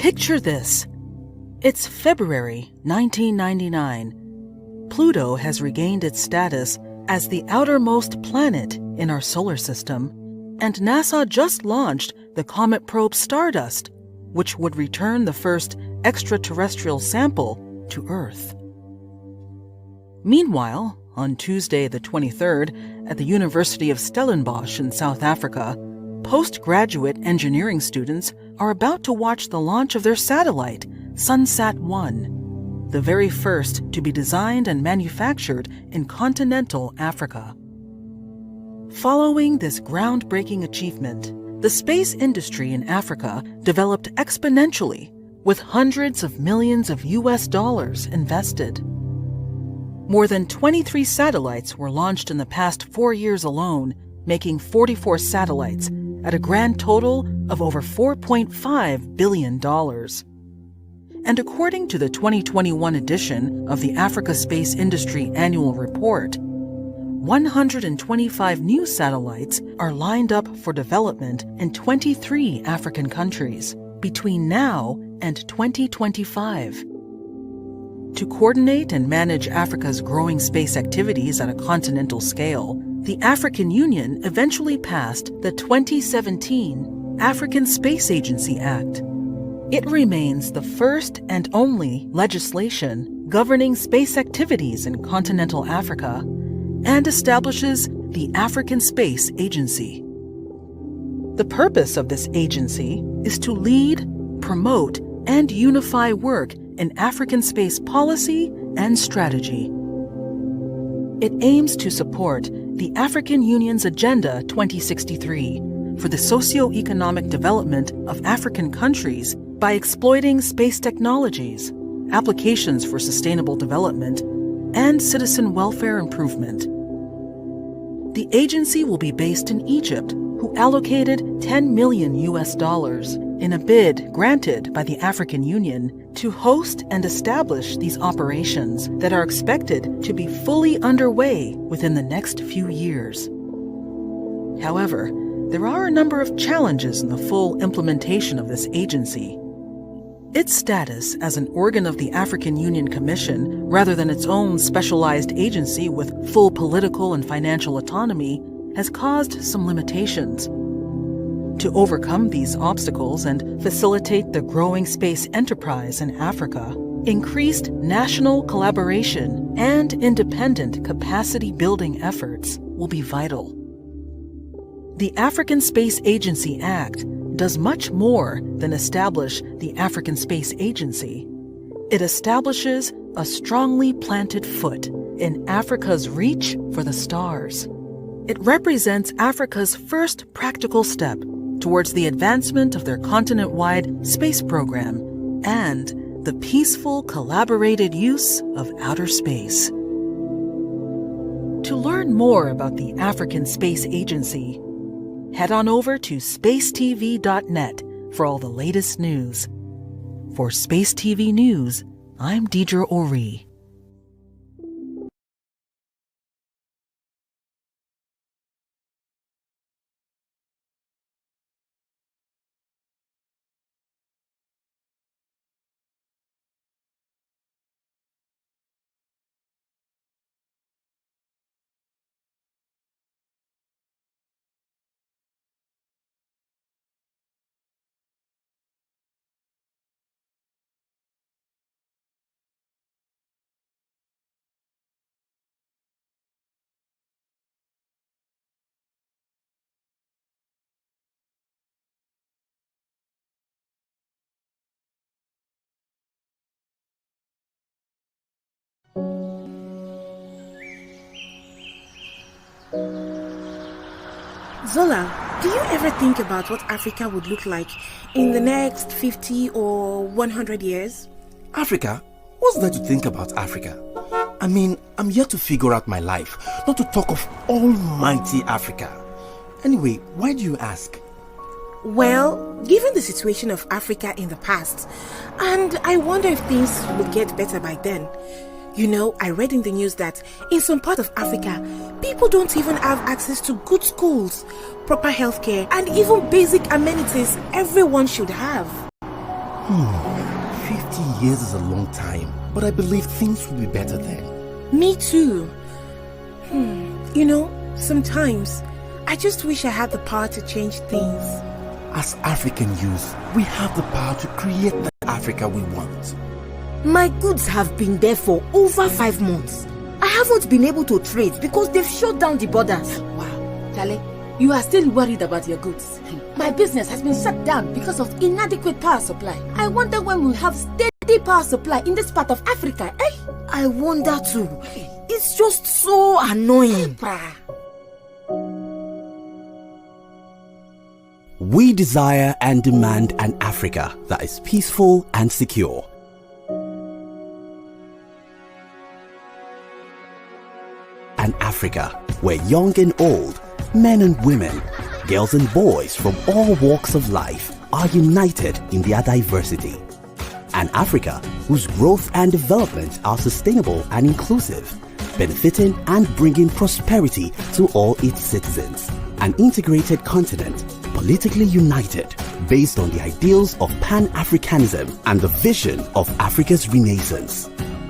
Picture this. It's February 1999. Pluto has regained its status as the outermost planet in our solar system, and NASA just launched the comet probe Stardust, which would return the first extraterrestrial sample to Earth. Meanwhile, on Tuesday the 23rd, at the University of Stellenbosch in South Africa, postgraduate engineering students are about to watch the launch of their satellite, Sunsat-1, the very first to be designed and manufactured in continental Africa. Following this groundbreaking achievement, the space industry in Africa developed exponentially, with hundreds of millions of US dollars invested. More than 23 satellites were launched in the past 4 years alone, making 44 satellites at a grand total of over $4.5 billion. And according to the 2021 edition of the Africa Space Industry Annual Report, 125 new satellites are lined up for development in 23 African countries between now and 2025. To coordinate and manage Africa's growing space activities at a continental scale, the African Union eventually passed the 2017 African Space Agency Act. It remains the first and only legislation governing space activities in continental Africa and establishes the African Space Agency. The purpose of this agency is to lead, promote, and unify work in African space policy and strategy. It aims to support the African Union's Agenda 2063 for the socio-economic development of African countries by exploiting space technologies, applications for sustainable development, and citizen welfare improvement. The agency will be based in Egypt, who allocated 10 million US dollars in a bid granted by the African Union to host and establish these operations that are expected to be fully underway within the next few years. However, there are a number of challenges in the full implementation of this agency. Its status as an organ of the African Union Commission, rather than its own specialized agency with full political and financial autonomy, has caused some limitations. To overcome these obstacles and facilitate the growing space enterprise in Africa, increased national collaboration and independent capacity-building efforts will be vital. The African Space Agency Act does much more than establish the African Space Agency. It establishes a strongly planted foot in Africa's reach for the stars. It represents Africa's first practical step towards the advancement of their continent-wide space program and the peaceful, collaborated use of outer space. To learn more about the African Space Agency, head on over to spacetv.net for all the latest news. For Space TV News, I'm Deidre Ori. Zola, do you ever think about what Africa would look like in the next 50 or 100 years? Africa? What's there to think about Africa? I mean, I'm here to figure out my life, not to talk of almighty Africa. Anyway, why do you ask? Well, given the situation of Africa in the past, and I wonder if things would get better by then. You know, I read in the news that in some part of Africa, people don't even have access to good schools, proper healthcare, and even basic amenities everyone should have. 50 years is a long time, but I believe things will be better then. Me too. You know, sometimes I just wish I had the power to change things. As African youth, we have the power to create the Africa we want. My goods have been there for over 5 months. I haven't been able to trade because they've shut down the borders. Wow, Charlie, you are still worried about your goods. My business has been shut down because of inadequate power supply. I wonder when we'll have steady power supply in this part of Africa, eh? I wonder too. It's just so annoying. We desire and demand an Africa that is peaceful and secure. An Africa where young and old, men and women, girls and boys from all walks of life are united in their diversity. An Africa whose growth and development are sustainable and inclusive, benefiting and bringing prosperity to all its citizens. An integrated continent, politically united, based on the ideals of Pan-Africanism and the vision of Africa's renaissance.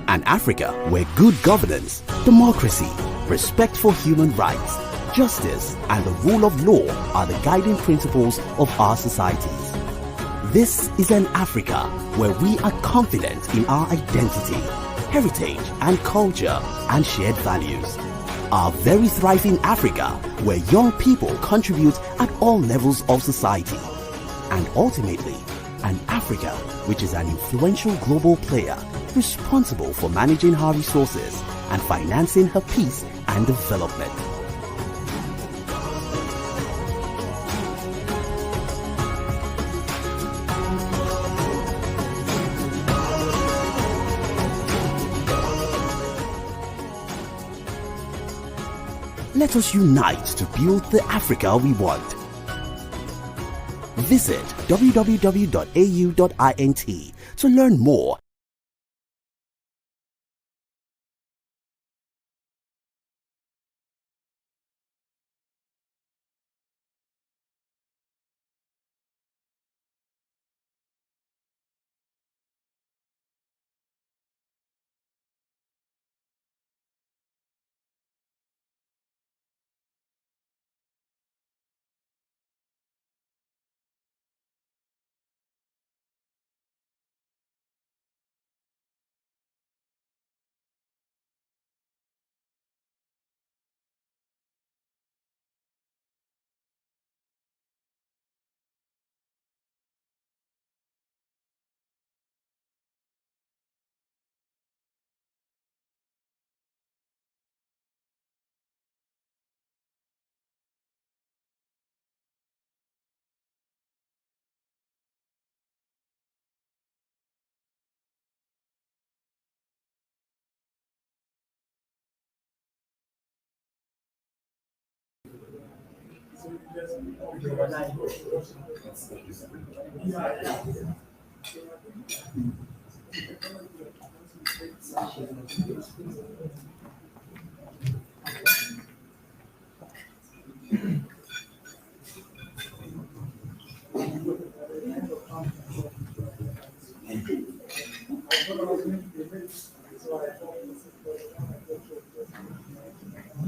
An Africa where good governance, democracy, respect for human rights, justice, and the rule of law are the guiding principles of our societies. This is an Africa where we are confident in our identity, heritage, and culture, and shared values. A very thriving Africa where young people contribute at all levels of society. And ultimately, an Africa which is an influential global player responsible for managing her resources and financing her peace and development. Let us unite to build the Africa we want. Visit www.au.int to learn more.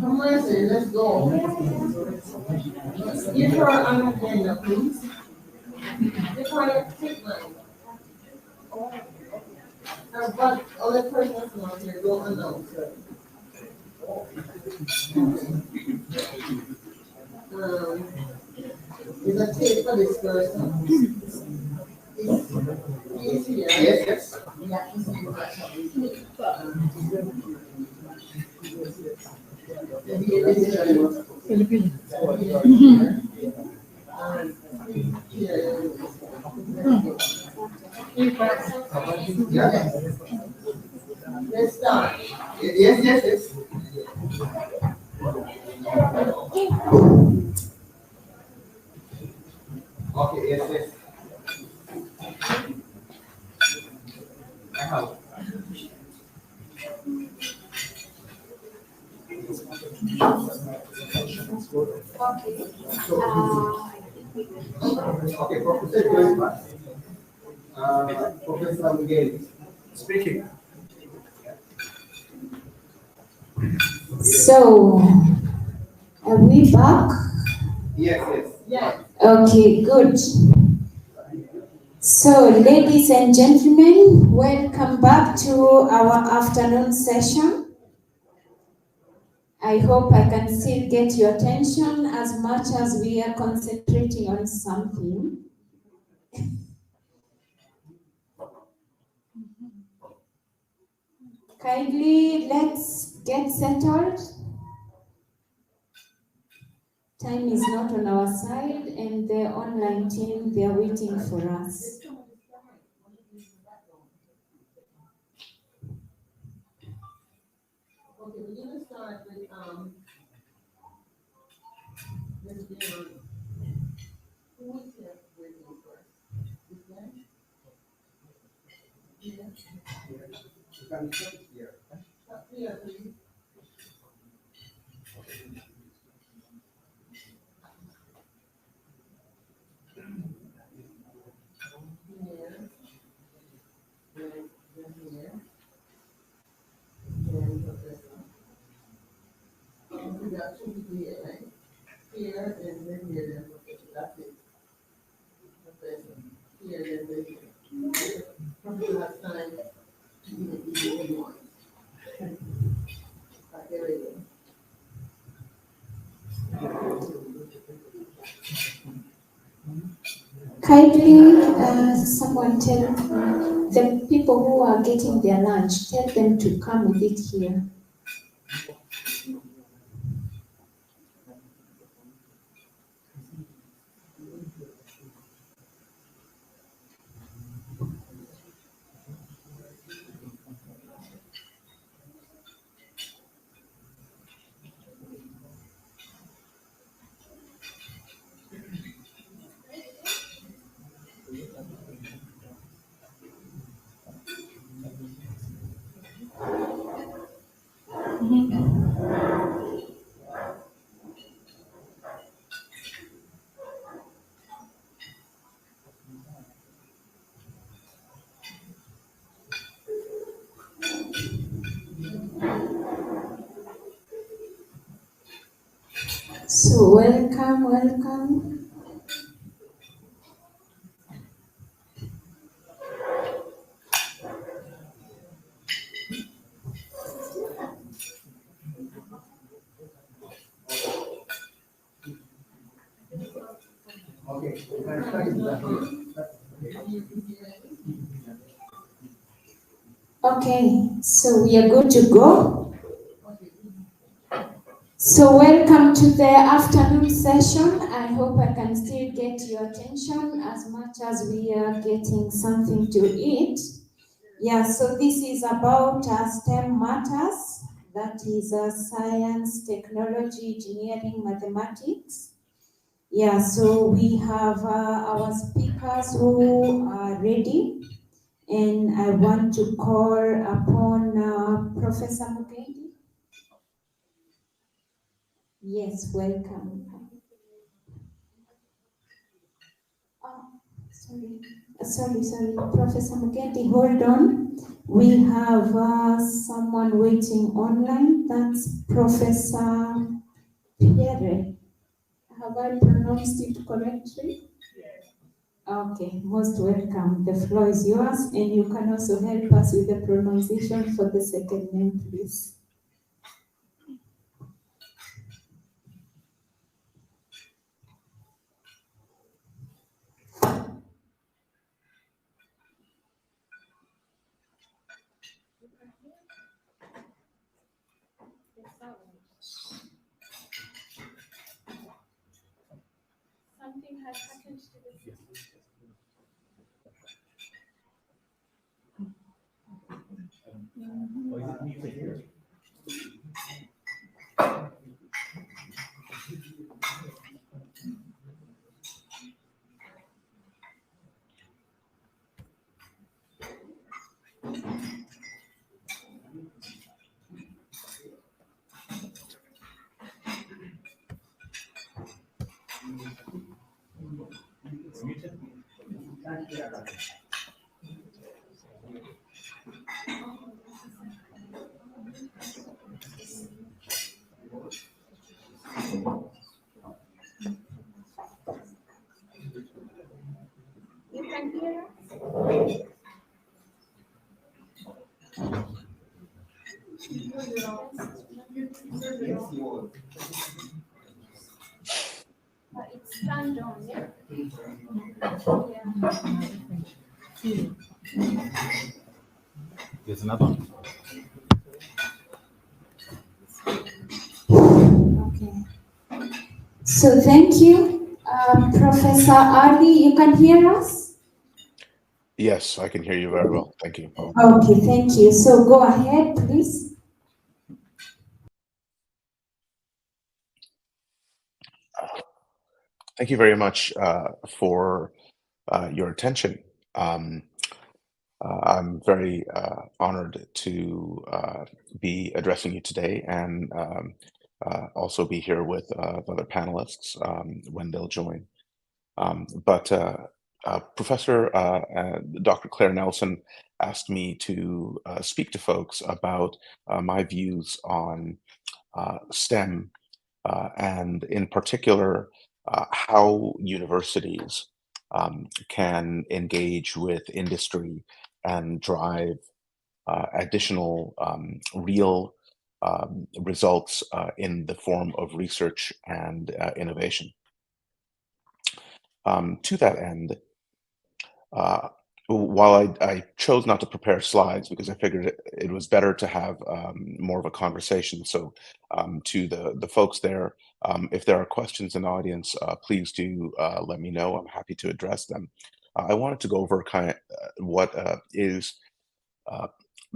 Come on, say, let's go. Give her an agenda, please. Give her a statement. But other persons not here, don't announce her. Is a tape for this person? Is here? Yes. Let's start. Yes. Okay, yes. I have. Okay, Professor. Professor Miguel. Speaking. So, are we back? Yes. Okay, good. So, ladies and gentlemen, welcome back to our afternoon session. I hope I can still get your attention as much as we are concentrating on something. Kindly, let's get settled. Time is not on our side, and the online team, they are waiting for us. Okay, we're gonna start with, Ms. Dion. Who is here waiting first? This guy? Here? Up here, please. Here. Then here. Then Professor. We got two people here, right? Here and then here, then Professor. That's it. Professor. Here, then here. Professor has time to give anyone. There we go. Kindly, someone tell the people who are getting their lunch, tell them to come with it here. So welcome. Okay, so we are good to go. So welcome to the afternoon session. I hope I can still get your attention as much as we are getting something to eat. Yeah, so this is about STEM matters. That is science, technology, engineering, mathematics. Yeah, so we have our speakers who are ready. And I want to call upon Professor Mugendi. Yes, welcome. Sorry, Professor Mugendi, hold on. We have someone waiting online. That's Professor Pierre. Have I pronounced it correctly? Okay, most welcome. The floor is yours, and you can also help us with the pronunciation for the second name, please. Something has happened to the system. You can hear us? It's turned on, yeah? There's another one. Okay. So thank you. Professor Ali, you can hear us? Yes, I can hear you very well. Thank you. Okay, thank you. So go ahead, please. Thank you very much for your attention. Um, I'm very honored to be addressing you today and also be here with the other panelists when they'll join. But Professor Dr. Claire Nelson asked me to speak to folks about my views on STEM and in particular, how universities can engage with industry and drive additional real results in the form of research and innovation. To that end, uh, while I chose not to prepare slides because I figured it was better to have more of a conversation. So to the folks there, if there are questions in the audience, please do let me know. I'm happy to address them. I wanted to go over kind of what is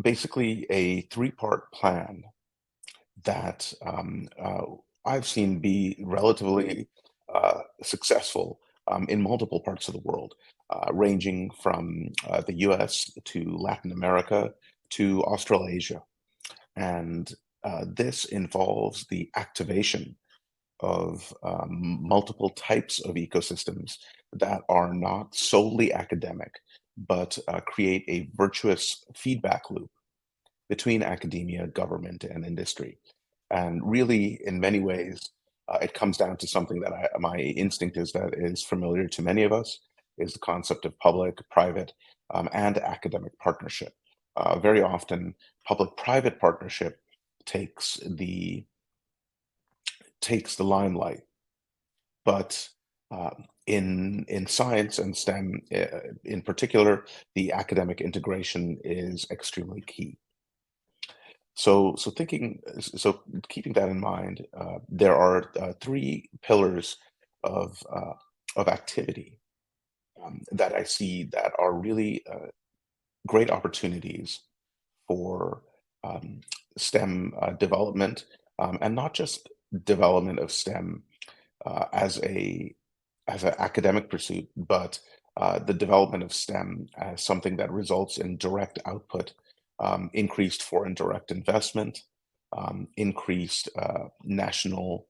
basically a three-part plan that I've seen be relatively successful in multiple parts of the world, ranging from the US to Latin America to Australasia. And this involves the activation of multiple types of ecosystems that are not solely academic, but create a virtuous feedback loop between academia, government, and industry. And really, in many ways, it comes down to something that my instinct is that is familiar to many of us, is the concept of public, private, and academic partnership. Very often, public-private partnership takes the limelight, but in science and STEM in particular, the academic integration is extremely key. So keeping that in mind, there are three pillars of activity that I see that are really great opportunities for STEM development, and not just development of STEM as an academic pursuit, but the development of STEM as something that results in direct output, increased foreign direct investment, increased national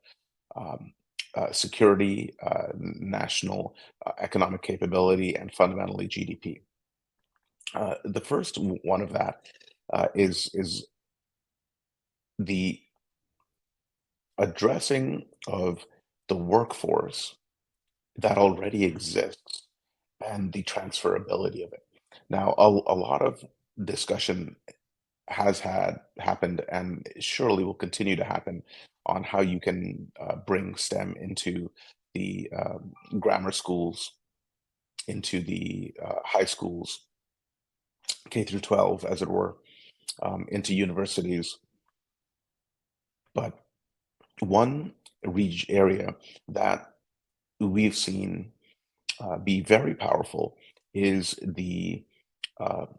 security, national economic capability, and fundamentally GDP. The first one of that is the addressing of the workforce that already exists and the transferability of it. Now, a lot of discussion has happened and surely will continue to happen on how you can bring STEM into the grammar schools, into the high schools, K through 12, as it were, into universities. But one area that we've seen be very powerful is the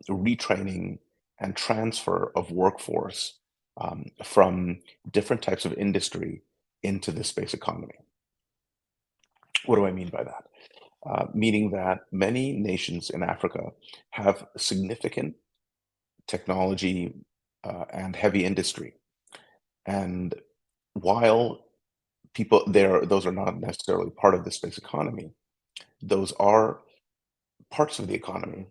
retraining and transfer of workforce from different types of industry into the space economy. What do I mean by that? Meaning that many nations in Africa have significant technology and heavy industry. And while people there, those are not necessarily part of the space economy, those are parts of the economy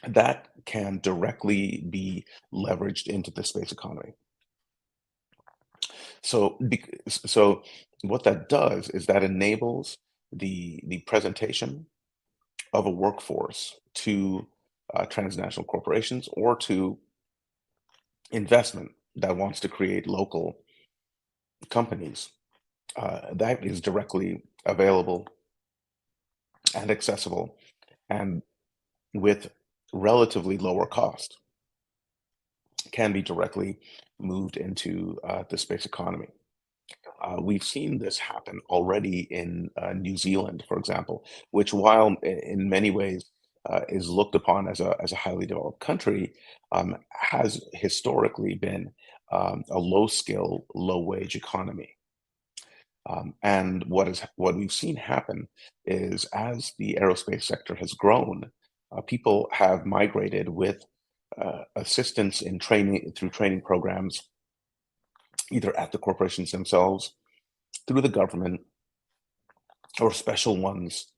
that can directly be leveraged into the space economy. So what that does is that enables the presentation of a workforce to transnational corporations or to investment that wants to create local companies that is directly available and accessible and with relatively lower cost can be directly moved into the space economy. We've seen this happen already in New Zealand, for example, which, while in many ways is looked upon as a highly developed country, has historically been a low skill, low wage economy. And what we've seen happen is as the aerospace sector has grown, people have migrated with assistance in training through training programs, either at the corporations themselves, through the government, or special ones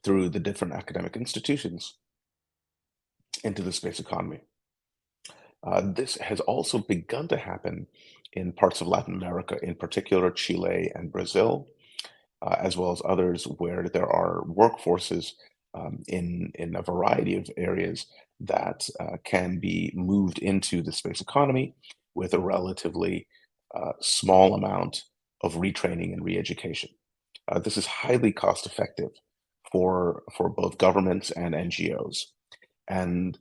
through the different academic institutions into the space economy. This has also begun to happen in parts of Latin America, in particular Chile and Brazil, as well as others where there are workforces in a variety of areas that can be moved into the space economy with a relatively small amount of retraining and re-education. This is highly cost effective for both governments and NGOs. And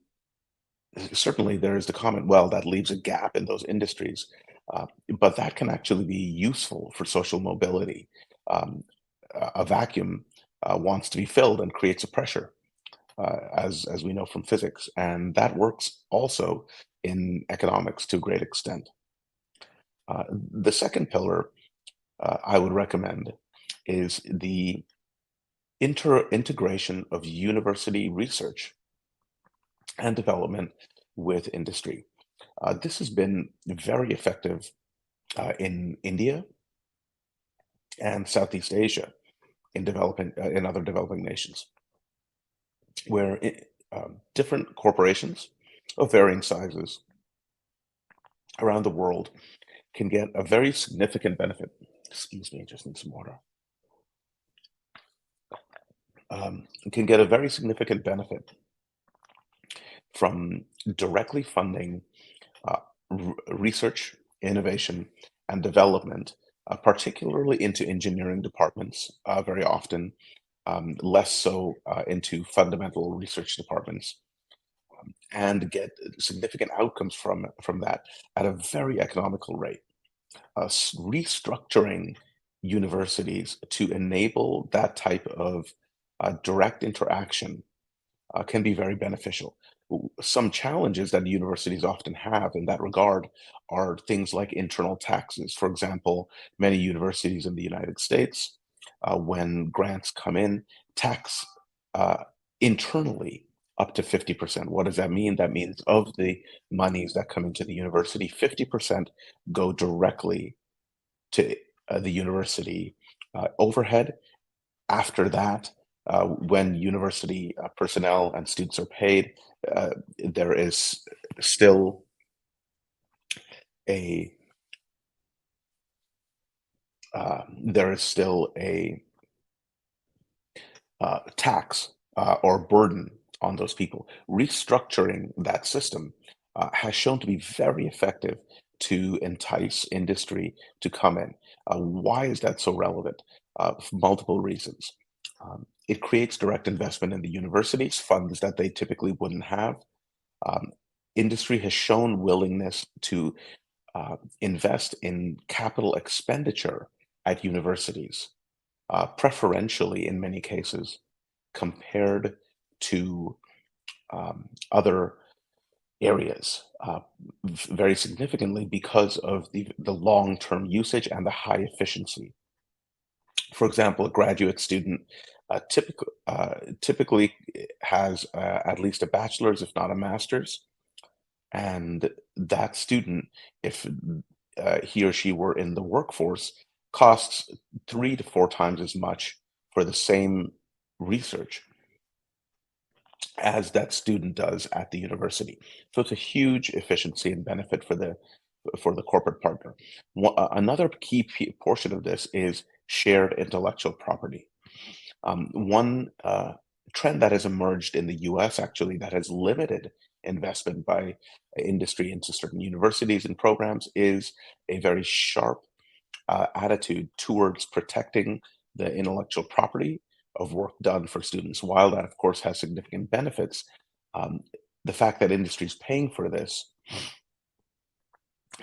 certainly there is the comment, well, that leaves a gap in those industries, but that can actually be useful for social mobility. A vacuum wants to be filled and creates a pressure, as we know from physics, and that works also in economics to a great extent. The second pillar I would recommend is the integration of university research and development with industry. This has been very effective in India and Southeast Asia, in other developing nations, where different corporations of varying sizes around the world can get a very significant benefit. Excuse me, I just need some water. Can get a very significant benefit from directly funding uh, research, innovation, and development, particularly into engineering departments, very often less so into fundamental research departments, and get significant outcomes from that at a very economical rate. Restructuring universities to enable that type of direct interaction can be very beneficial. Some challenges that universities often have in that regard are things like internal taxes. For example, many universities in the United States, when grants come in, tax uh, internally up to 50%. What does that mean? That means of the monies that come into the university, 50% go directly to the university overhead. After that, when university personnel and students are paid, there is still a tax or burden on those people. Restructuring that system has shown to be very effective to entice industry to come in. Why is that so relevant? For multiple reasons. It creates direct investment in the universities, funds that they typically wouldn't have. Um, Industry has shown willingness to invest in capital expenditure at universities, preferentially in many cases, compared to other areas, very significantly because of the long-term usage and the high efficiency. For example, a graduate student typically has at least a bachelor's, if not a master's, and that student, if he or she were in the workforce, costs 3 to 4 times as much for the same research as that student does at the university. So it's a huge efficiency and benefit for the corporate partner. Another key portion of this is shared intellectual property. One trend that has emerged in the US actually that has limited investment by industry into certain universities and programs is a very sharp attitude towards protecting the intellectual property of work done for students. While that, of course, has significant benefits, um, the fact that industry is paying for this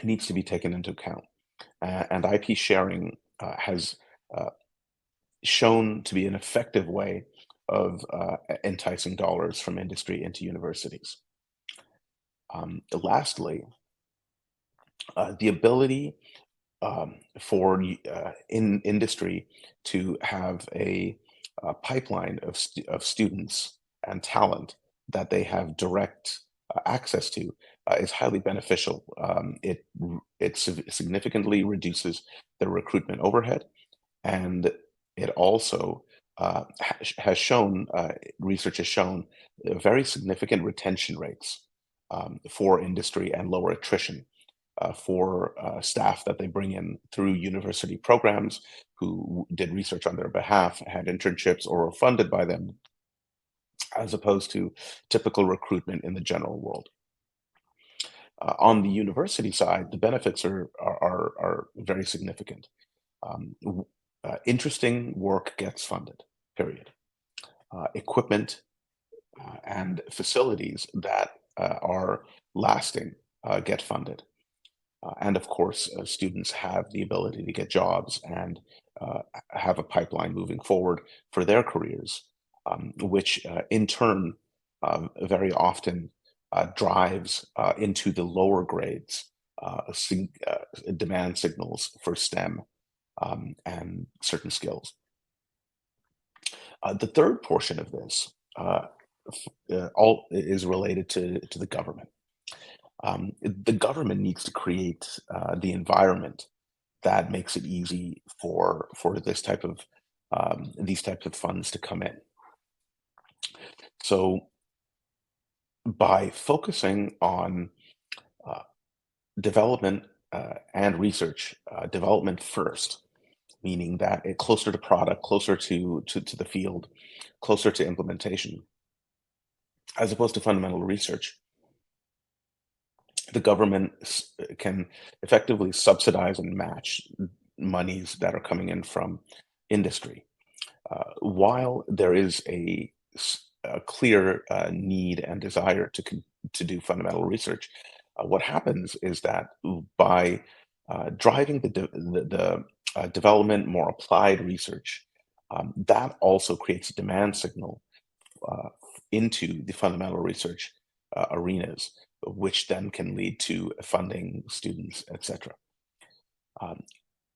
needs to be taken into account. And IP sharing has shown to be an effective way of enticing dollars from industry into universities. Lastly, the ability for in industry to have a pipeline of students and talent that they have direct access to is highly beneficial. It significantly reduces the recruitment overhead, and it also has shown, research has shown very significant retention rates for industry and lower attrition for staff that they bring in through university programs who did research on their behalf, had internships, or were funded by them, as opposed to typical recruitment in the general world. On the university side, the benefits are very significant. Interesting work gets funded, period. Equipment and facilities that are lasting get funded. And of course, students have the ability to get jobs and have a pipeline moving forward for their careers, which in turn very often drives into the lower grades demand signals for STEM and certain skills. The third portion of this all is related to the government. The government needs to create the environment that makes it easy for this type of these types of funds to come in. So by focusing on development and research, development first, meaning that it closer to product, closer to the field, closer to implementation, as opposed to fundamental research, the government can effectively subsidize and match monies that are coming in from industry. While there is a clear need and desire to do fundamental research, what happens is that by driving the development, more applied research, that also creates a demand signal into the fundamental research arenas, which then can lead to funding students, etc.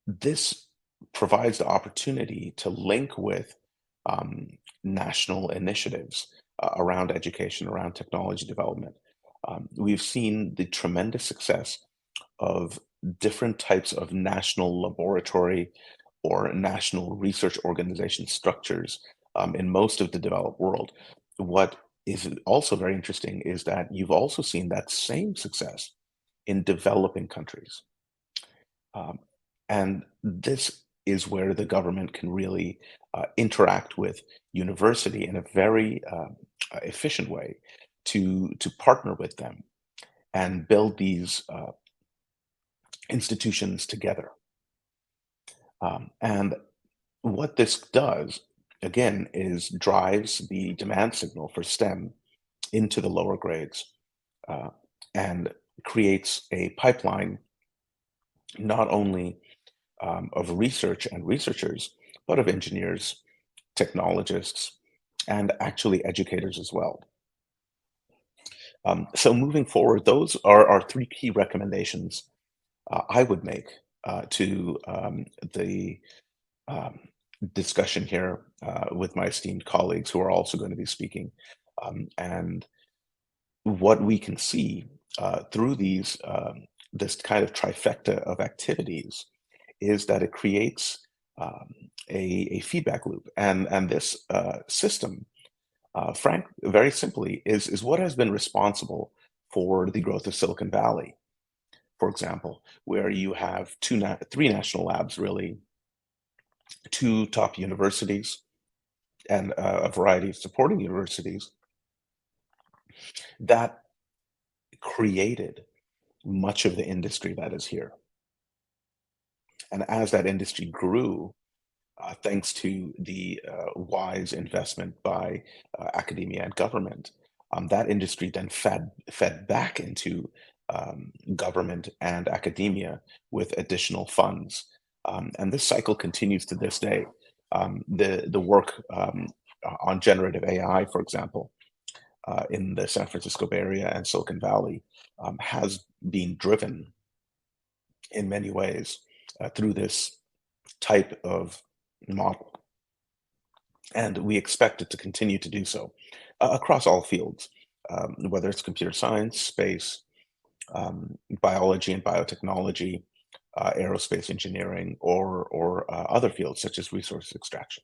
This provides the opportunity to link with national initiatives around education, around technology development. We've seen the tremendous success of different types of national laboratory or national research organization structures in most of the developed world. What is also very interesting is that you've also seen that same success in developing countries. And this is where the government can really interact with university in a very efficient way to partner with them and build these institutions together. And what this does, again, is drives the demand signal for STEM into the lower grades and creates a pipeline not only of research and researchers, but of engineers, technologists, and actually educators as well. So moving forward, those are our three key recommendations I would make to the discussion here with my esteemed colleagues who are also going to be speaking. And what we can see through these this kind of trifecta of activities is that it creates a feedback loop, and this system Frank, very simply, is what has been responsible for the growth of Silicon Valley, for example, where you have three national labs, really, two top universities, and a variety of supporting universities that created much of the industry that is here. And as that industry grew, thanks to the wise investment by academia and government, that industry then fed back into government and academia with additional funds. And this cycle continues to this day. The work on generative AI, for example, in the San Francisco Bay Area and Silicon Valley, has been driven in many ways through this type of model. And we expect it to continue to do so across all fields, whether it's computer science, space, biology and biotechnology, aerospace engineering, or other fields such as resource extraction.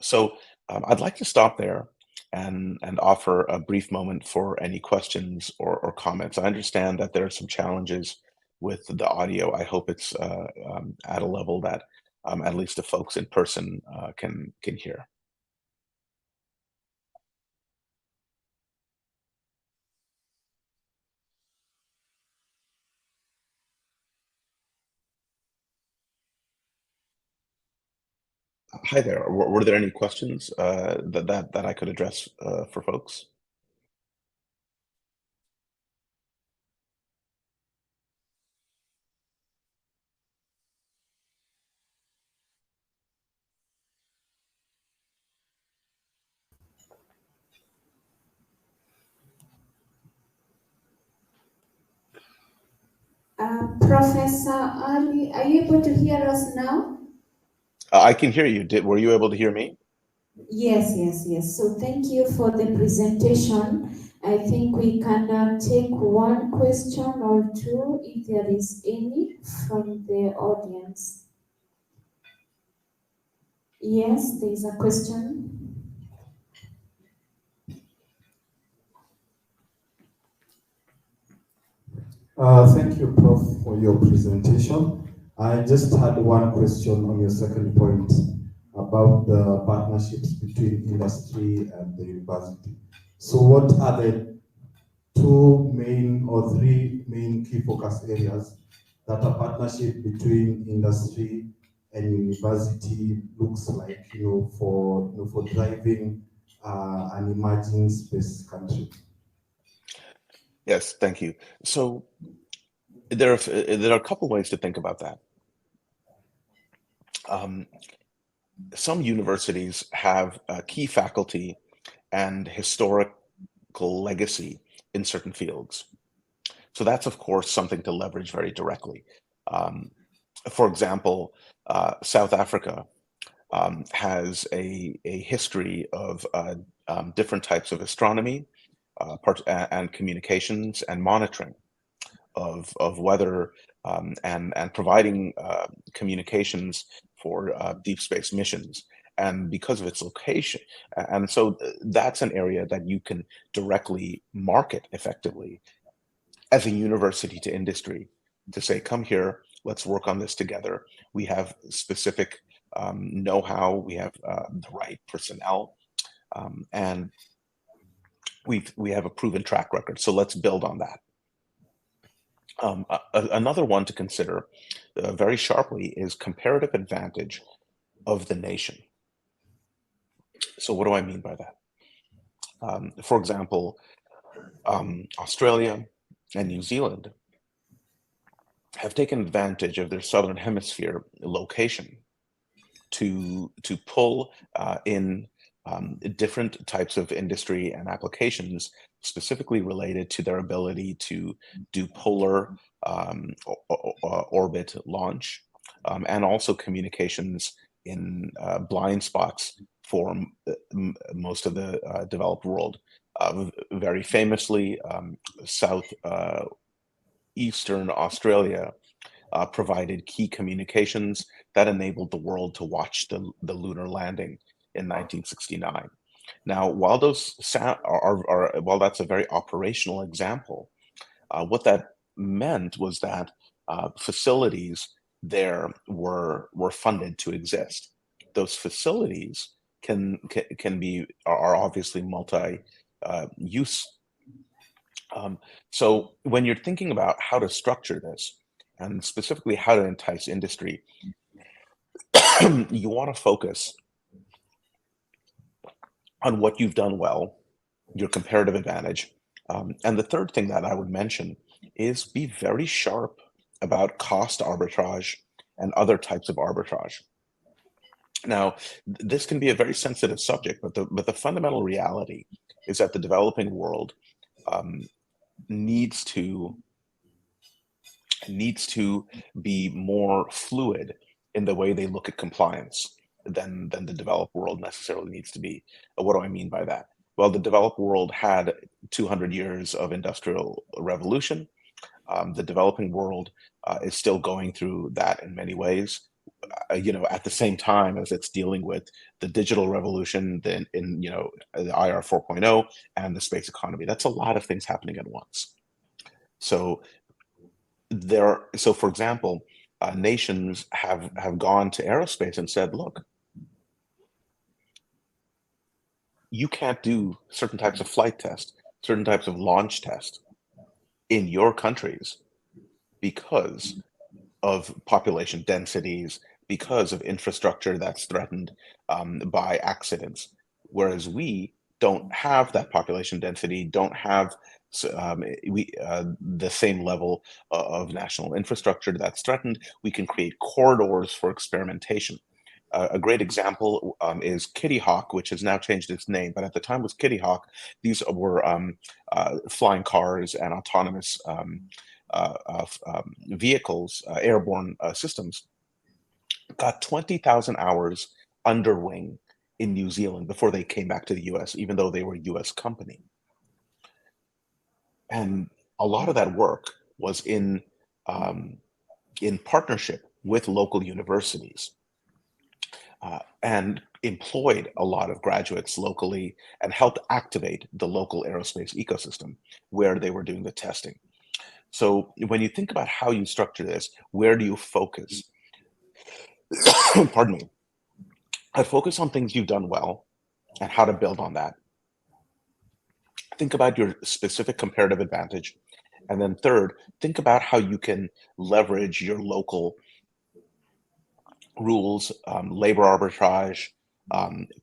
So I'd like to stop there and offer a brief moment for any questions or comments. I understand that there are some challenges with the audio. I hope it's at a level that at least the folks in person can hear. Hi there. Were there any questions that I could address for folks? Professor Ali, are you able to hear us now? I can hear you. Were you able to hear me? Yes, yes, yes. So thank you for the presentation. I think we can take one question or two if there is any from the audience. Yes, there is a question. Thank you, Prof, for your presentation. I just had one question on your second point about the partnerships between industry and the university. So what are the two main or three main key focus areas that a partnership between industry and university looks like, for driving an emerging space country? Yes, thank you. So there are a couple ways to think about that. Some universities have key faculty and historical legacy in certain fields. So that's, of course, something to leverage very directly. For example, South Africa has a history of different types of astronomy and communications and monitoring of weather and providing communications for deep space missions. And because of its location, and so that's an area that you can directly market effectively as a university to industry to say, come here, let's work on this together. We have specific know-how, we have the right personnel, and we have a proven track record. So let's build on that. Another one to consider very sharply is comparative advantage of the nation. So what do I mean by that? For example, Australia and New Zealand have taken advantage of their southern hemisphere location to pull in different types of industry and applications specifically related to their ability to do polar orbit launch and also communications in blind spots for most of the developed world. Very famously, Eastern Australia provided key communications that enabled the world to watch the lunar landing in 1969. Now, while those while that's a very operational example, what that meant was that facilities there were funded to exist. Those facilities can be are obviously multi use. So when you're thinking about how to structure this, and specifically how to entice industry, you want to focus on what you've done well, your comparative advantage. And the third thing that I would mention is be very sharp about cost arbitrage and other types of arbitrage. Now, this can be a very sensitive subject, but the fundamental reality is that the developing world um, needs to be more fluid in the way they look at compliance than the developed world necessarily needs to be. What do I mean by that? Well, the developed world had 200 years of industrial revolution. The developing world is still going through that in many ways. At the same time as it's dealing with the digital revolution, then in the IR 4.0 and the space economy. That's a lot of things happening at once. So for example, nations have gone to aerospace and said, look, you can't do certain types of flight test, certain types of launch test in your countries because of population densities, because of infrastructure that's threatened by accidents. Whereas we don't have that population density, don't have the same level of national infrastructure that's threatened. We can create corridors for experimentation. A great example is Kitty Hawk, which has now changed its name, but at the time was Kitty Hawk. These were flying cars and autonomous vehicles, airborne systems. Got 20,000 hours under wing in New Zealand before they came back to the US, even though they were a US company. And a lot of that work was in partnership with local universities. And employed a lot of graduates locally and helped activate the local aerospace ecosystem where they were doing the testing. So when you think about how you structure this, where do you focus? Pardon me. I focus on things you've done well and how to build on that. Think about your specific comparative advantage. And then third, think about how you can leverage your local rules, labor arbitrage,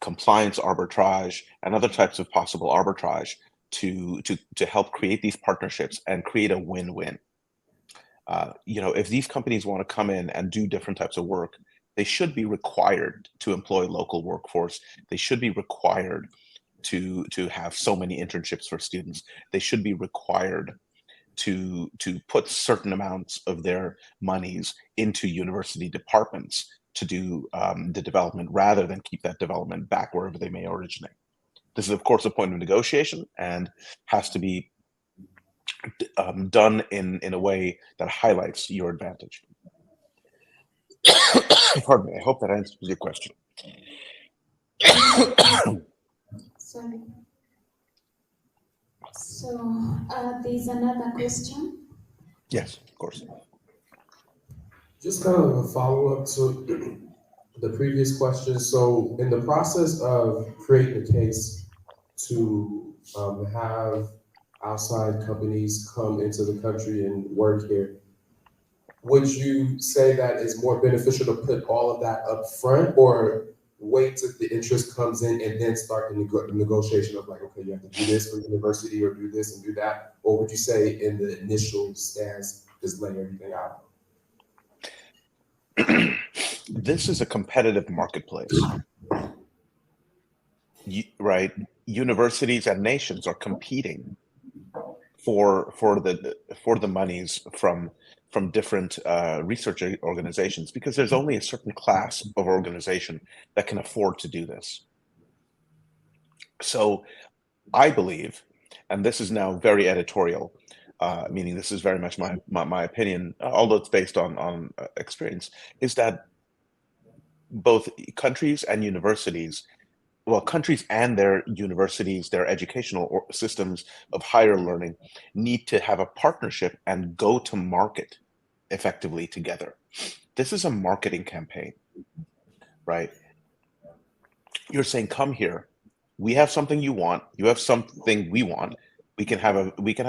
compliance arbitrage, and other types of possible arbitrage to help create these partnerships and create a win-win. If these companies want to come in and do different types of work, they should be required to employ local workforce. They should be required to have so many internships for students. They should be required to put certain amounts of their monies into university departments to do the development rather than keep that development back wherever they may originate. This is, of course, a point of negotiation and has to be done in a way that highlights your advantage. Pardon me. I hope that answers your question. Sorry. So there's another question. Yes, of course. Just kind of a follow-up to the previous question. So in the process of creating a case to have outside companies come into the country and work here, would you say that it's more beneficial to put all of that up front or wait till the interest comes in and then start the negotiation of like, okay, you have to do this for university or do this and do that? Or would you say in the initial stance, just lay everything out? This is a competitive marketplace, right? Universities and nations are competing for the monies from different research organizations because there's only a certain class of organization that can afford to do this. So I believe, and this is now very editorial, meaning this is very much my opinion, although it's based on experience, is that both countries and universities, countries and their universities, their educational systems of higher learning need to have a partnership and go to market effectively together. This is a marketing campaign, right? You're saying, come here. We have something you want. You have something we want. We can have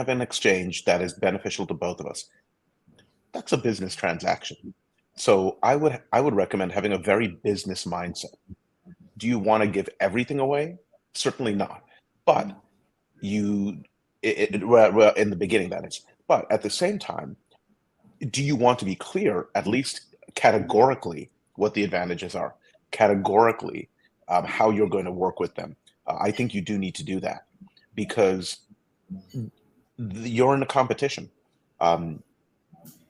an exchange that is beneficial to both of us. That's a business transaction. So I would recommend having a very business mindset. Do you want to give everything away? Certainly not. But in the beginning, that is. But at the same time, do you want to be clear, at least categorically, what the advantages are? Categorically, how you're going to work with them. I think you do need to do that because you're in a competition.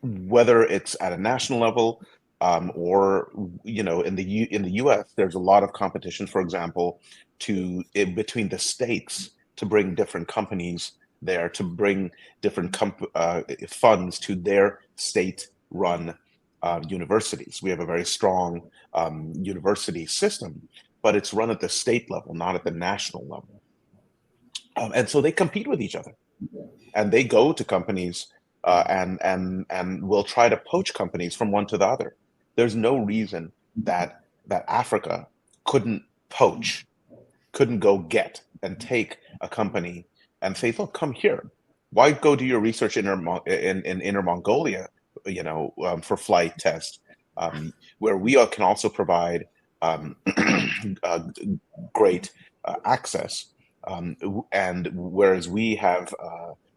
Whether it's at a national level or in the U.S., there's a lot of competition. For example, between the states to bring different companies there, to bring different funds to their state-run universities. We have a very strong university system, but it's run at the state level, not at the national level. And so they compete with each other, and they go to companies and will try to poach companies from one to the other. There's no reason that Africa couldn't poach, couldn't go get and take a company and say, look, come here. Why go do your research in Inner Mongolia, for flight test, where we can also provide great access, and whereas we have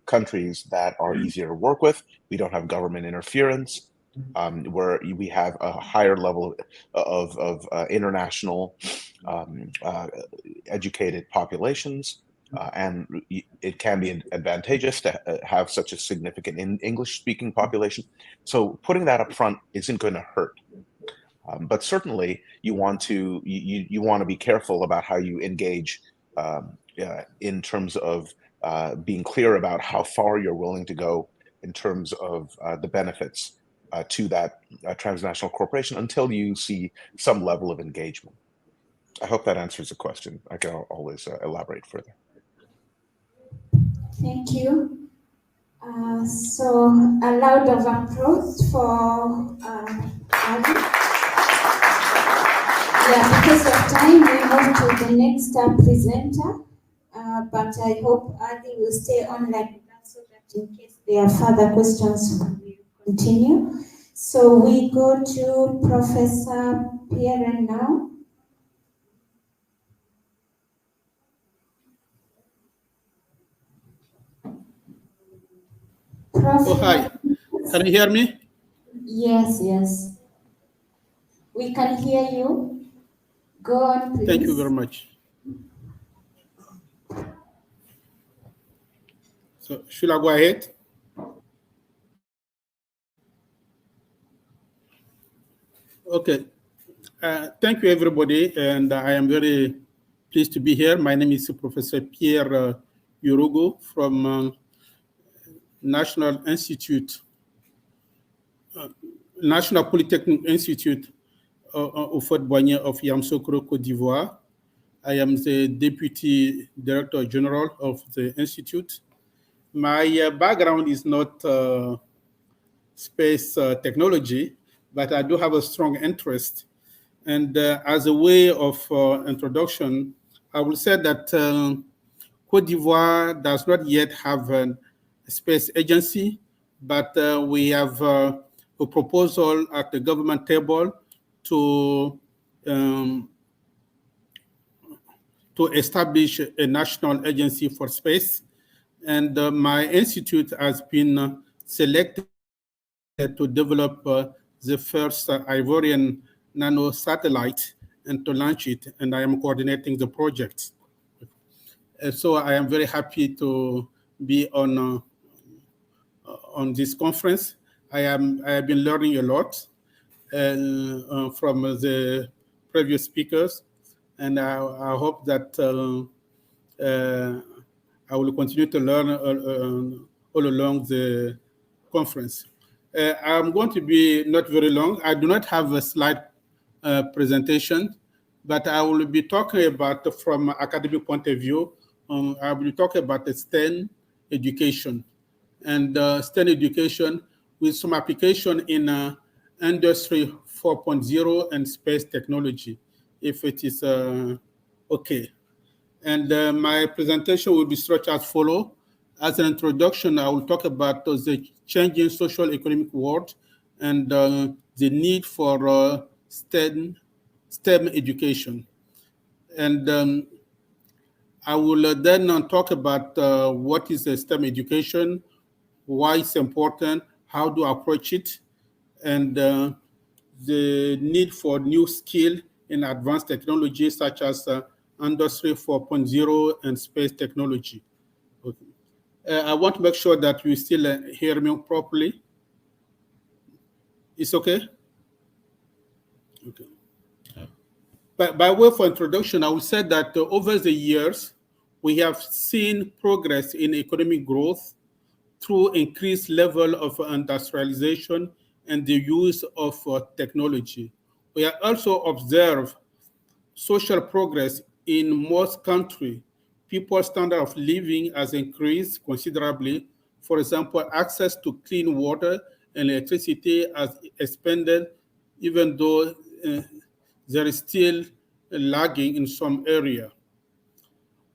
countries that are easier to work with, we don't have government interference, where we have a higher level of international educated populations, and it can be advantageous to have such a significant English-speaking population. So putting that up front isn't going to hurt. But certainly you want to be careful about how you engage in terms of being clear about how far you're willing to go in terms of the benefits to that transnational corporation until you see some level of engagement. I hope that answers the question. I can always elaborate further. Thank you. So a round of applause for Adi. Yeah, because of time, we move to the next presenter. But I hope Adi will stay on like that so that in case there are further questions, we will continue. So we go to Professor Pierre now. Oh, hi. Can you hear me? Yes, yes. We can hear you. Go on, please. Thank you very much. So, should I go ahead? Okay. Thank you, everybody. And I am very pleased to be here. My name is Professor Pierre Urugu from National Polytechnic Institute of Fort-Boigny of Yamoussoukro, Côte d'Ivoire. I am the Deputy Director General of the Institute. My background is not space technology, but I do have a strong interest. And as a way of introduction, I will say that Côte d'Ivoire does not yet have a space agency, but we have a proposal at the government table to establish a national agency for space. And my institute has been selected to develop the first Ivorian nano satellite and to launch it, and I am coordinating the project. So I am very happy to be on this conference. I have been learning a lot from the previous speakers, and I hope that I will continue to learn all along the conference. I'm going to be not very long. I do not have a slide presentation, but I will be talking about from academic point of view. I will talk about the STEM education and STEM education with some application in Industry 4.0 and space technology, if it is okay. And my presentation will be structured as follows. As an introduction, I will talk about the changing social economic world and the need for STEM education. And I will then talk about what is STEM education, why it's important, how to approach it, and the need for new skill in advanced technology such as Industry 4.0 and space technology. Okay. I want to make sure that you still hear me properly. It's okay? Okay. By way of introduction, I would say that over the years, we have seen progress in economic growth through increased level of industrialization and the use of technology. We have also observed social progress in most countries. People's standard of living has increased considerably. For example, access to clean water and electricity has expanded, even though there is still lagging in some area.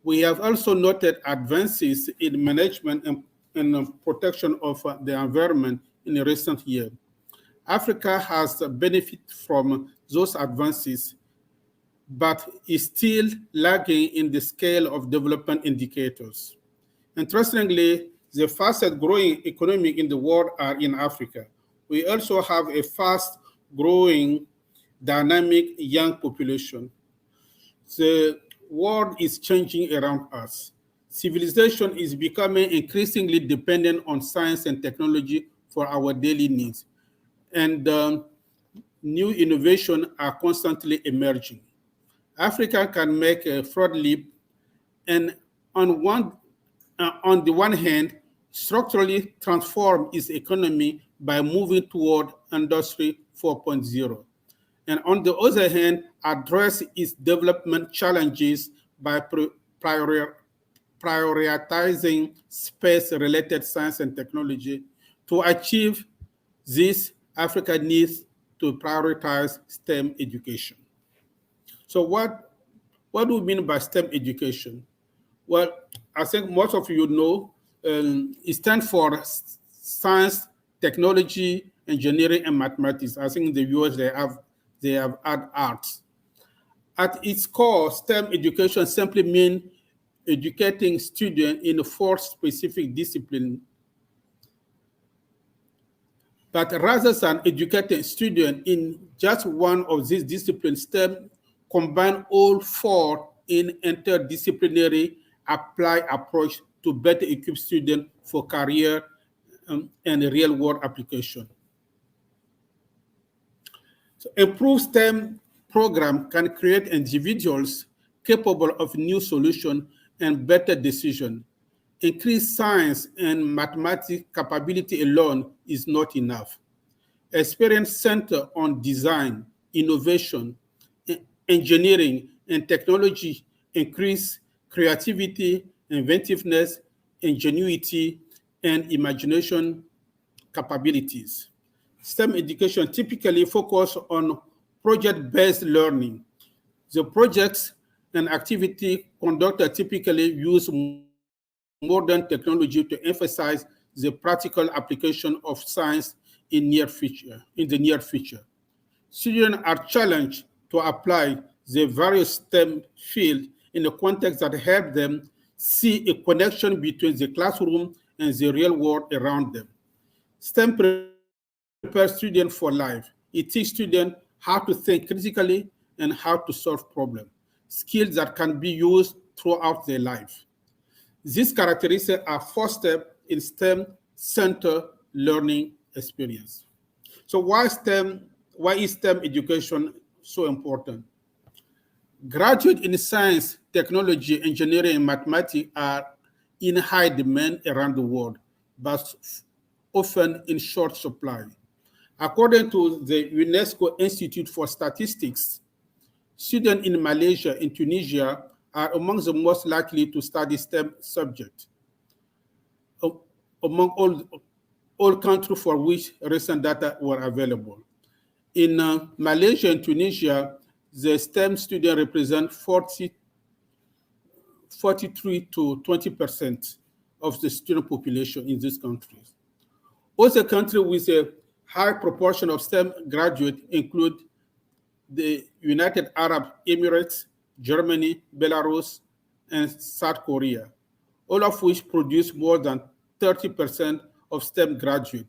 We have also noted advances in management and protection of the environment in the recent years. Africa has benefited from those advances, but is still lagging in the scale of development indicators. Interestingly, the fastest growing economy in the world are in Africa. We also have a fast growing dynamic young population. The world is changing around us. Civilization is becoming increasingly dependent on science and technology for our daily needs. And new innovations are constantly emerging. Africa can make a fraud leap and on the one hand, structurally transform its economy by moving toward Industry 4.0. And on the other hand, address its development challenges by prioritizing space-related science and technology. To achieve this, Africa needs to prioritize STEM education. So what do we mean by STEM education? Well, I think most of you know it stands for science, technology, engineering, and mathematics. I think in the US they have add arts. At its core, STEM education simply means educating students in 4 specific disciplines. But rather than educating students in just one of these disciplines, STEM combine all 4 in interdisciplinary applied approach to better equip students for career and real-world application. So improved STEM program can create individuals capable of new solutions and better decision. Increased science and mathematics capability alone is not enough. Experience center on design, innovation, engineering, and technology increase creativity, inventiveness, ingenuity, and imagination capabilities. STEM education typically focus on project-based learning. The projects and activity conducted typically use modern technology to emphasize the practical application of science in the near future. Students are challenged to apply the various STEM fields in a context that help them see a connection between the classroom and the real world around them. STEM prepares students for life. It teaches students how to think critically and how to solve problems, skills that can be used throughout their life. These characteristics are fostered in STEM-centered learning experience. So why is STEM education so important? Graduates in science, technology, engineering, and mathematics are in high demand around the world, but often in short supply. According to the UNESCO Institute for Statistics, Students in Malaysia and Tunisia are among the most likely to study STEM subjects among all countries for which recent data were available. In Malaysia and Tunisia, the STEM students represent 43 to 20% of the student population in these countries. Other countries with a high proportion of STEM graduates include the United Arab Emirates, Germany, Belarus, and South Korea, all of which produce more than 30% of STEM graduates.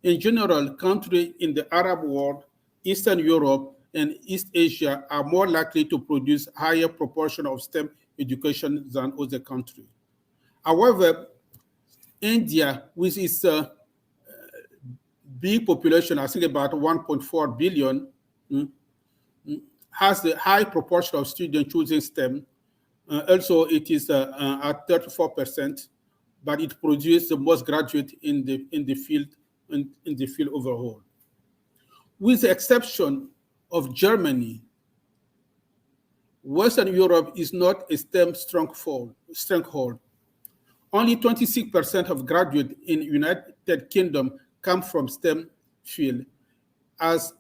In general, countries in the Arab world, Eastern Europe, and East Asia are more likely to produce higher proportion of STEM education than other countries. However, India, with its big population, I think about 1.4 billion, has the high proportion of students choosing STEM. Also, it is at 34%, but it produces the most graduates in the field overall. With the exception of Germany, Western Europe is not a STEM stronghold. Only 26% of graduates in the United Kingdom come from STEM field, as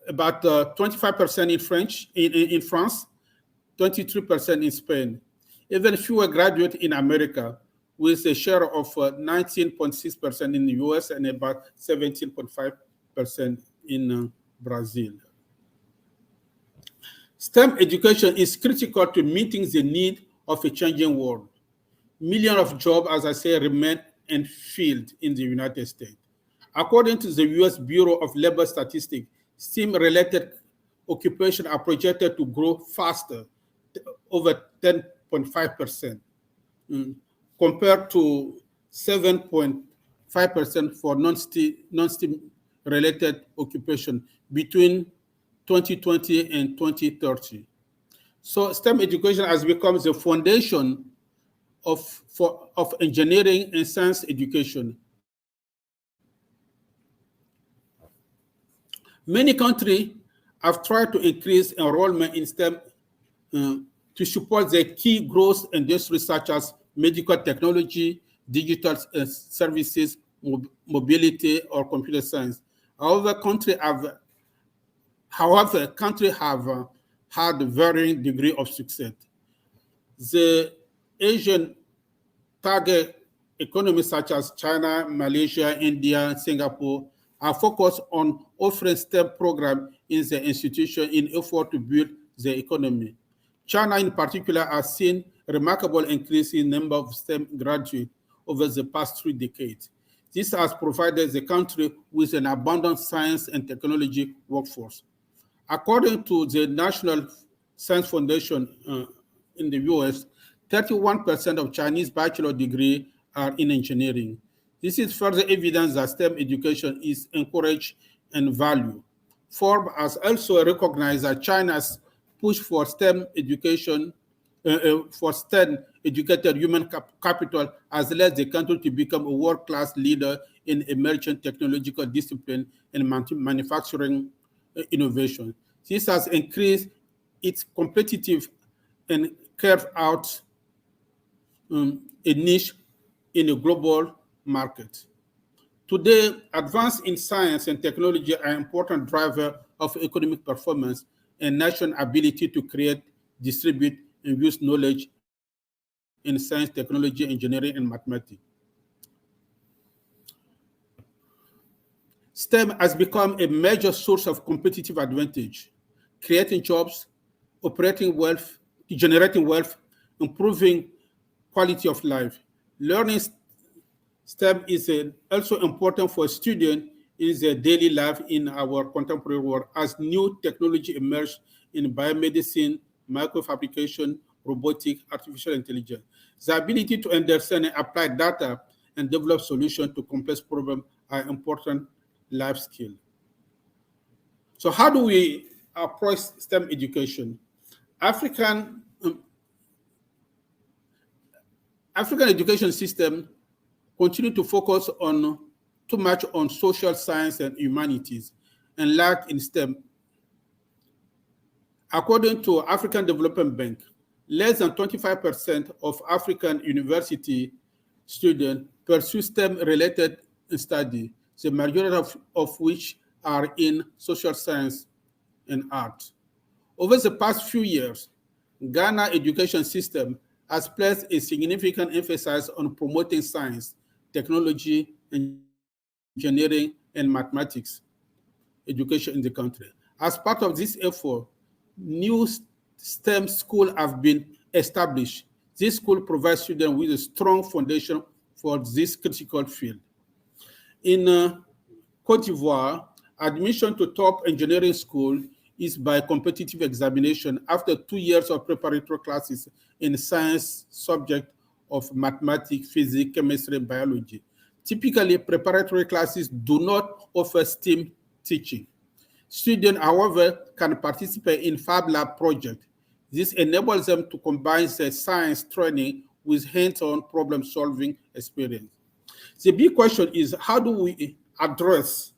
about 25% in France, 23% in Spain. Even fewer graduates in America, with a share of 19.6% in the US and about 17.5% in Brazil. STEM education is critical to meeting the need of a changing world. Millions of jobs, as I say, remain unfilled in the United States. According to the US Bureau of Labor Statistics, STEM-related occupations are projected to grow faster, over 10.5%, compared to 7.5% for non-STEM-related occupation between 2020 and 2030. So STEM education has become the foundation of engineering and science education. Many countries have tried to increase enrollment in STEM to support their key growth industries such as medical technology, digital services, mobility, or computer science. However, countries have had varying degree of success. The Asian target economies such as China, Malaysia, India, Singapore are focused on offering STEM programs in the institution in effort to build the economy. China in particular has seen a remarkable increase in number of STEM graduates over the past 3 decades. This has provided the country with an abundant science and technology workforce. According to the National Science Foundation in the US, 31% of Chinese bachelor degrees are in engineering. This is further evidence that STEM education is encouraged and valued. Forbes has also recognized that China's push for STEM education, for STEM educated human capital has led the country to become a world-class leader in emerging technological discipline and manufacturing innovation. This has increased its competitive and carved out a niche in a global market. Today, advances in science and technology are important drivers of economic performance and national ability to create, distribute, and use knowledge in science, technology, engineering, and mathematics. STEM has become a major source of competitive advantage, creating jobs, operating wealth, generating wealth, improving quality of life. Learning STEM is also important for students in their daily life in our contemporary world as new technology emerge in biomedicine, microfabrication, robotics, artificial intelligence. The ability to understand and apply data and develop solutions to complex problems are important life skills. So how do we approach STEM education? African education system continue to focus on too much on social science and humanities and lack in STEM. According to African Development Bank, less than 25% of African university students pursue STEM-related study, the majority of which are in social science and art. Over the past few years, Ghana education system has placed a significant emphasis on promoting science, technology, engineering, and mathematics education in the country. As part of this effort, new STEM schools have been established. This school provides students with a strong foundation for this critical field. In Cote d'Ivoire, admission to top engineering school is by competitive examination after 2 years of preparatory classes in science subject of mathematics, physics, chemistry, and biology. Typically, preparatory classes do not offer STEM teaching. Students, however, can participate in Fab Lab projects. This enables them to combine their science training with hands-on problem-solving experience. The big question is, how do we address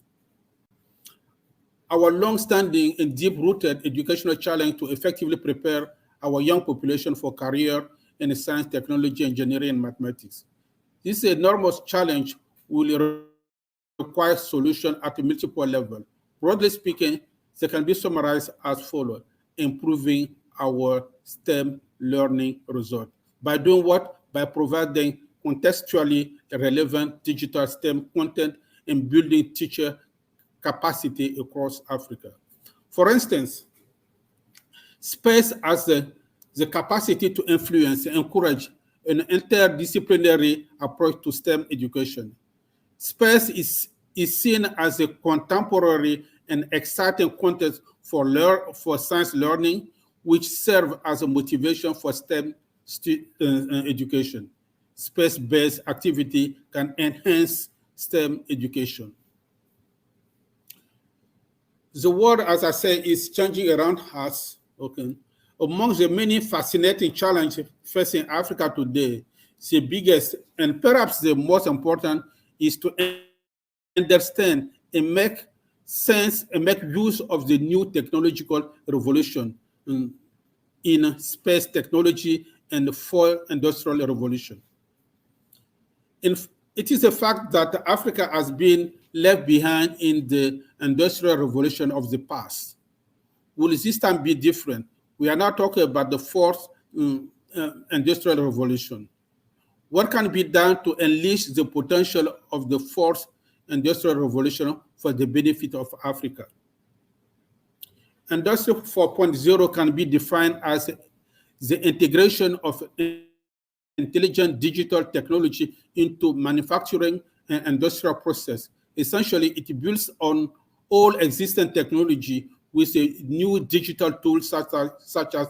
our long-standing and deep-rooted educational challenge to effectively prepare our young population for career in science, technology, engineering, and mathematics? This enormous challenge will require solution at a multiple level. Broadly speaking, they can be summarized as follows: improving our STEM learning result. By doing what? By providing contextually relevant digital STEM content and building teacher capacity across Africa. For instance, space has the capacity to influence and encourage an interdisciplinary approach to STEM education. Space is seen as a contemporary and exciting context for science learning, which serve as a motivation for STEM education. Space-based activity can enhance STEM education. The world, as I say, is changing around us. Okay. Among the many fascinating challenges facing Africa today, the biggest and perhaps the most important is to understand and make sense and make use of the new technological revolution in space technology and the fourth industrial revolution. It is a fact that Africa has been left behind in the industrial revolution of the past. Will this time be different? We are now talking about the fourth industrial revolution. What can be done to unleash the potential of the fourth industrial revolution for the benefit of Africa? Industry 4.0 can be defined as the integration of intelligent digital technology into manufacturing and industrial process. Essentially, it builds on all existing technology with a new digital tools such as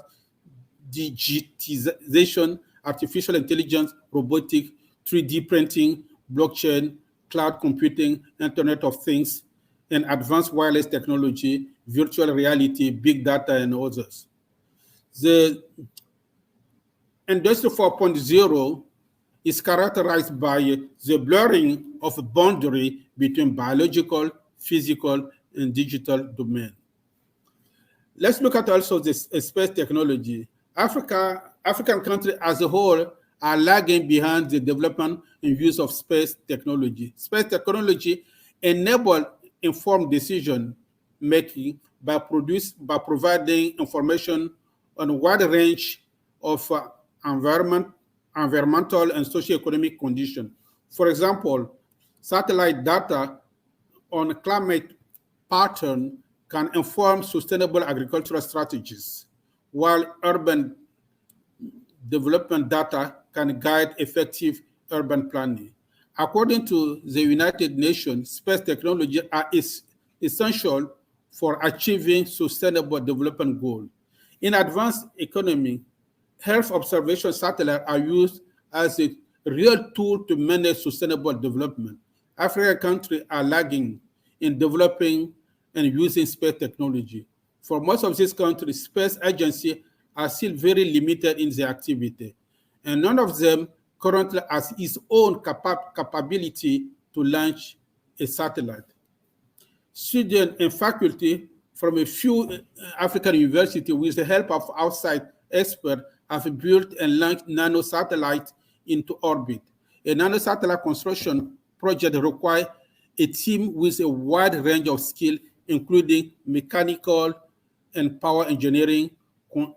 digitization, artificial intelligence, robotics, 3D printing, blockchain, cloud computing, Internet of Things, and advanced wireless technology, virtual reality, big data, and others. The Industry 4.0 is characterized by the blurring of a boundary between biological, physical, and digital domain. Let's look at also this space technology. African countries as a whole are lagging behind the development and use of space technology. Space technology enables informed decision making by providing information on a wide range of environmental and socioeconomic conditions. For example, satellite data on climate pattern can inform sustainable agricultural strategies, while urban development data can guide effective urban planning. According to the United Nations, space technology is essential for achieving sustainable development goals. In advanced economy, Earth observation satellites are used as a real tool to manage sustainable development. African countries are lagging in developing and using space technology. For most of these countries, space agencies are still very limited in their activity, and none of them currently has its own capability to launch a satellite. Students and faculty from a few African universities with the help of outside experts have built and launched nanosatellites into orbit. A nanosatellite construction project requires a team with a wide range of skills, including mechanical and power engineering,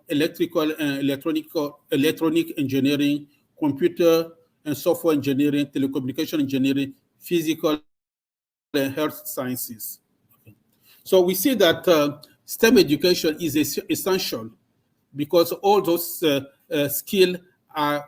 electrical and electronic engineering, computer and software engineering, telecommunication engineering, physical and health sciences. Okay. So we see that STEM education is essential because all those skills are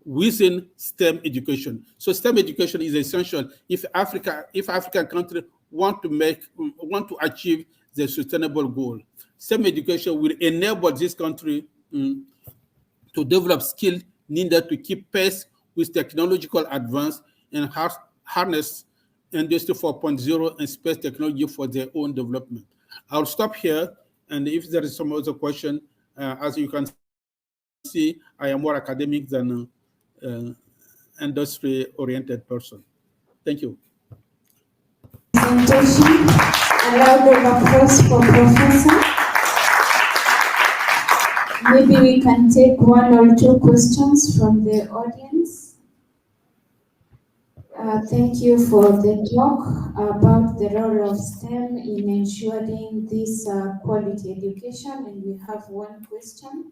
within STEM education. So STEM education is essential if African countries want to achieve the sustainable goal. STEM education will enable this country to develop skills needed to keep pace with technological advance and harness Industry 4.0 and space technology for their own development. I'll stop here, and if there is some other question, as you can see, I am more academic than industry-oriented person. Thank you. Presentation. A round of applause for Professor. Maybe we can take one or two questions from the audience. Thank you for the talk about the role of STEM in ensuring this quality education, and we have one question.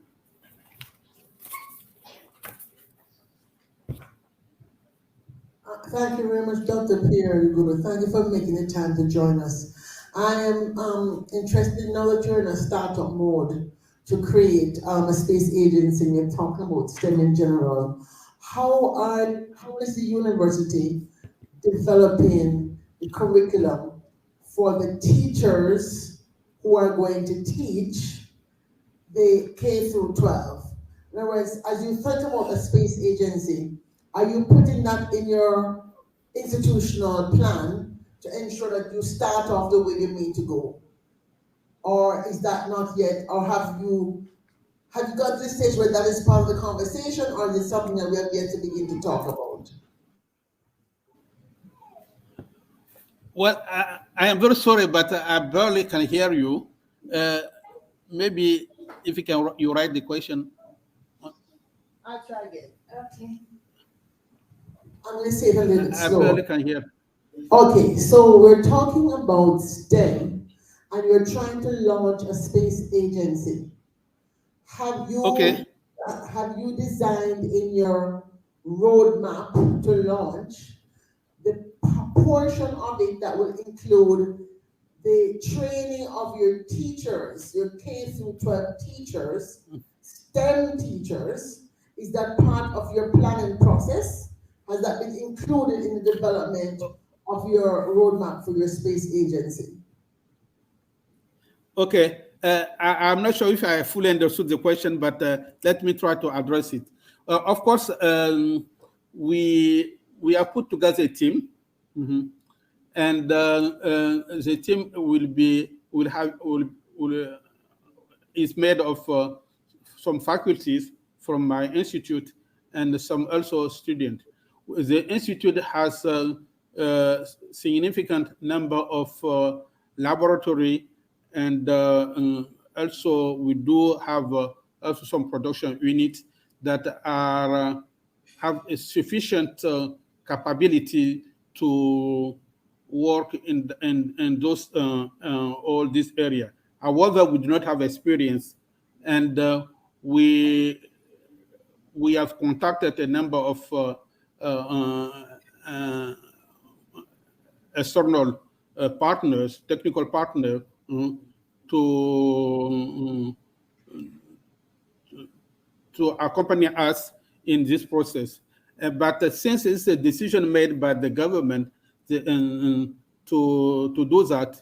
Thank you very much, Dr. Pierre Guru. Thank you for making the time to join us. I am interested now that you're in a startup mode to create a space agency, and you're talking about STEM in general. How is the university developing the curriculum for the teachers who are going to teach the K through 12? In other words, as you think about a space agency, are you putting that in your institutional plan to ensure that you start off the way you mean to go? Or is that not yet, or have you got to the stage where that is part of the conversation, or is it something that we have yet to begin to talk about? Well, I am very sorry, but I barely can hear you. Maybe if you write the question. I'll try again. Okay. I'm going to say it a little bit slower. I barely can hear. Okay, so we're talking about STEM, and you're trying to launch a space agency. Have you designed in your roadmap to launch the portion of it that will include the training of your teachers, your K through 12 teachers, STEM teachers? Is that part of your planning process? Has that been included in the development of your roadmap for your space agency? Okay, I'm not sure if I fully understood the question, but let me try to address it. Of course, we have put together a team, and the team is made of some faculties from my institute and some also students. The institute has a significant number of laboratory, and also we do have also some production units that are have a sufficient capability to work in those all this area. However, we do not have experience, and we have contacted a number of external partners, technical partners, to accompany us in this process. But since it's a decision made by the government to do that,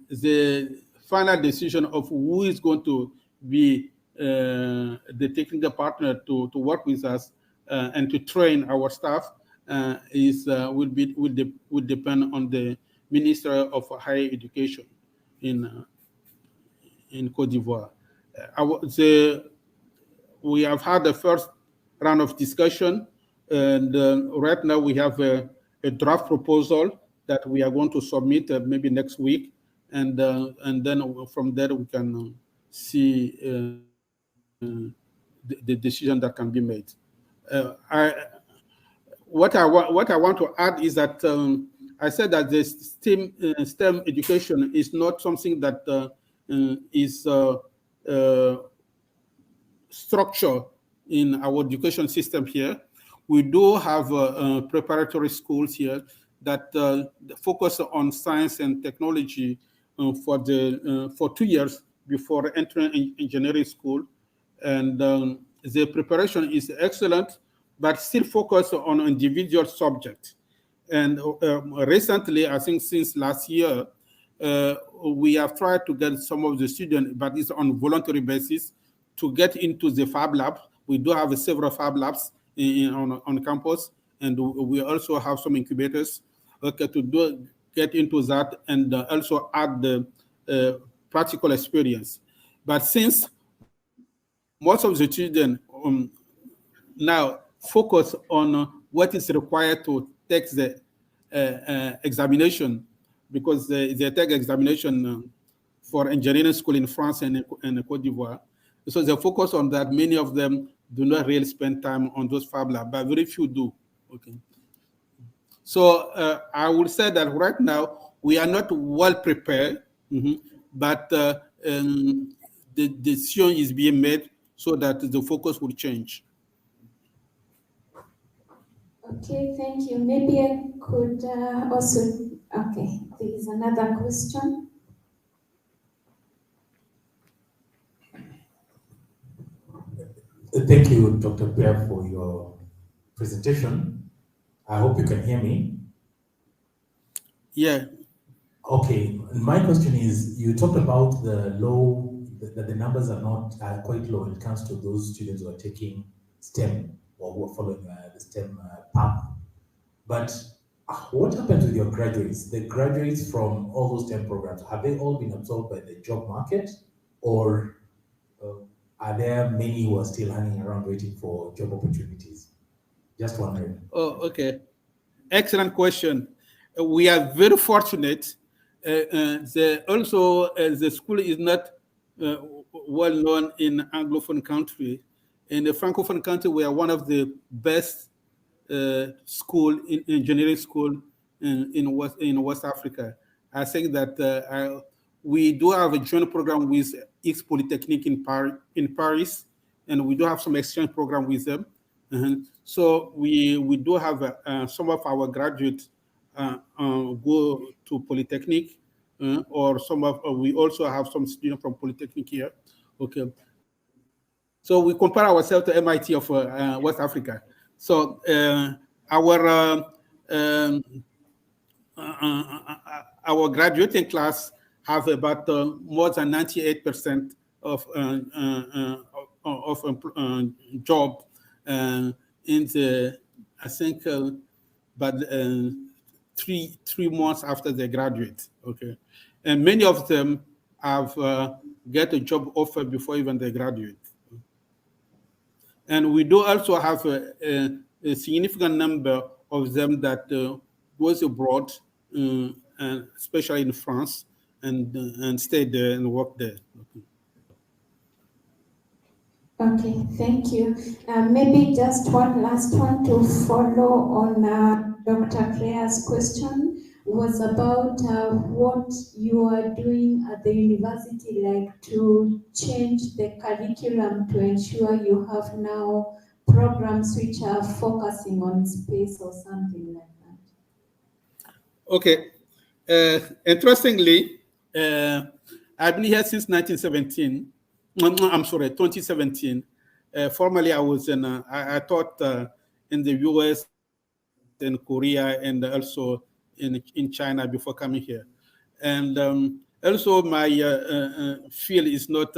the final decision of who is going to be the technical partner to work with us and to train our staff will depend on the Minister of Higher Education in Cote d'Ivoire. We have had the first round of discussion, and right now we have a draft proposal that we are going to submit maybe next week, and then from there we can see the decision that can be made. What I want to add is that I said that the STEM education is not something that is structured in our education system here. We do have preparatory schools here that focus on science and technology for 2 years before entering engineering school, and the preparation is excellent, but still focus on individual subjects. And recently, I think since last year, we have tried to get some of the students, but it's on voluntary basis, to get into the Fab Lab. We do have several Fab Labs on campus, and we also have some incubators to get into that, and also add the practical experience. But since most of the students now focus on what is required to take the examination, because they take examination for engineering school in France and Cote d'Ivoire. So they focus on that. Many of them do not really spend time on those Fab Labs, but very few do. Okay. So I would say that right now we are not well prepared, but the decision is being made so that the focus will change. Okay, thank you. Maybe I could also, okay, there is another question. Thank you, Dr. Pierre, for your presentation. I hope you can hear me. Yeah. Okay, my question is, you talked about the numbers are quite low when it comes to those students who are taking STEM or who are following the STEM path. But what happens with your graduates? The graduates from all those STEM programs, have they all been absorbed by the job market, or are there many who are still hanging around waiting for job opportunities? Just wondering. Oh, okay. Excellent question. We are very fortunate. The school is not well known in Anglophone country. In the Francophone country, we are one of the best school in engineering school in West Africa. I think that we do have a joint program with X Polytechnique in Paris, and we do have some exchange program with them. So we do have some of our graduates go to Polytechnique, or we also have some students from Polytechnique here. Okay. So we compare ourselves to MIT of West Africa. So our graduating class have about more than 98% of job in the, I think, but 3 months after they graduate. Okay, and many of them have get a job offer before even they graduate. And we do also have a significant number of them that goes abroad, and especially in France, and stayed there and worked there. Okay, thank you. Maybe just one last one to follow on Dr. Claire's question was about what you are doing at the university, like to change the curriculum to ensure you have now programs which are focusing on space or something like that. Okay. Interestingly, I've been here since 1917. I'm sorry, 2017. Formerly, I was I taught in the US, in Korea, and also in China before coming here. And also my field is not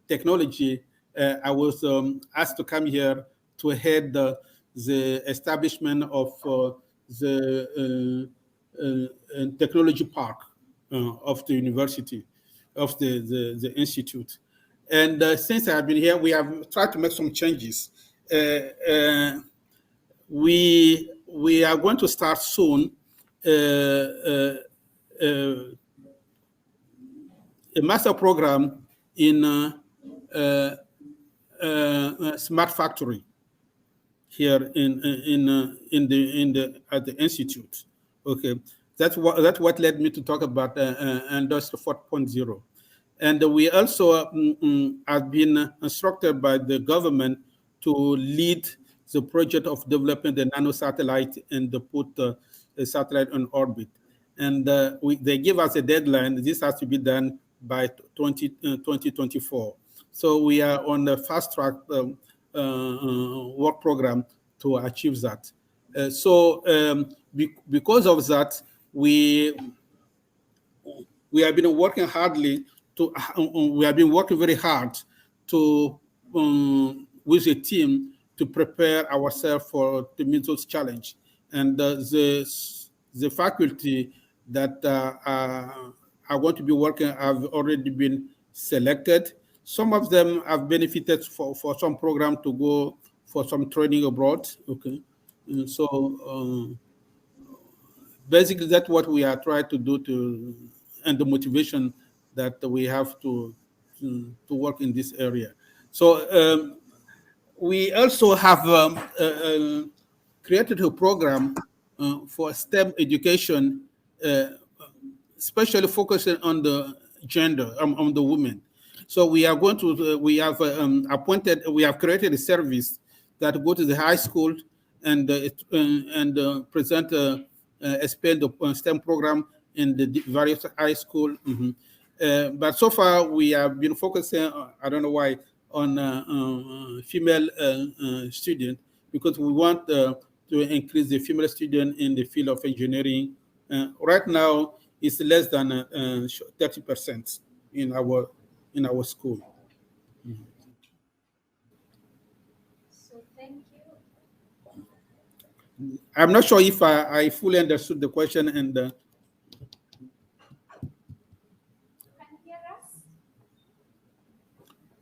technology. I was asked to come here to head the establishment of the technology park of the university, of the institute. And since I've been here, we have tried to make some changes. We are going to start soon a master program in smart factory here in the at the institute. Okay, that's what led me to talk about Industry 4.0. And we also have been instructed by the government to lead the project of developing the nano satellite and to put a satellite on orbit. And they give us a deadline. This has to be done by 2024. So we are on the fast track work program to achieve that. Because of that, we have been working hardly to. We have been working very hard to with a team to prepare ourselves for to meet those challenge. And the faculty that are going to be working have already been selected. Some of them have benefited for some program to go for some training abroad. Okay, and so basically that's what we are trying to do and the motivation that we have to work in this area. So we also have created a program for STEM education, especially focusing on the gender, on the women. So we are going to, we have we have created a service that go to the high school and present, explain the STEM program in the various high school. But so far we have been focusing, I don't know why, on female students, because we want to increase the female student in the field of engineering. Right now, it's less than 30% in our school. So thank you. I'm not sure if I fully understood the question and. Can you hear us?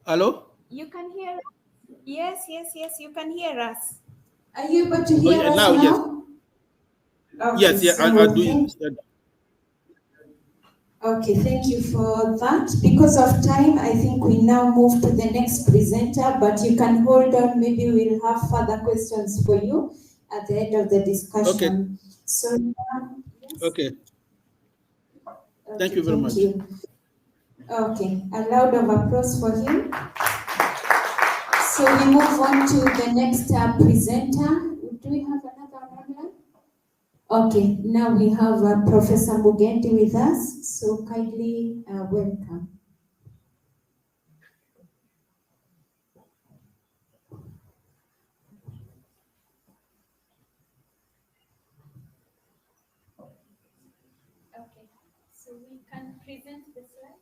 Hello? You can hear us? Yes, you can hear us. Are you able to hear us now? Yes. Yes, Okay, I do. Okay, thank you for that. Because of time, I think we now move to the next presenter, but you can hold on. Maybe we'll have further questions for you at the end of the discussion. Okay. So, yes. Okay. Thank you very much. Okay, a round of applause for him. So we move on to the next presenter. Do we have another one? Okay, now we have Professor Mugendi with us, so kindly welcome. Okay, so we can present the slide.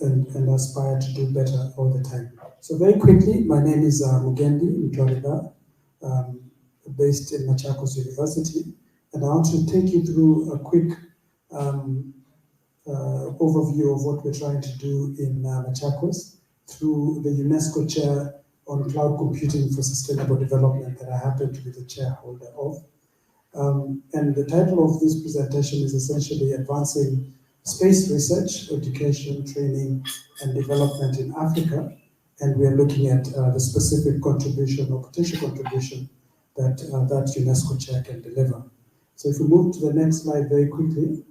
And aspire to do better all the time. So very quickly, my name is Mugendi Mtwaliba, based in Machakos University, and I want to take you through a quick overview of what we're trying to do in Machakos through the UNESCO Chair on Cloud Computing for Sustainable Development that I happen to be the chairholder of. And the title of this presentation is essentially Advancing Space Research, Education, Training, and Development in Africa, and we are looking at the specific contribution or potential contribution that that UNESCO chair can deliver. So if we move to the next slide very quickly.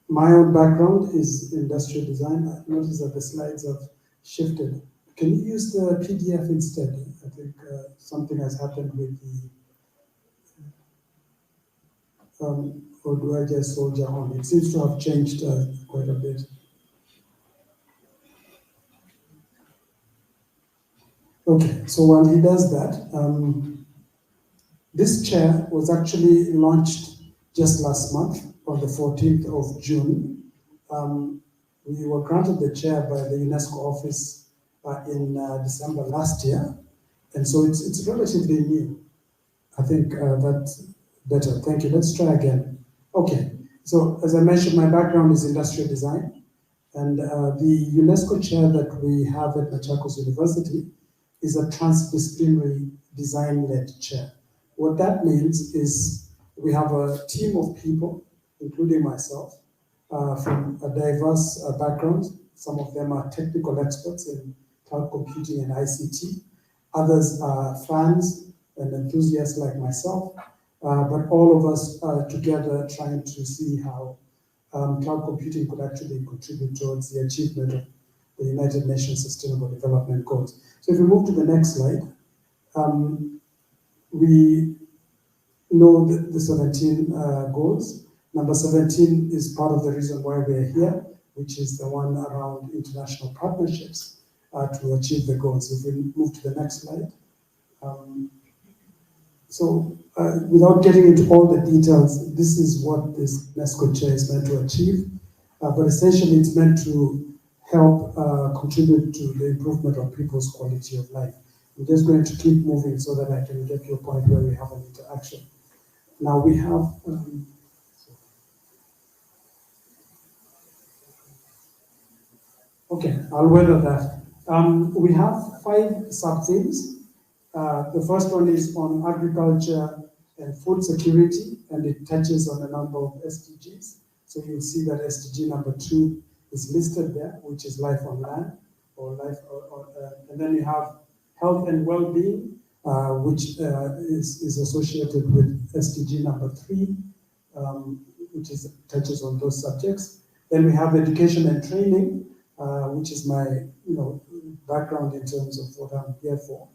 My own background is industrial design. I noticed that the slides have shifted. Can you use the PDF instead? I think something has happened with the, or do I just soldier on? It seems to have changed quite a bit. Okay, so while he does that, this chair was actually launched just last month on the 14th of June. We were granted the chair by the UNESCO office in December last year, and so it's relatively new. I think that's better. Thank you. Let's try again. Okay, so as I mentioned, my background is industrial design, and the UNESCO chair that we have at Machakos University is a transdisciplinary design-led chair. What that means is we have a team of people, including myself, from a diverse background. Some of them are technical experts in cloud computing and ICT. Others are fans and enthusiasts like myself, but all of us are together trying to see how cloud computing could actually contribute towards the achievement of the United Nations Sustainable Development Goals. So if we move to the next slide, we know the 17 goals. Number 17 is part of the reason why we're here, which is the one around international partnerships to achieve the goals. If we move to the next slide. Without getting into all the details, this is what this UNESCO chair is meant to achieve. But essentially, it's meant to help contribute to the improvement of people's quality of life. I'm just going to keep moving so that I can get to a point where we have an interaction. Now we have, okay, I'll weather that. We have 5 sub-themes. The first one is on agriculture and food security, and it touches on a number of SDGs. So you'll see that SDG number 2 is listed there, which is life on land, or life, and then you have health and well-being, which is associated with SDG number 3, which touches on those subjects. Then we have education and training, which is my background in terms of what I'm here for.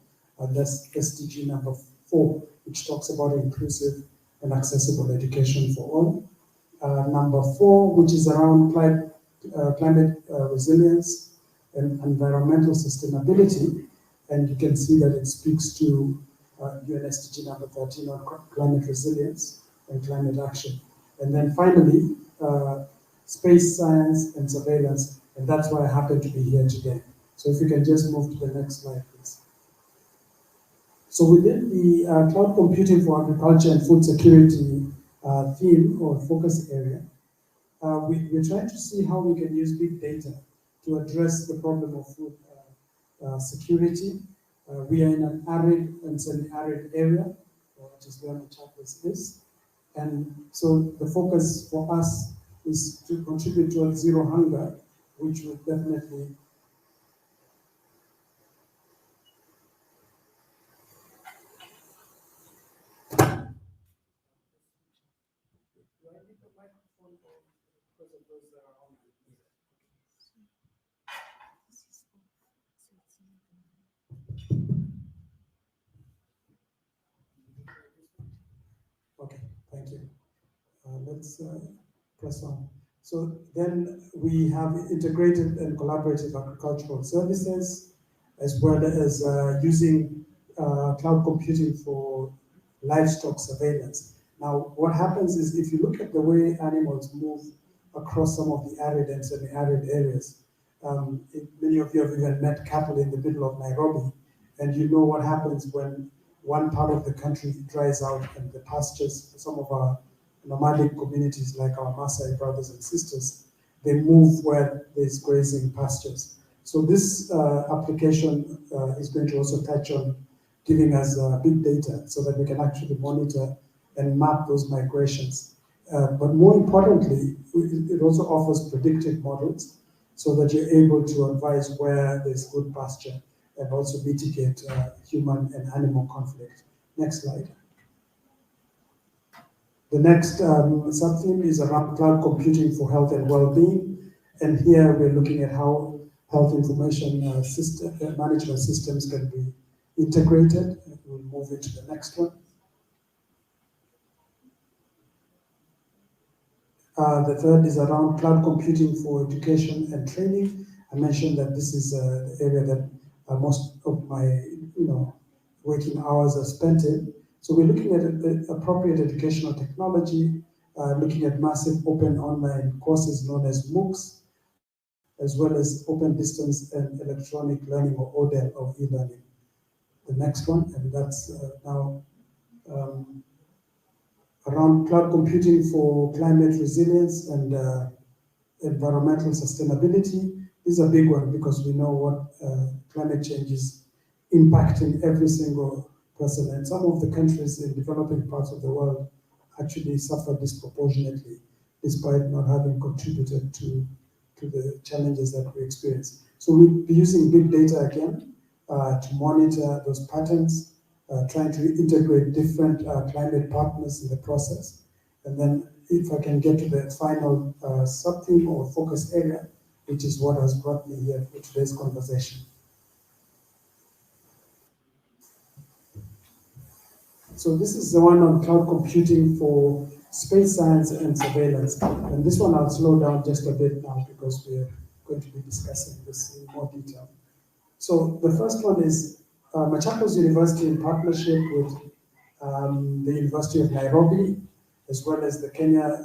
That's SDG number 4, which talks about inclusive and accessible education for all. Number 4, which is around climate resilience and environmental sustainability. And you can see that it speaks to UN SDG number 13 on climate resilience and climate action. And then finally, space science and surveillance, and that's why I happen to be here today. So if you can just move to the next slide, please. So within the cloud computing for agriculture and food security theme or focus area, we're trying to see how we can use big data to address the problem of food security. We are in an arid and semi-arid area, which is where Machakos is. And so the focus for us is to contribute towards zero hunger, which would definitely Okay, thank you. Let's press on. So then we have integrated and collaborative agricultural services, as well as using cloud computing for livestock surveillance. Now, what happens is if you look at the way animals move across some of the arid and semi-arid areas, many of you have even met cattle in the middle of Nairobi, and you know what happens when one part of the country dries out and the pastures, some of our nomadic communities like our Maasai brothers and sisters, they move where there's grazing pastures. So this application is going to also touch on giving us big data so that we can actually monitor and map those migrations. But more importantly, it also offers predictive models so that you're able to advise where there's good pasture and also mitigate human and animal conflict. Next slide. The next sub-theme is around cloud computing for health and well-being. And here we're looking at how health information management systems can be integrated. We'll move into the next one. The third is around cloud computing for education and training. I mentioned that this is the area that most of my working hours are spent in. So we're looking at appropriate educational technology, looking at massive open online courses known as MOOCs, as well as open distance and electronic learning, or ODEL, or e-learning. The next one, and that's now around cloud computing for climate resilience and environmental sustainability. This is a big one because we know what climate change is impacting every single person. And some of the countries in developing parts of the world actually suffer disproportionately, despite not having contributed to the challenges that we experience. So we'll be using big data again to monitor those patterns, trying to integrate different climate partners in the process. And then if I can get to the final sub-theme or focus area, which is what has brought me here for today's conversation. So this is the one on cloud computing for space science and surveillance. And this one I'll slow down just a bit now because we're going to be discussing this in more detail. So the first one is Machakos University, in partnership with the University of Nairobi, as well as the Kenya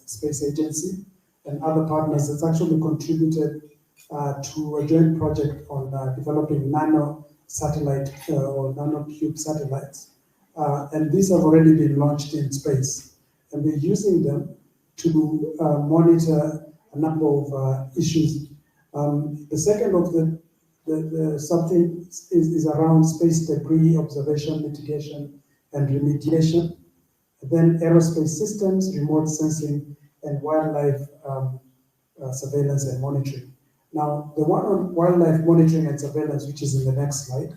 Space Agency and other partners, has actually contributed to a joint project on developing nano satellite or nanocube satellites. And these have already been launched in space. And we're using them to monitor a number of issues. The second of the something is around space debris observation, mitigation, and remediation. Then aerospace systems, remote sensing, and wildlife surveillance and monitoring. Now, the one on wildlife monitoring and surveillance, which is in the next slide,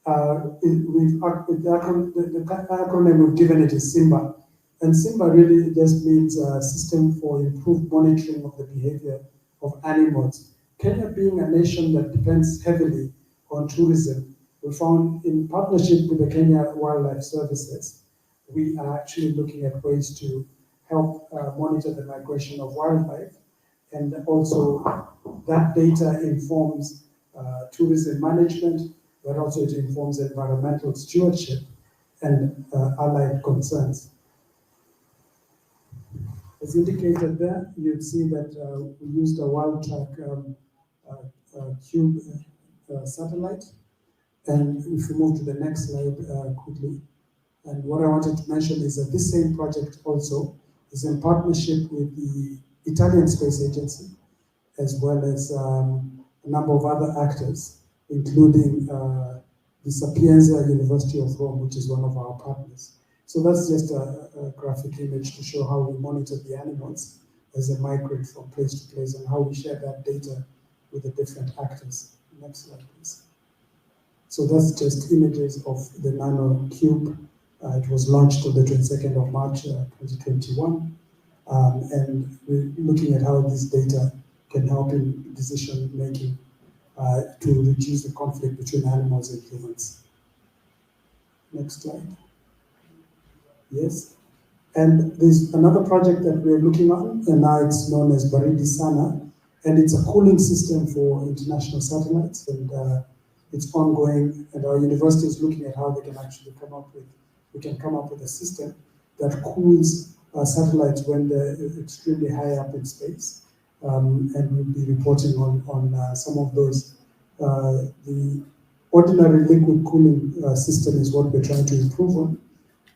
the acronym we've given it is SIMBA. And SIMBA really just means a system for improved monitoring of the behavior of animals. Kenya, being a nation that depends heavily on tourism, we found in partnership with the Kenya Wildlife Services, we are actually looking at ways to help monitor the migration of wildlife. And also that data informs tourism management, but also it informs environmental stewardship and allied concerns. As indicated there, you'd see that we used a WildTrack cube satellite. And if we move to the next slide quickly, and what I wanted to mention is that this same project also is in partnership with the Italian Space Agency, as well as a number of other actors, including the Sapienza University of Rome, which is one of our partners. So that's just a graphic image to show how we monitor the animals as they migrate from place to place and how we share that data with the different actors. Next slide, please. So that's just images of the Nano Cube. It was launched on the 22nd of March 2021. And we're looking at how this data can help in decision making to reduce the conflict between animals and humans. Next slide. Yes. And there's another project that we're looking on, and now it's known as Baridi Sana, and it's a cooling system for international satellites, and it's ongoing, and our university is looking at how they can actually come up with a system that cools satellites when they're extremely high up in space. And we'll be reporting on some of those. The ordinary liquid cooling system is what we're trying to improve on.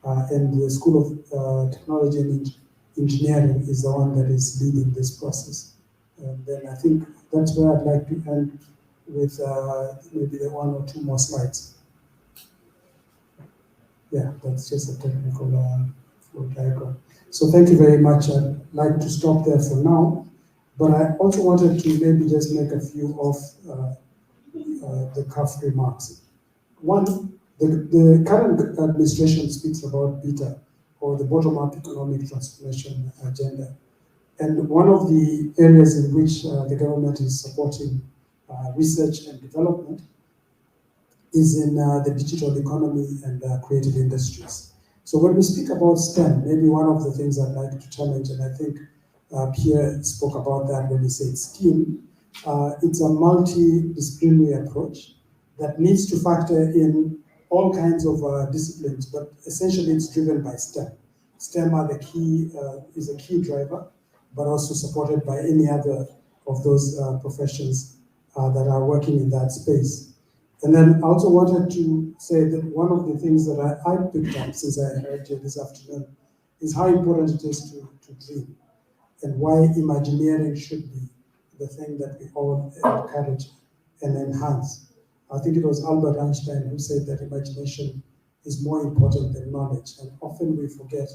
And the School of Technology and Engineering is the one that is leading this process. And then I think that's where I'd like to end with maybe the one or two more slides. Yeah, that's just a technical flow diagram. So thank you very much. I'd like to stop there for now, But I also wanted to maybe just make a few of the cuff remarks. One, the current administration speaks about BETA, or the bottom-up economic transformation agenda. And one of the areas in which the government is supporting research and development is in the digital economy and creative industries. So when we speak about STEM, maybe one of the things I'd like to challenge, and I think Pierre spoke about that when he said STEAM, it's a multidisciplinary approach that needs to factor in all kinds of disciplines, but essentially it's driven by STEM. STEM are the key, is a key driver, but also supported by any other of those professions that are working in that space. And then I also wanted to say that one of the things that I picked up since I heard you this afternoon is how important it is to dream, and why Imagineering should be the thing that we all encourage and enhance. I think it was Albert Einstein who said that imagination is more important than knowledge, and often we forget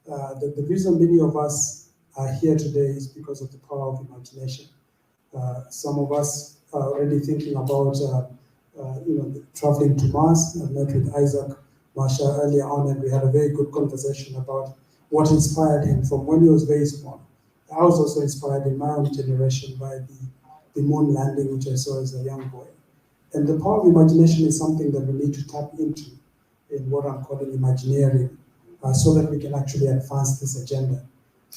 that the reason many of us are here today is because of the power of imagination. Some of us are already thinking about traveling to Mars. I met with Isaac Marsha earlier on, and we had a very good conversation about what inspired him from when he was very small. I was also inspired in my own generation by the moon landing, which I saw as a young boy. And the power of imagination is something that we need to tap into in what I'm calling Imagineering, so that we can actually advance this agenda.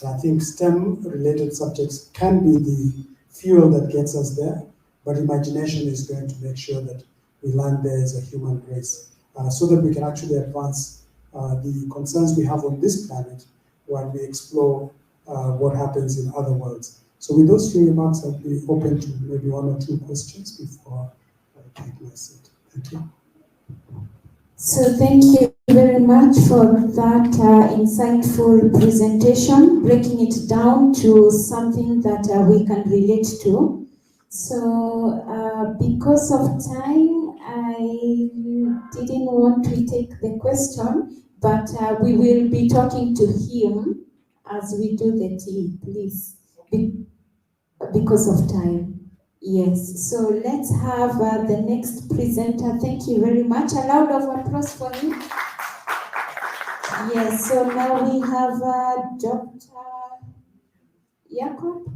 And I think STEM-related subjects can be the fuel that gets us there, but imagination is going to make sure that we land there as a human race, so that we can actually advance the concerns we have on this planet while we explore what happens in other worlds. So with those few remarks, I'll be open to maybe one or two questions before I take my seat. Thank you. So thank you very much for that insightful presentation, breaking it down to something that we can relate to. So because of time, I didn't want to take the question, but we will be talking to him as we do the tea, please, because of time. Yes, so let's have the next presenter. Thank you very much. A round of applause for him. Yes, so now we have Dr. Jacob.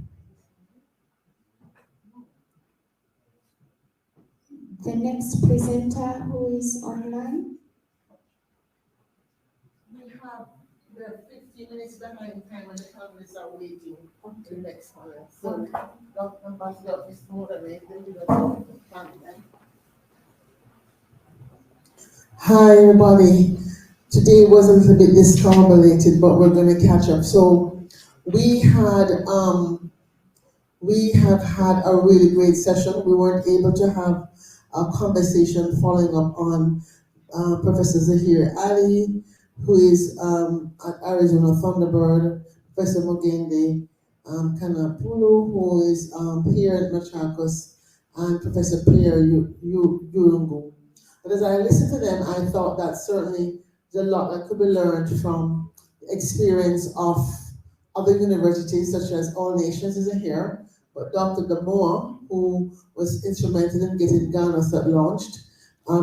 The next presenter who is online. We're 15 minutes behind time when the panelists are waiting for the next one. So, Dr. Ambassador is more than able. Hi, everybody. Today was a little bit discombobulated, but we're going to catch up. So, we have had a really great session. We weren't able to have a conversation following up on Professor Zahir Ali, who is at Arizona Thunderbird, Professor Mugende Kanapulu, who is here at Machakos, and Professor Pierre Yurungu. But as I listened to them, I thought that certainly there's a lot that could be learned from the experience of other universities, such as All Nations is here, but Dr. Damoa, who was instrumental in getting Ghana launched,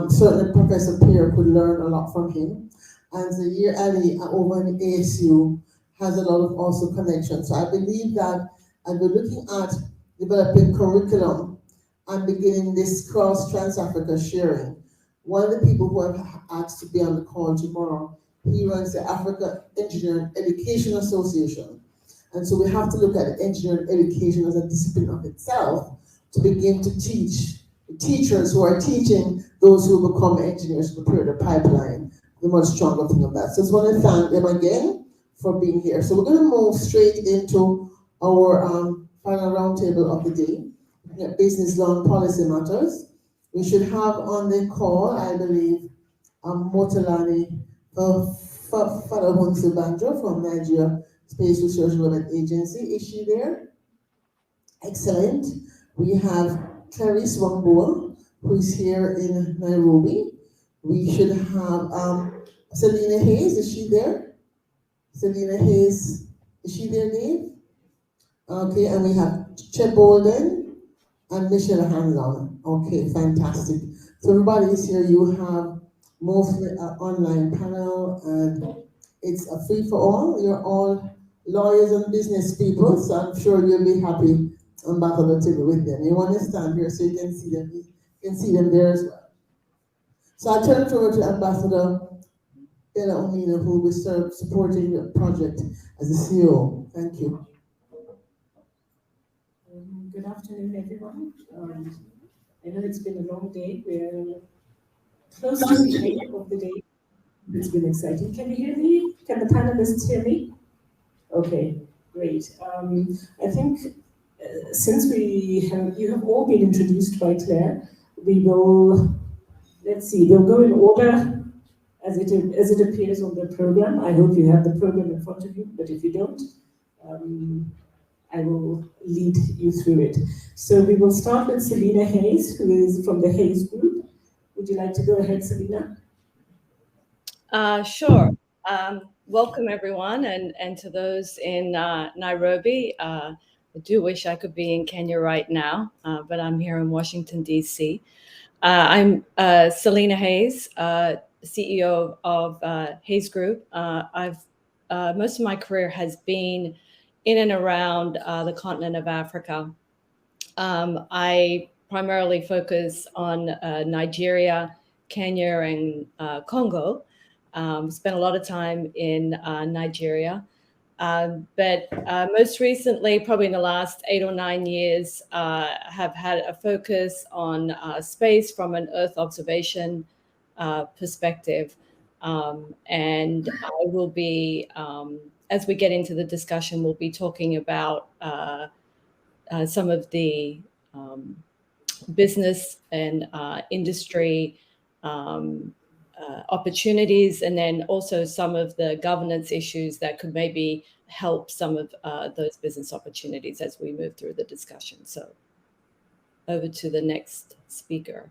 certainly Professor Pierre could learn a lot from him. And Zahir Ali over in ASU has a lot of also connections. So I believe that as we're looking at developing curriculum and beginning this cross-Trans-Africa sharing, one of the people who have asked to be on the call tomorrow, he runs the Africa Engineering Education Association. And so we have to look at engineering education as a discipline of itself to begin to teach the teachers who are teaching those who become engineers to prepare the pipeline, the much stronger thing of that. So I just want to thank them again for being here. So we're going to move straight into our final roundtable of the day, business law and policy matters. We should have on the call, I believe, Motolani Fadahunsu Banjo from Nigeria Space Research Development Agency. Is she there? Excellent. We have Clarice Wambua, who is here in Nairobi. We should have Selena Hayes. Is she there? Selena Hayes. Is she there, Dave? Okay, and we have Chet Bolden and Michelle Hanson. Okay, fantastic. So everybody is here. You have mostly an online panel, and it's a free for all. You're all lawyers and business people, so I'm sure you'll be happy, Ambassador, to be with them. You want to stand here so you can see them. You can see them there as well. So I turn it over to Ambassador Bella Omina, who will be supporting the project as the CEO. Thank you. Good afternoon, everyone. I know it's been a long day. We're close to the end of the day. It's been exciting. Can you hear me? Can the panelists hear me? Okay, great. I think since you have all been introduced by Claire, we will, let's see, we'll go in order as it appears on the program. I hope you have the program in front of you, but if you don't, I will lead you through it. So we will start with Selina Hayes, who is from the Hayes Group. Would you like to go ahead, Selina? Sure. Welcome, everyone, and to those in Nairobi. I do wish I could be in Kenya right now, but I'm here in Washington, D.C. I'm Selina Hayes, CEO of Hayes Group. Most of my career has been in and around the continent of Africa. I primarily focus on Nigeria, Kenya, and Congo. Spent a lot of time in Nigeria. But most recently, probably in the last 8 or 9 years, have had a focus on space from an Earth observation perspective. And I will be, as we get into the discussion, we'll be talking about some of the business and industry opportunities, and then also some of the governance issues that could maybe help some of those business opportunities as we move through the discussion. So over to the next speaker.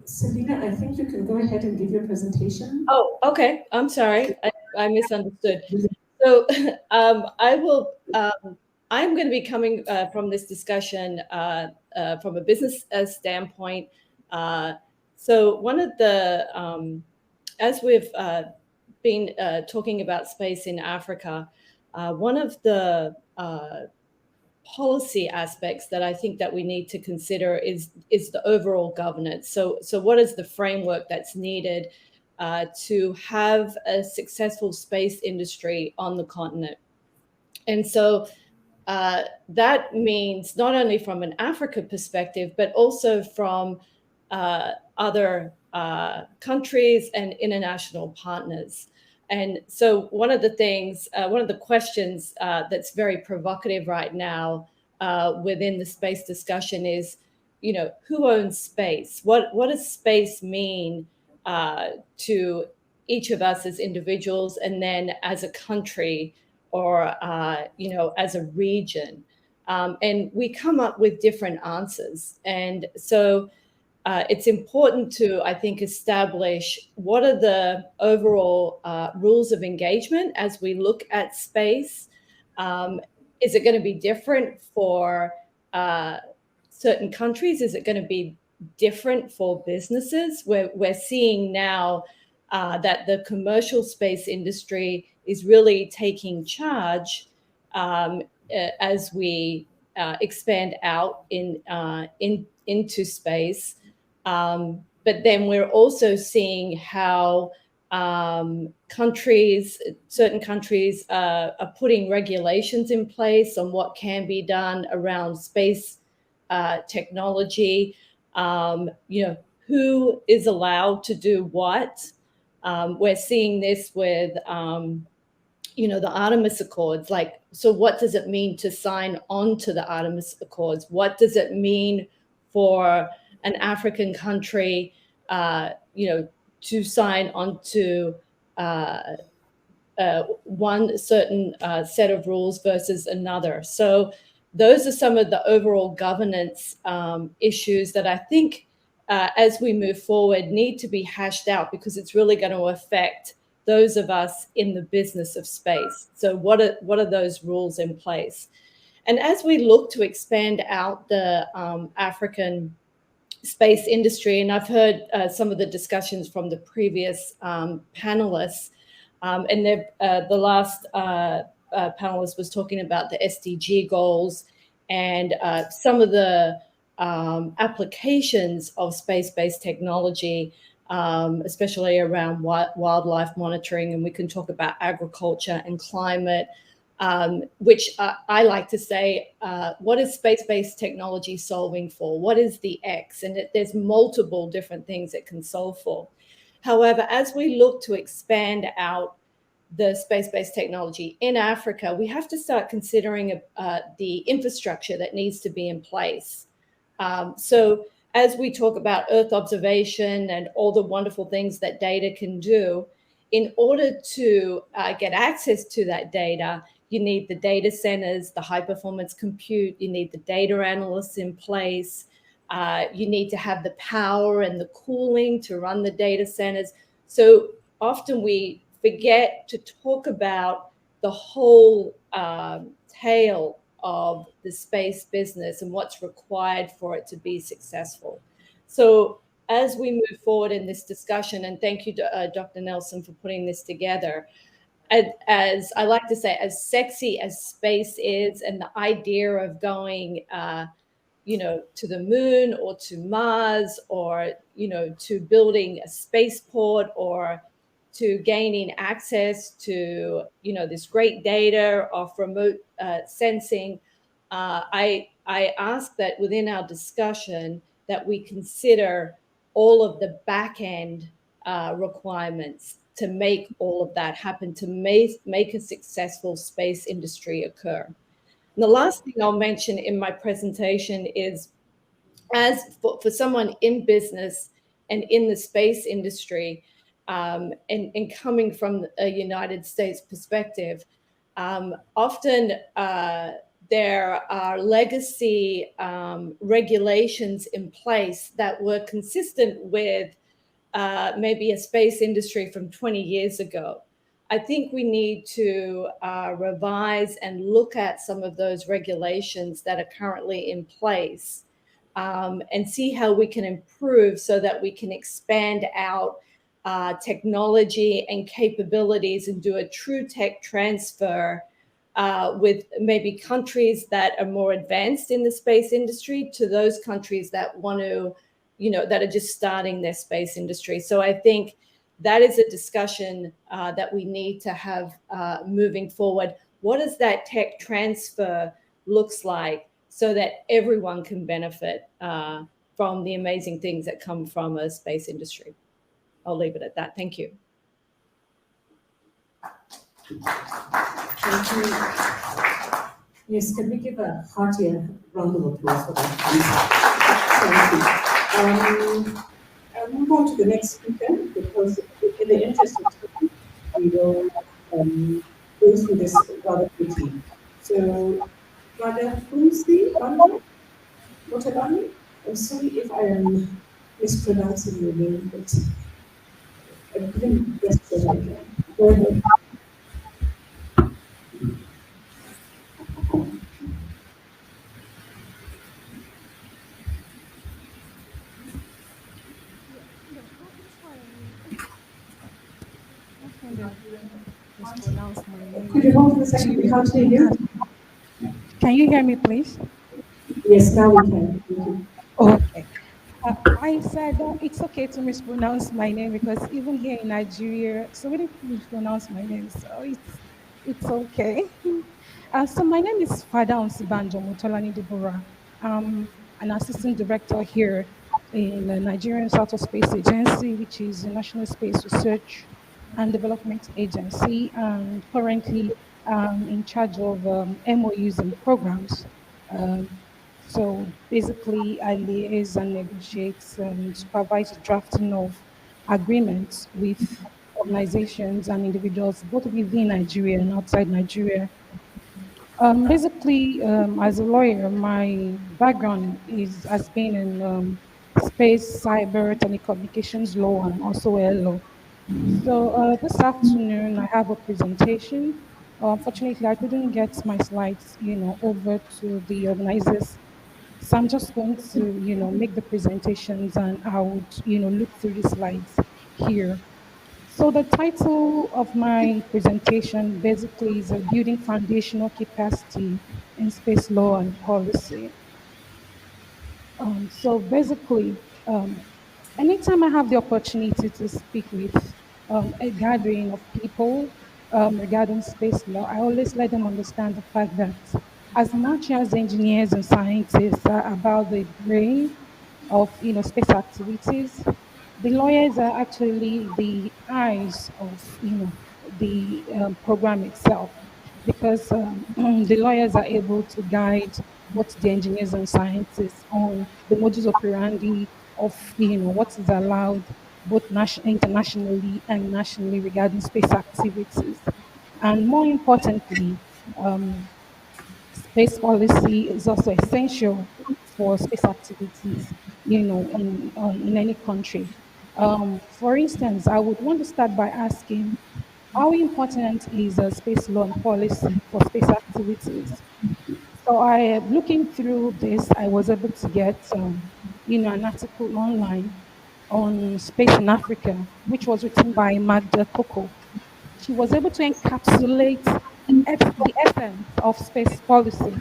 Selina, I think you can go ahead and give your presentation. Oh, okay. I'm sorry. I misunderstood. So I will. I'm going to be coming from this discussion from a business standpoint. So one of the, as we've been talking about space in Africa, one of the policy aspects that I think that we need to consider is the overall governance. So what is the framework that's needed to have a successful space industry on the continent? And so that means not only from an Africa perspective, but also from other countries and international partners. And so one of the things, one of the questions that's very provocative right now within the space discussion is, you know, who owns space? What does space mean to each of us as individuals, and then as a country, or you know, as a region? And we come up with different answers. And so it's important to, I think, establish what are the overall rules of engagement as we look at space. Is it going to be different for certain countries? Is it going to be different for businesses? We're seeing now that the commercial space industry is really taking charge as we expand out into space. But then we're also seeing how certain countries are putting regulations in place on what can be done around space technology. You know, who is allowed to do what? We're seeing this with, you know, the Artemis Accords. Like, so what does it mean to sign on to the Artemis Accords? What does it mean for an African country, you know, to sign on to one certain set of rules versus another? So those are some of the overall governance issues that I think as we move forward need to be hashed out, because it's really going to affect those of us in the business of space. So what are those rules in place? And as we look to expand out the African space industry, and I've heard some of the discussions from the previous panelists, and the last panelist was talking about the SDG goals and some of the applications of space-based technology, especially around wildlife monitoring, and we can talk about agriculture and climate, which I like to say, what is space-based technology solving for? What is the X? And there's multiple different things it can solve for. However, as we look to expand out the space-based technology in Africa, we have to start considering the infrastructure that needs to be in place. So as we talk about Earth observation and all the wonderful things that data can do, in order to get access to that data, you need the data centers, the high performance compute, you need the data analysts in place, you need to have the power and the cooling to run the data centers. So often we forget to talk about the whole tale of the space business and what's required for it to be successful. So as we move forward in this discussion, and thank you, Dr. Nelson, for putting this together, as I like to say, as sexy as space is, and the idea of going, to the moon or to Mars, or, to building a spaceport, or to gaining access to, this great data of remote sensing, I ask that within our discussion that we consider all of the back end requirements to make all of that happen, to make a successful space industry occur. And the last thing I'll mention in my presentation is, as for someone in business and in the space industry, and coming from a United States perspective, often there are legacy regulations in place that were consistent with maybe a space industry from 20 years ago. I think we need to revise and look at some of those regulations that are currently in place, and see how we can improve so that we can expand out technology and capabilities and do a true tech transfer with maybe countries that are more advanced in the space industry to those countries that want to, that are just starting their space industry. So I think that is a discussion that we need to have moving forward. What does that tech transfer looks like so that everyone can benefit from the amazing things that come from a space industry? I'll leave it at that. Thank you. Thank you. Yes, can we give a heartier round of applause for that, please? Thank you. I'll move on to the next speaker, because in the interest of time, we will go through this rather quickly. So, Brother Hunsi, Motabani, I'm sorry if I am mispronouncing your name, but I'm doing the best that I can. Go ahead. Could you hold for a second? We can't hear you. Can you hear me, please? Yes, now we can. Thank you. Okay. I said it's okay to mispronounce my name, because even here in Nigeria, so many people mispronounce my name, so it's okay. So my name is Fada Onsibanjo Mutolani Deborah. I'm an assistant director here in the Nigerian South Space Agency, which is a national space research and development agency, and currently in charge of MOUs and programs. So basically, I liaise and negotiate and supervise the drafting of agreements with organizations and individuals, both within Nigeria and outside Nigeria. Basically, as a lawyer, my background has been in space, cyber, telecommunications law, and also air law. So this afternoon I have a presentation. Unfortunately, I couldn't get my slides, over to the organizers. So I'm just going to, make the presentations and I would, look through the slides here. So the title of my presentation basically is Building Foundational Capacity in Space Law and Policy. So basically, anytime I have the opportunity to speak with a gathering of people regarding space law, I always let them understand the fact that as much as engineers and scientists are about the brain of space activities, the lawyers are actually the eyes of the program itself, because the lawyers are able to guide both the engineers and scientists on the modus operandi of what is allowed both internationally and nationally regarding space activities, and more importantly, um, space policy is also essential for space activities, in any country. For instance, I would want to start by asking, how important is space law and policy for space activities? So looking through this, I was able to get, an article online on space in Africa, which was written by Magda Coco. She was able to encapsulate the essence of space policy,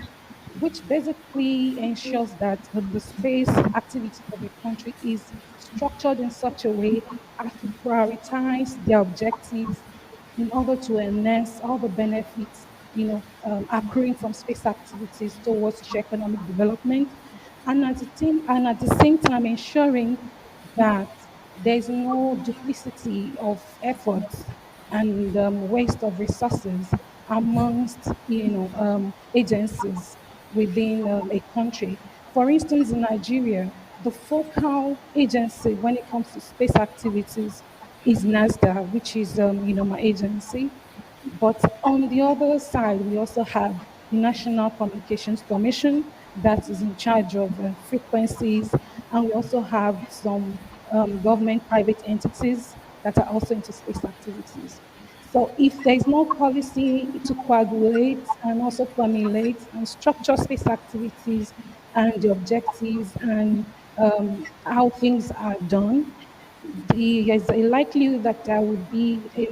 which basically ensures that the space activities of a country is structured in such a way as to prioritize their objectives in order to enhance all the benefits, accruing from space activities towards socio-economic development, and at the same time ensuring that there is no duplicity of efforts and waste of resources amongst agencies within a country. For instance, in Nigeria, the focal agency when it comes to space activities is NASDA, which is my agency. But on the other side, we also have the National Communications Commission that is in charge of frequencies, and we also have some government private entities that are also into space activities. So if there is no policy to coagulate and also formulate and structure space activities and the objectives and how things are done, there's a likelihood that there would be a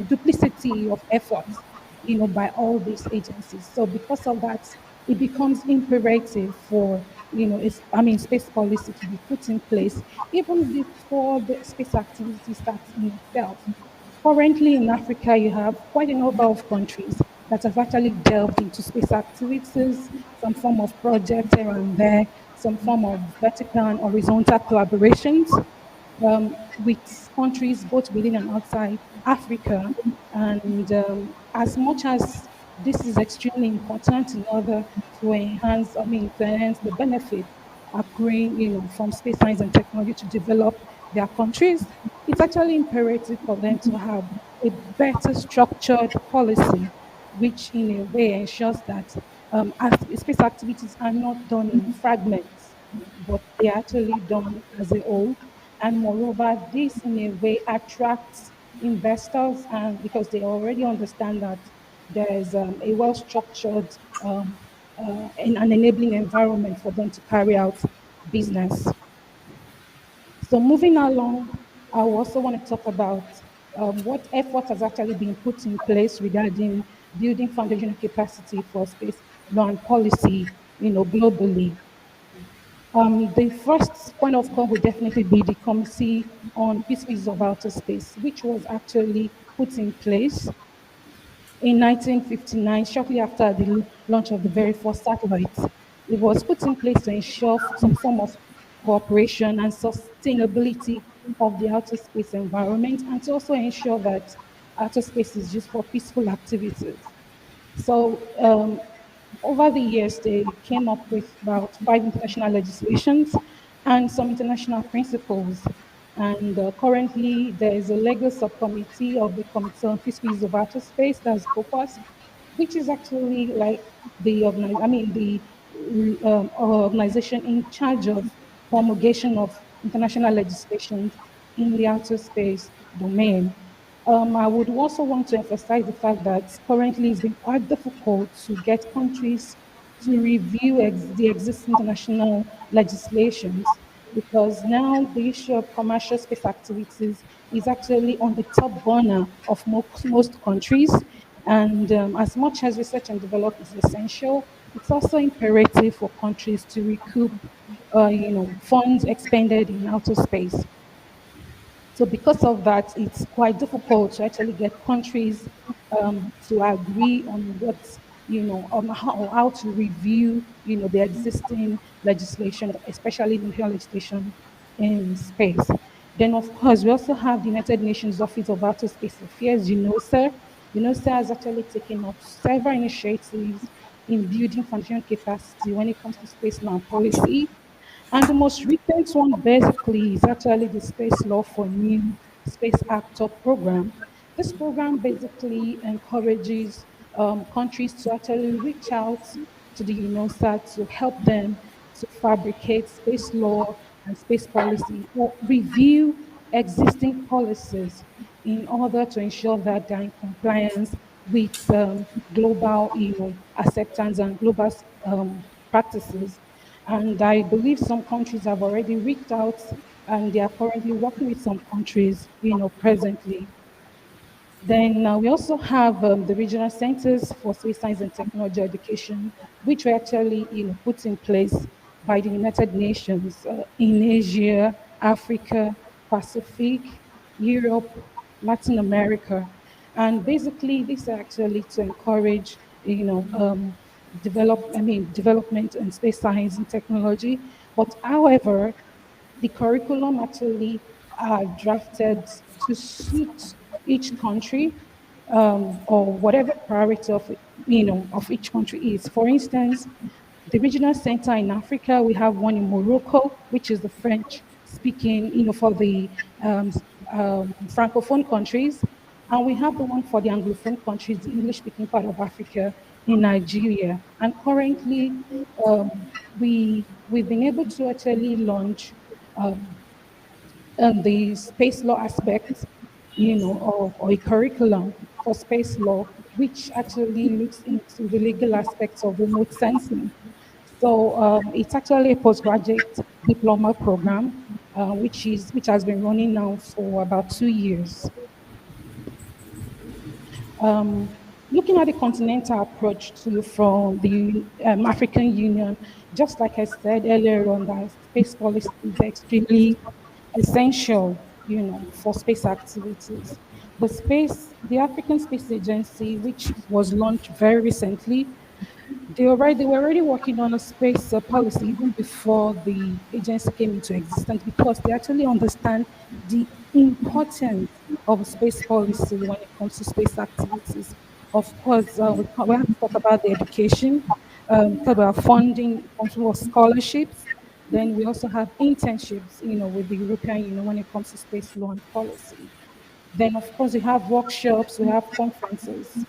duplicity of efforts, by all these agencies. So because of that, it becomes imperative for, space policy to be put in place even before the space activity starts in itself. Currently in Africa, you have quite a number of countries that have actually delved into space activities, some form of project here and there, some form of vertical and horizontal collaborations with countries both within and outside Africa. And as much as this is extremely important in order to to enhance the benefit accruing, from space science and technology to develop their countries, it's actually imperative for them to have a better structured policy, which in a way ensures that space activities are not done in fragments, but they're actually done as a whole. And moreover, this in a way attracts investors, and because they already understand that there is a well-structured and an enabling environment for them to carry out business. So moving along, I also want to talk about what effort has actually been put in place regarding building foundational capacity for space law and policy, globally. The first point of call would definitely be the Committee on Peace of Outer Space, which was actually put in place in 1959, shortly after the launch of the very first satellites. It was put in place to ensure some form of cooperation and sustainability of the outer space environment, and to also ensure that outer space is used for peaceful activities. So over the years, they came up with about 5 international legislations and some international principles. And currently, there is a legal subcommittee of the Committee on Fisheries of Outer Space, that's COPAS, which is actually like the organization in charge of promulgation of international legislation in the outer space domain. I would also want to emphasize the fact that currently it's been quite difficult to get countries to review the existing international legislations, because now the issue of commercial space activities is actually on the top burner of most countries. And as much as research and development is essential, it's also imperative for countries to recoup, funds expended in outer space. So because of that, it's quite difficult to actually get countries to agree on what, on how to review, the existing legislation, especially the legislation in space. Then, of course, we also have the United Nations Office of Outer Space Affairs, UNOSA. UNOSA has actually taken up several initiatives in building foundation capacity when it comes to space law and policy. And the most recent one basically is actually the Space Law for New Space Actor program. This program basically encourages countries to actually reach out to the UNOSA to help them to fabricate space law and space policy, or review existing policies in order to ensure that they're in compliance with global, acceptance and global practices. And I believe some countries have already reached out, and they are currently working with some countries, presently. Then we also have the regional centers for space science and technology education, which were actually, put in place by the United Nations in Asia, Africa, Pacific, Europe, Latin America. And basically, this are actually to encourage, development in space science and technology. But however, the curriculum actually are drafted to suit each country, or whatever priority of each country is. For instance, the regional center in Africa, we have one in Morocco, which is the French speaking, for the francophone countries. And we have the one for the Anglophone countries, the English speaking part of Africa in Nigeria. And currently, we've been able to actually launch the space law aspect, or a curriculum for space law, which actually looks into the legal aspects of remote sensing. So it's actually a postgraduate diploma program, which has been running now for about 2 years. Looking at the continental approach from the African Union, just like I said earlier on, that space policy is extremely essential, for space activities. The African Space Agency, which was launched very recently, they were already working on a space policy even before the agency came into existence, because they actually understand the importance of space policy when it comes to space activities. Of course, we have to talk about the education, talk about funding, also scholarships. Then we also have internships, with the European Union when it comes to space law and policy. Then, of course, we have workshops, we have conferences.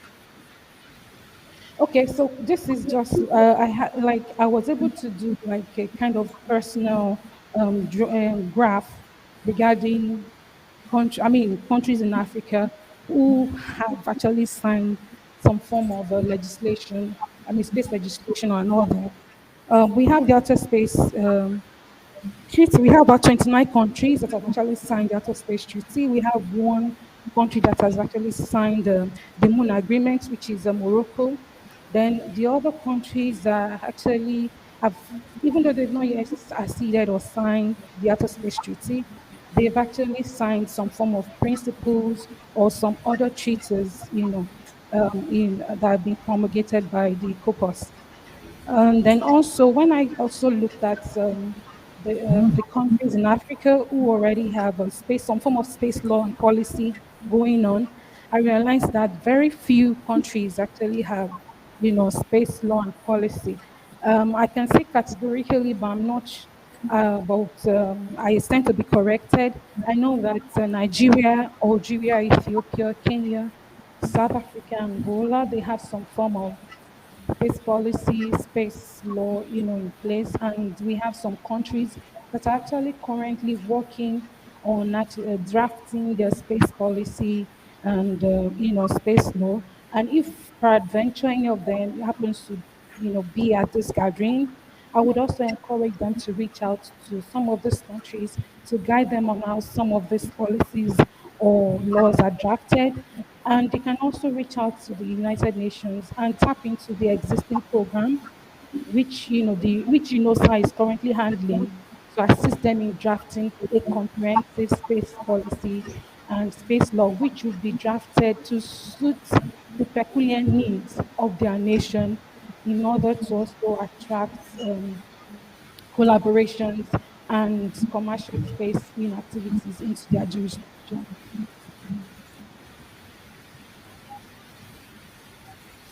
Okay, so this is just I was able to do like a kind of personal graph regarding countries in Africa who have actually signed some form of legislation, space legislation or another. We have the outer space treaty. We have about 29 countries that have actually signed the Outer Space Treaty. We have one country that has actually signed the Moon Agreement, which is Morocco. Then the other countries actually have, even though they've not yet acceded or signed the Outer Space Treaty, they've actually signed some form of principles or some other treaties, that have been promulgated by the COPUOS. And then also, when I also looked at the countries in Africa who already have some form of space law and policy going on, I realized that very few countries actually have, space law and policy. I can say categorically, but I'm not. I stand to be corrected. I know that Nigeria, Algeria, Ethiopia, Kenya, South Africa, Angola, they have some form of space policy, space law, in place. And we have some countries that are actually currently working on drafting their space policy and space law. And if peradventure any of them happens to be at this gathering, I would also encourage them to reach out to some of these countries to guide them on how some of these policies or laws are drafted. And they can also reach out to the United Nations and tap into the existing program, which which UNOSA is currently handling, to assist them in drafting a comprehensive space policy and space law, which will be drafted to suit the peculiar needs of their nation in order to also attract collaborations and commercial space activities into their jurisdiction.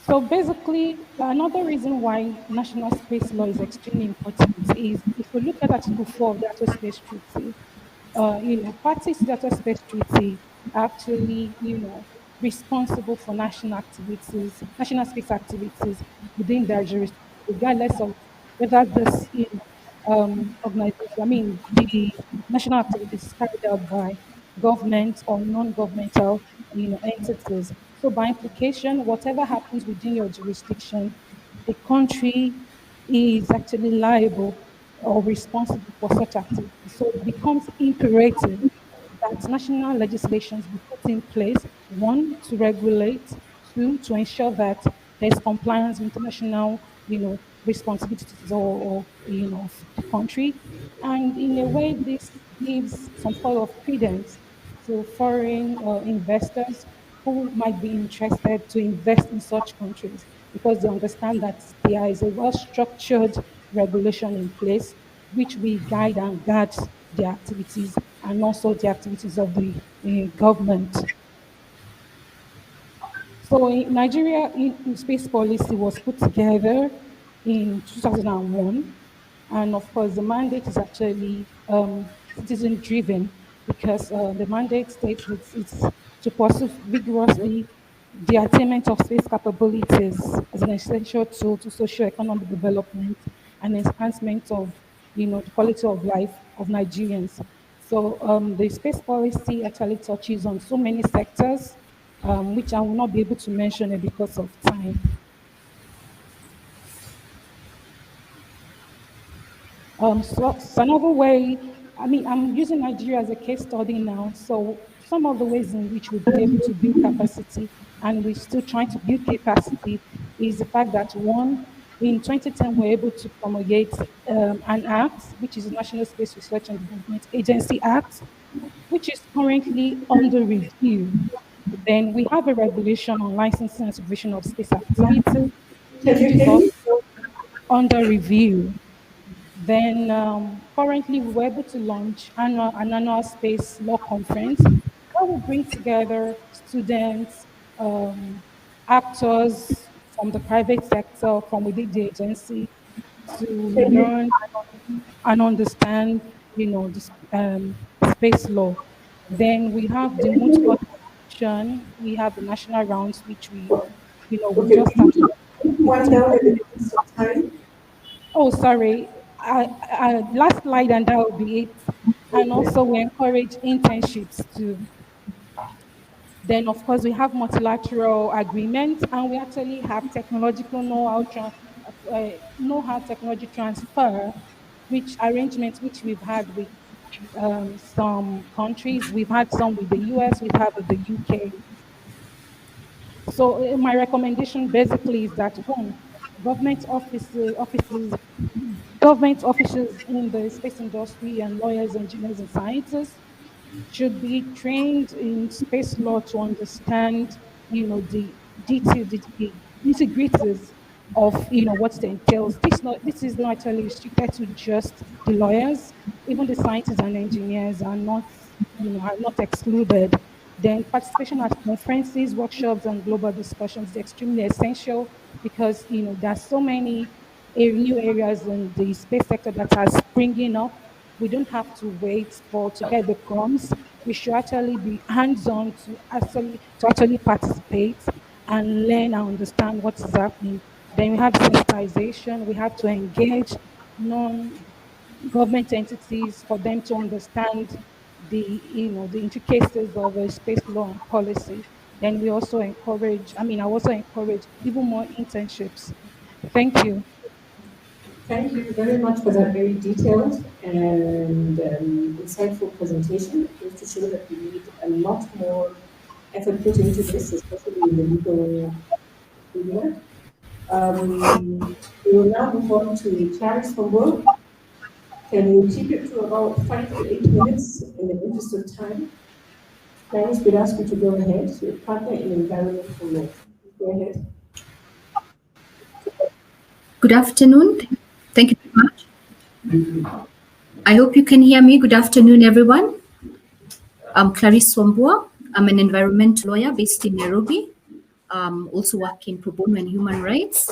So basically, another reason why national space law is extremely important is if we look at Article 4 of the Outer Space Treaty, parties to the Outer Space Treaty are actually, responsible for national activities, national space activities within their jurisdiction, regardless of whether this, organization, the national activities is carried out by government or non-governmental, entities. So by implication, whatever happens within your jurisdiction, the country is actually liable or responsible for such activities. So it becomes imperative that national legislations be put in place, one, to regulate, two, to ensure that there's compliance with international, responsibilities of the country. And in a way, this gives some sort of credence to foreign investors who might be interested to invest in such countries because they understand that there is a well-structured regulation in place which will guide and guard their activities and also the activities of the government. So in Nigeria, space policy was put together in 2001, and of course, the mandate is actually citizen driven because the mandate states that it's to pursue vigorously the attainment of space capabilities as an essential tool to socio-economic development and enhancement of the quality of life of Nigerians. So the space policy actually touches on so many sectors, which I will not be able to mention it because of time. So another way, I'm using Nigeria as a case study now. So some of the ways in which we've been able to build capacity, and we're still trying to build capacity, is the fact that one, in 2010, we're able to promulgate an act, which is the National Space Research and Development Agency Act, which is currently under review. Then we have a regulation on licensing and supervision of space activities, which is also under review. Then currently we were able to launch an annual space law conference where we bring together students, actors from the private sector, from within the agency to learn and understand, the space law. Then we have the moot court competition, we have the national rounds, which we Okay, just started. one down in the interest of time. Oh, sorry. Last slide, and that will be it. And also, we encourage internships too. Then, of course, we have multilateral agreements, and we actually have technological know-how technology transfer, which arrangements which we've had with some countries. We've had some with the US, we've had with the UK. So my recommendation basically is that one, government government officials in the space industry and lawyers, engineers, and scientists should be trained in space law to understand, the detail, the nitty-gritties of, what it entails. This is not actually restricted to just the lawyers. Even the scientists and engineers are not excluded. Then participation at conferences, workshops, and global discussions is extremely essential because, there are so many new areas in the space sector that are springing up. We don't have to wait for to get the crumbs. We should actually be hands-on to actually participate and learn and understand what is happening. Then we have sensitization. We have to engage non-government entities for them to understand the intricacies of a space law and policy. Then we also encourage, I also encourage even more internships. Thank you. Thank you very much for that very detailed and insightful presentation. It goes to show that we need a lot more effort put into this, especially in the legal area. We will now move on to Clarice from World. Can you keep it to about 5 to 8 minutes in the interest of time? Clarice, we'd ask you to go ahead. So, your partner in environmental law. Go ahead. Good afternoon. Thank you very much. I hope you can hear me. Good afternoon, everyone. I'm Clarice Wambua. I'm an environmental lawyer based in Nairobi. Also work in pro bono and human rights.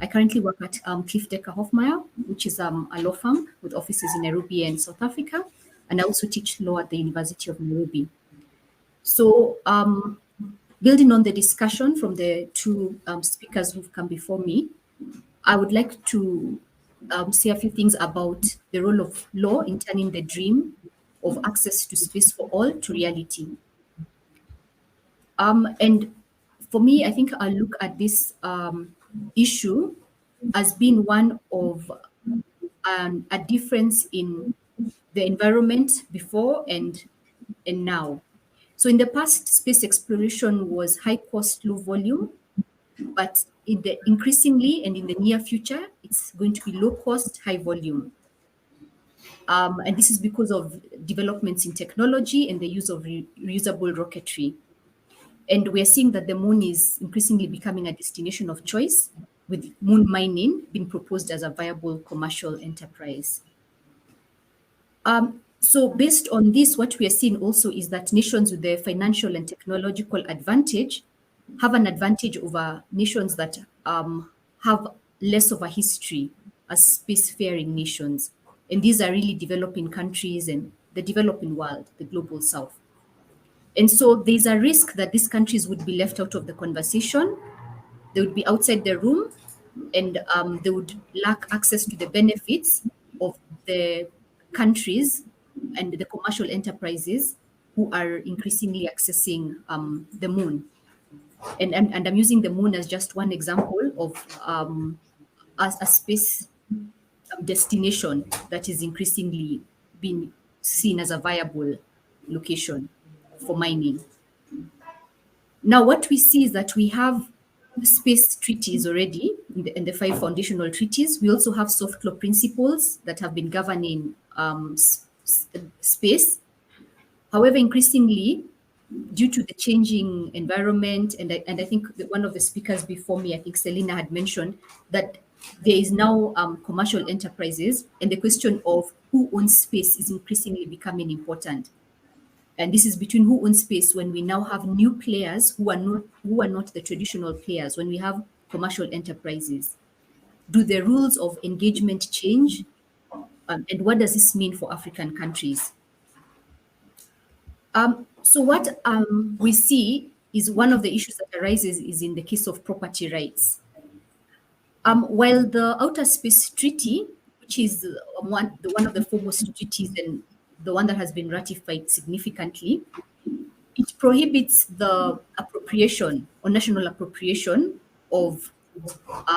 I currently work at Cliff Decker Hoffmeyer, which is a law firm with offices in Nairobi and South Africa. And I also teach law at the University of Nairobi. So building on the discussion from the two speakers who've come before me, I would like to say a few things about the role of law in turning the dream of access to space for all to reality. And for me, I think I'll look at this issue as being one of a difference in the environment before and now. So in the past, space exploration was high cost, low volume, but increasingly and in the near future, it's going to be low cost, high volume. And this is because of developments in technology and the use of reusable rocketry. And we're seeing that the moon is increasingly becoming a destination of choice, with moon mining being proposed as a viable commercial enterprise. So based on this, what we are seeing also is that nations with the financial and technological advantage have an advantage over nations that have less of a history as spacefaring nations. And these are really developing countries and the developing world, the global south. And so there's a risk that these countries would be left out of the conversation. They would be outside the room, and they would lack access to the benefits of the countries and the commercial enterprises who are increasingly accessing the moon. And I'm using the moon as just one example of a space destination that is increasingly being seen as a viable location for mining. Now, what we see is that we have space treaties already in the 5 foundational treaties. We also have soft law principles that have been governing space. However, increasingly, due to the changing environment, and I think that one of the speakers before me, I think Selina had mentioned that there is now commercial enterprises, and the question of who owns space is increasingly becoming important. And this is between who owns space when we now have new players who are not the traditional players, when we have commercial enterprises. Do the rules of engagement change? And what does this mean for African countries? So what we see is one of the issues that arises is in the case of property rights. While the Outer Space Treaty, which is one of the foremost treaties and the one that has been ratified significantly, it prohibits the appropriation or national appropriation of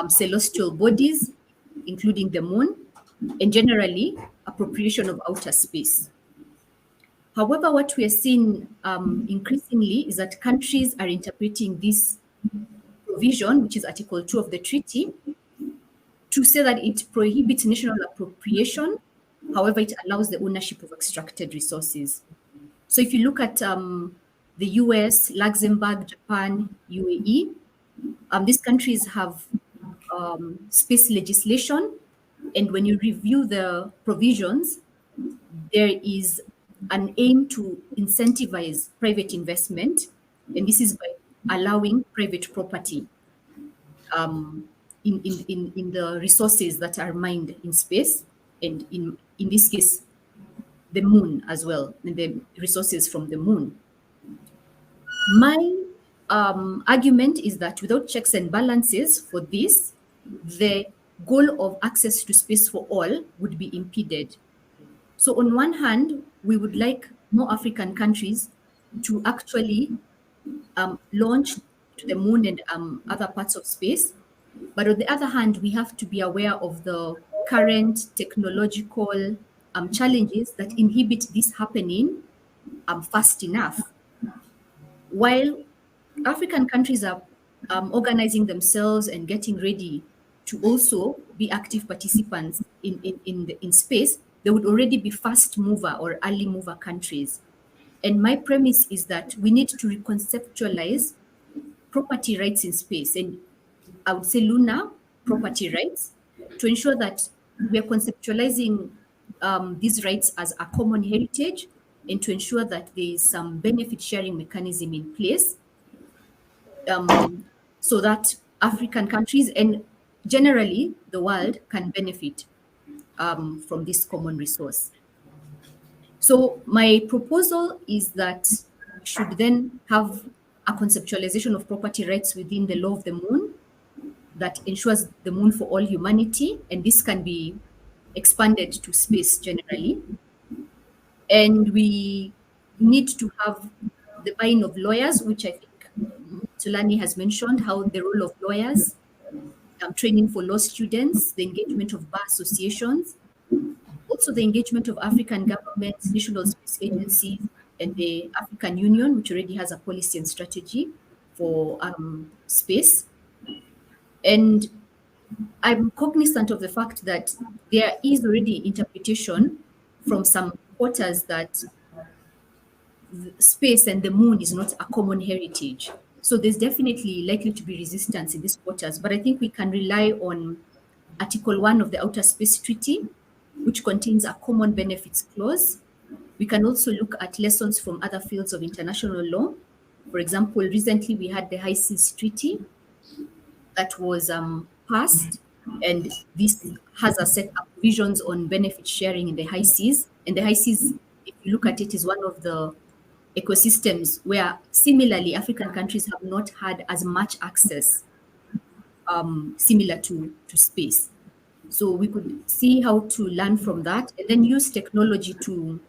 celestial bodies, including the moon, and generally appropriation of outer space. However, what we are seeing increasingly is that countries are interpreting this provision, which is Article 2 of the treaty, to say that it prohibits national appropriation. However, it allows the ownership of extracted resources. So if you look at the US, Luxembourg, Japan, UAE, these countries have space legislation. And when you review the provisions, there is an aim to incentivize private investment. And this is by allowing private property in the resources that are mined in space, and in this case, the moon as well, and the resources from the moon. My argument is that without checks and balances for this, the goal of access to space for all would be impeded. So on one hand, we would like more African countries to actually launch to the moon and other parts of space. But on the other hand, we have to be aware of the current technological challenges that inhibit this happening fast enough. While African countries are organizing themselves and getting ready to also be active participants in space, they would already be fast mover or early mover countries. And my premise is that we need to reconceptualize property rights in space, and I would say lunar property rights, to ensure that we are conceptualizing these rights as a common heritage, and to ensure that there is some benefit sharing mechanism in place, so that African countries and generally the world can benefit from this common resource. So my proposal is that we should then have a conceptualization of property rights within the law of the moon that ensures the moon for all humanity, and this can be expanded to space generally. And we need to have the buy-in of lawyers, which I think Tulani has mentioned, how the role of lawyers, training for law students, the engagement of bar associations, also the engagement of African governments, national space agencies, and the African Union, which already has a policy and strategy for space. And I'm cognizant of the fact that there is already interpretation from some quarters that space and the moon is not a common heritage. So there's definitely likely to be resistance in these quarters, but I think we can rely on Article 1 of the Outer Space Treaty, which contains a common benefits clause. We can also look at lessons from other fields of international law. For example, recently we had the High Seas Treaty that was passed, and this has a set of provisions on benefit sharing in the high seas. And the high seas, if you look at it, is one of the ecosystems where similarly African countries have not had as much access similar to space. So we could see how to learn from that and then use technology to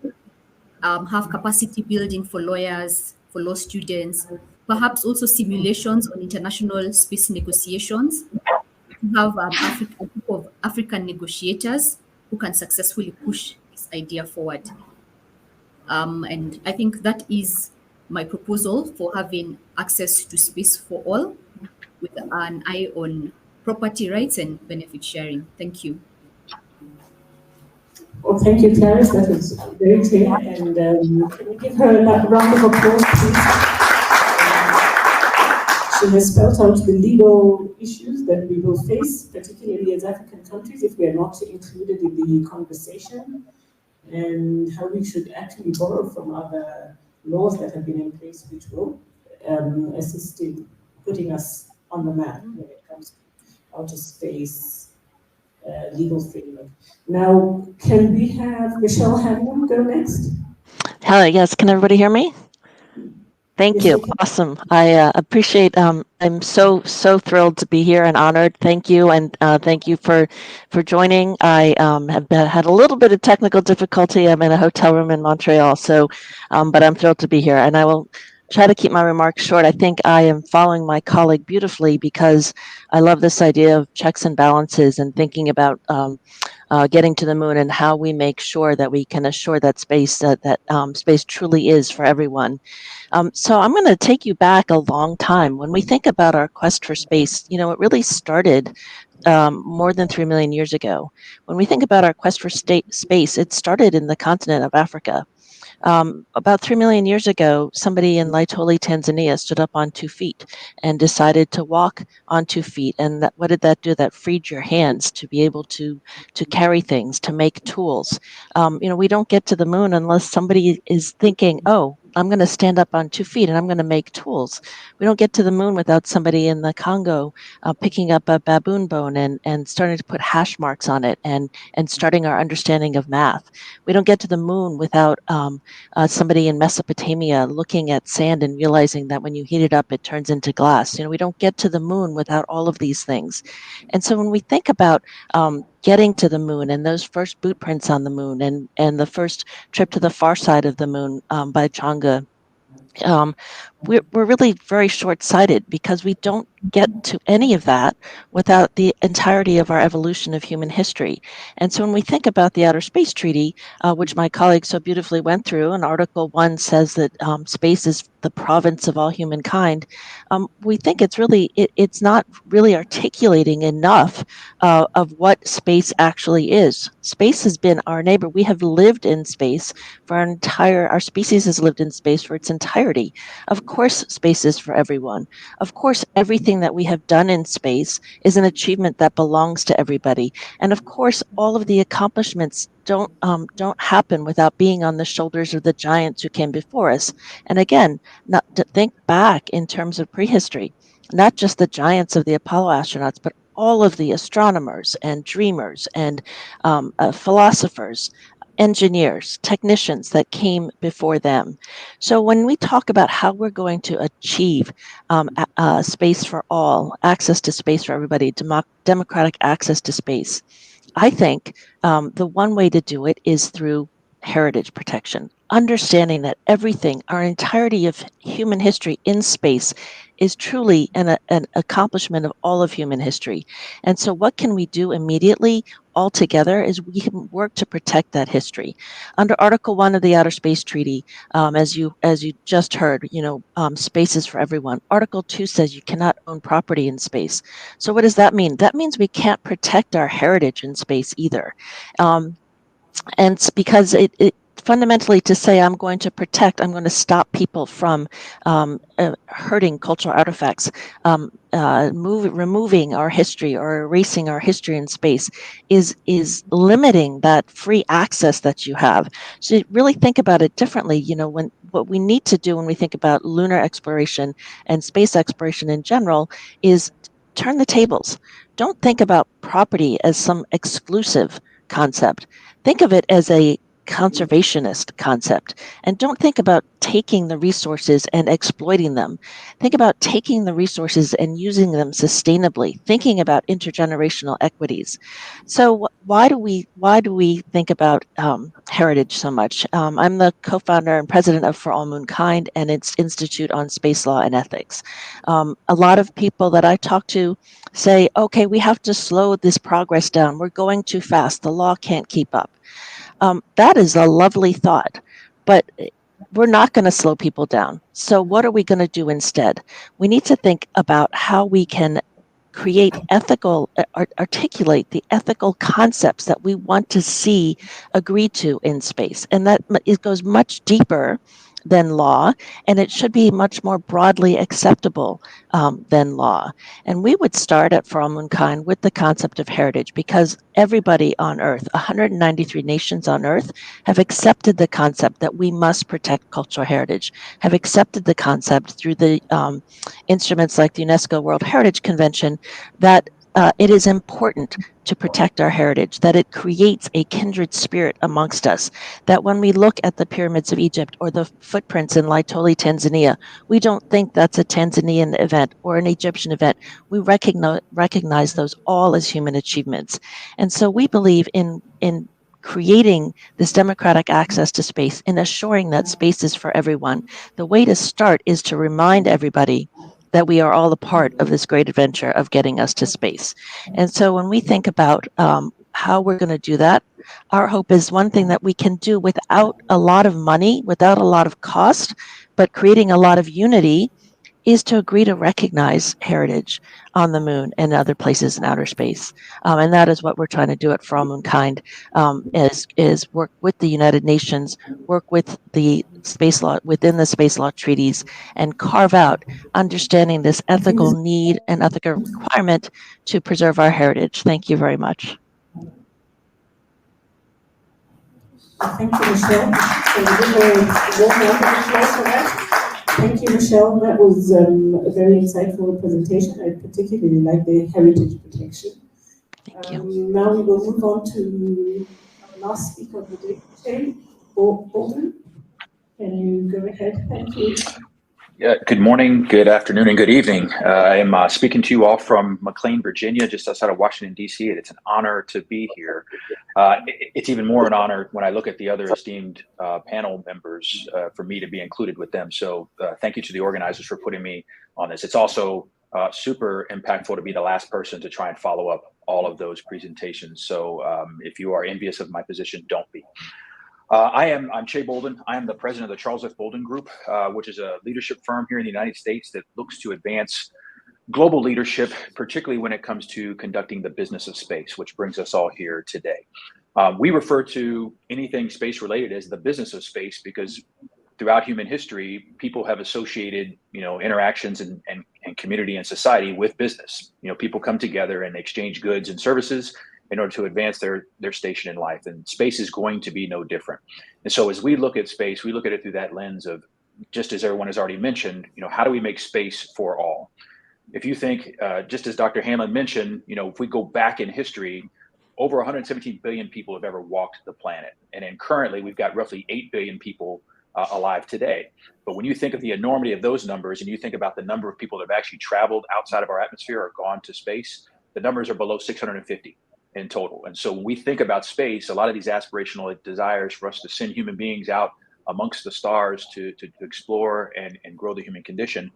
have capacity building for lawyers, for law students, perhaps also simulations on international space negotiations. We have a group of African negotiators who can successfully push this idea forward. And I think that is my proposal for having access to space for all, with an eye on property rights and benefit sharing. Thank you. Well, thank you, Clarice. That was very clear. And can we give her a round of applause, please? She has spelled out the legal issues that we will face, particularly as African countries, if we are not included in the conversation, and how we should actually borrow from other laws that have been in place, which will assist in putting us on the map when it comes to outer space legal framework. Now, can we have Michelle Hanlon go next? Hello, yes, can everybody hear me? Thank you. Awesome. I appreciate. I'm so thrilled to be here and honored. Thank you, and thank you for joining. I have had a little bit of technical difficulty. I'm in a hotel room in Montreal, so but I'm thrilled to be here, and I will try to keep my remarks short. I think I am following my colleague beautifully because I love this idea of checks and balances and thinking about getting to the moon and how we make sure that we can assure that space space truly is for everyone. So I'm going to take you back a long time. When we think about our quest for space, you know, it really started more than 3 million years ago. When we think about our quest for space, it started in the continent of Africa. About 3 million years ago, somebody in Laitoli, Tanzania stood up on 2 feet and decided to walk on 2 feet. And what did that do? That freed your hands to be able to carry things, to make tools. You know, we don't get to the moon unless somebody is thinking, oh, I'm going to stand up on 2 feet and I'm going to make tools. We don't get to the moon without somebody in the Congo picking up a baboon bone and starting to put hash marks on it and starting our understanding of math. We don't get to the moon without somebody in Mesopotamia looking at sand and realizing that when you heat it up, it turns into glass. You know, we don't get to the moon without all of these things. And so when we think about getting to the moon and those first boot prints on the moon and the first trip to the far side of the moon by Chang'e, we're really very short-sighted because we don't get to any of that without the entirety of our evolution of human history. And so when we think about the Outer Space Treaty, which my colleague so beautifully went through, and Article 1 says that space is the province of all humankind, we think it's not really articulating enough of what space actually is. Space has been our neighbor. We have lived in space for our species has lived in space for its entirety. Of course, space is for everyone. Of course, everything that we have done in space is an achievement that belongs to everybody. And of course, all of the accomplishments don't happen without being on the shoulders of the giants who came before us. And again, not to think back in terms of prehistory, not just the giants of the Apollo astronauts, but all of the astronomers and dreamers and philosophers, engineers, technicians that came before them. So when we talk about how we're going to achieve space for all, access to space for everybody, democratic access to space, I think the one way to do it is through heritage protection, understanding that everything, our entirety of human history in space is truly an accomplishment of all of human history. And so what can we do immediately all together is we can work to protect that history. Under Article 1 of the Outer Space Treaty, as you just heard, space is for everyone. Article 2 says you cannot own property in space. So what does that mean? That means we can't protect our heritage in space either. And it's because it fundamentally to say I'm going to stop people from hurting cultural artifacts, removing our history or erasing our history in space is limiting that free access that you have. So really think about it differently. What we need to do when we think about lunar exploration and space exploration in general is turn the tables. Don't think about property as some exclusive concept. Think of it as a conservationist concept, and don't think about taking the resources and exploiting them. Think about taking the resources and using them sustainably, thinking about intergenerational equities. So why do we think about heritage so much? I'm the co-founder and president of For All Moonkind and its Institute on Space Law and Ethics. A lot of people that I talk to say, okay, we have to slow this progress down. We're going too fast. The law can't keep up. That is a lovely thought, but we're not going to slow people down. So what are we going to do instead? We need to think about how we can articulate the ethical concepts that we want to see agreed to in space. And that it goes much deeper than law, and it should be much more broadly acceptable than law. And we would start at For All Moonkind with the concept of heritage, because everybody on Earth, 193 nations on Earth, have accepted the concept that we must protect cultural heritage, have accepted the concept through the instruments like the UNESCO World Heritage Convention that it is important to protect our heritage, that it creates a kindred spirit amongst us, that when we look at the pyramids of Egypt or the footprints in Laetoli, Tanzania, we don't think that's a Tanzanian event or an Egyptian event. We recognize those all as human achievements. And so we believe in creating this democratic access to space and assuring that space is for everyone. The way to start is to remind everybody that we are all a part of this great adventure of getting us to space. And so when we think about how we're going to do that, our hope is one thing that we can do without a lot of money, without a lot of cost, but creating a lot of unity, is to agree to recognize heritage on the moon and other places in outer space. And that is what we're trying to do at For All Moonkind, is work with the United Nations, work with the space law, within the space law treaties, and carve out understanding this ethical need and ethical requirement to preserve our heritage. Thank you very much. Thank you, Michelle. So we give a warm round of applause for that. Thank you, Michelle. That was a very insightful presentation. I particularly like the heritage protection. Thank you. Now we will move on to our last speaker of the day, Bolden. Can you go ahead? Thank you. Yeah, good morning, good afternoon, and good evening. I am speaking to you all from McLean, Virginia, just outside of Washington, D.C., and it's an honor to be here. It's even more an honor when I look at the other esteemed panel members for me to be included with them. So thank you to the organizers for putting me on this. It's also super impactful to be the last person to try and follow up all of those presentations. So if you are envious of my position, don't be. I'm Che Bolden. I am the president of the Charles F. Bolden Group, which is a leadership firm here in the United States that looks to advance global leadership, particularly when it comes to conducting the business of space, which brings us all here today. We refer to anything space related as the business of space because throughout human history, people have associated, interactions and community and society with business. People come together and exchange goods and services in order to advance their station in life. And space is going to be no different. And so as we look at space, we look at it through that lens of, just as everyone has already mentioned, how do we make space for all? If you think, just as Dr. Hanlon mentioned, if we go back in history, over 117 billion people have ever walked the planet. And then currently we've got roughly 8 billion people alive today. But when you think of the enormity of those numbers and you think about the number of people that have actually traveled outside of our atmosphere or gone to space, the numbers are below 650 in total. And so when we think about space, a lot of these aspirational desires for us to send human beings out amongst the stars to explore and grow the human condition,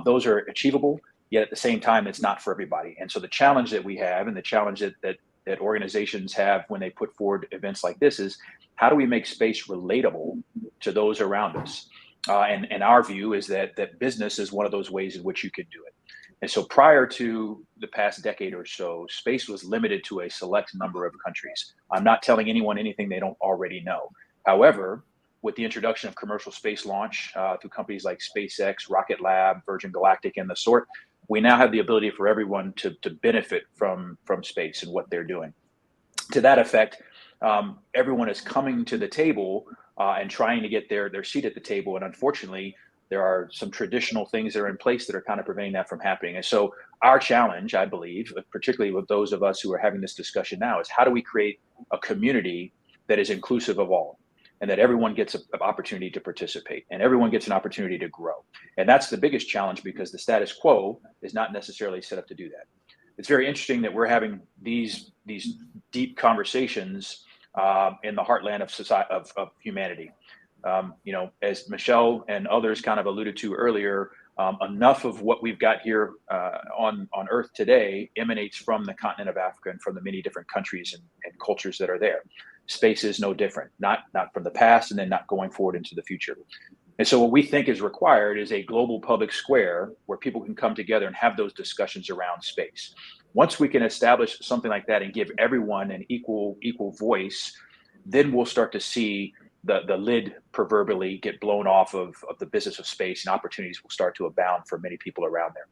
those are achievable, yet at the same time, it's not for everybody. And so the challenge that we have and the challenge that organizations have when they put forward events like this is, how do we make space relatable to those around us? And our view is that business is one of those ways in which you can do it. And so prior to the past decade or so, space was limited to a select number of countries. I'm not telling anyone anything they don't already know. However, with the introduction of commercial space launch through companies like SpaceX, Rocket Lab, Virgin Galactic, and the sort, we now have the ability for everyone to benefit from space and what they're doing. To that effect, everyone is coming to the table and trying to get their seat at the table. And unfortunately, there are some traditional things that are in place that are kind of preventing that from happening. And so our challenge, I believe, particularly with those of us who are having this discussion now, is how do we create a community that is inclusive of all, and that everyone gets an opportunity to participate and everyone gets an opportunity to grow. And that's the biggest challenge because the status quo is not necessarily set up to do that. It's very interesting that we're having these deep conversations in the heartland of society, of humanity. As Michelle and others kind of alluded to earlier, enough of what we've got here on Earth today emanates from the continent of Africa and from the many different countries and cultures that are there. Space is no different, not from the past and then not going forward into the future. And so what we think is required is a global public square where people can come together and have those discussions around space. Once we can establish something like that and give everyone an equal voice, then we'll start to see the lid proverbially get blown off of the business of space, and opportunities will start to abound for many people around there.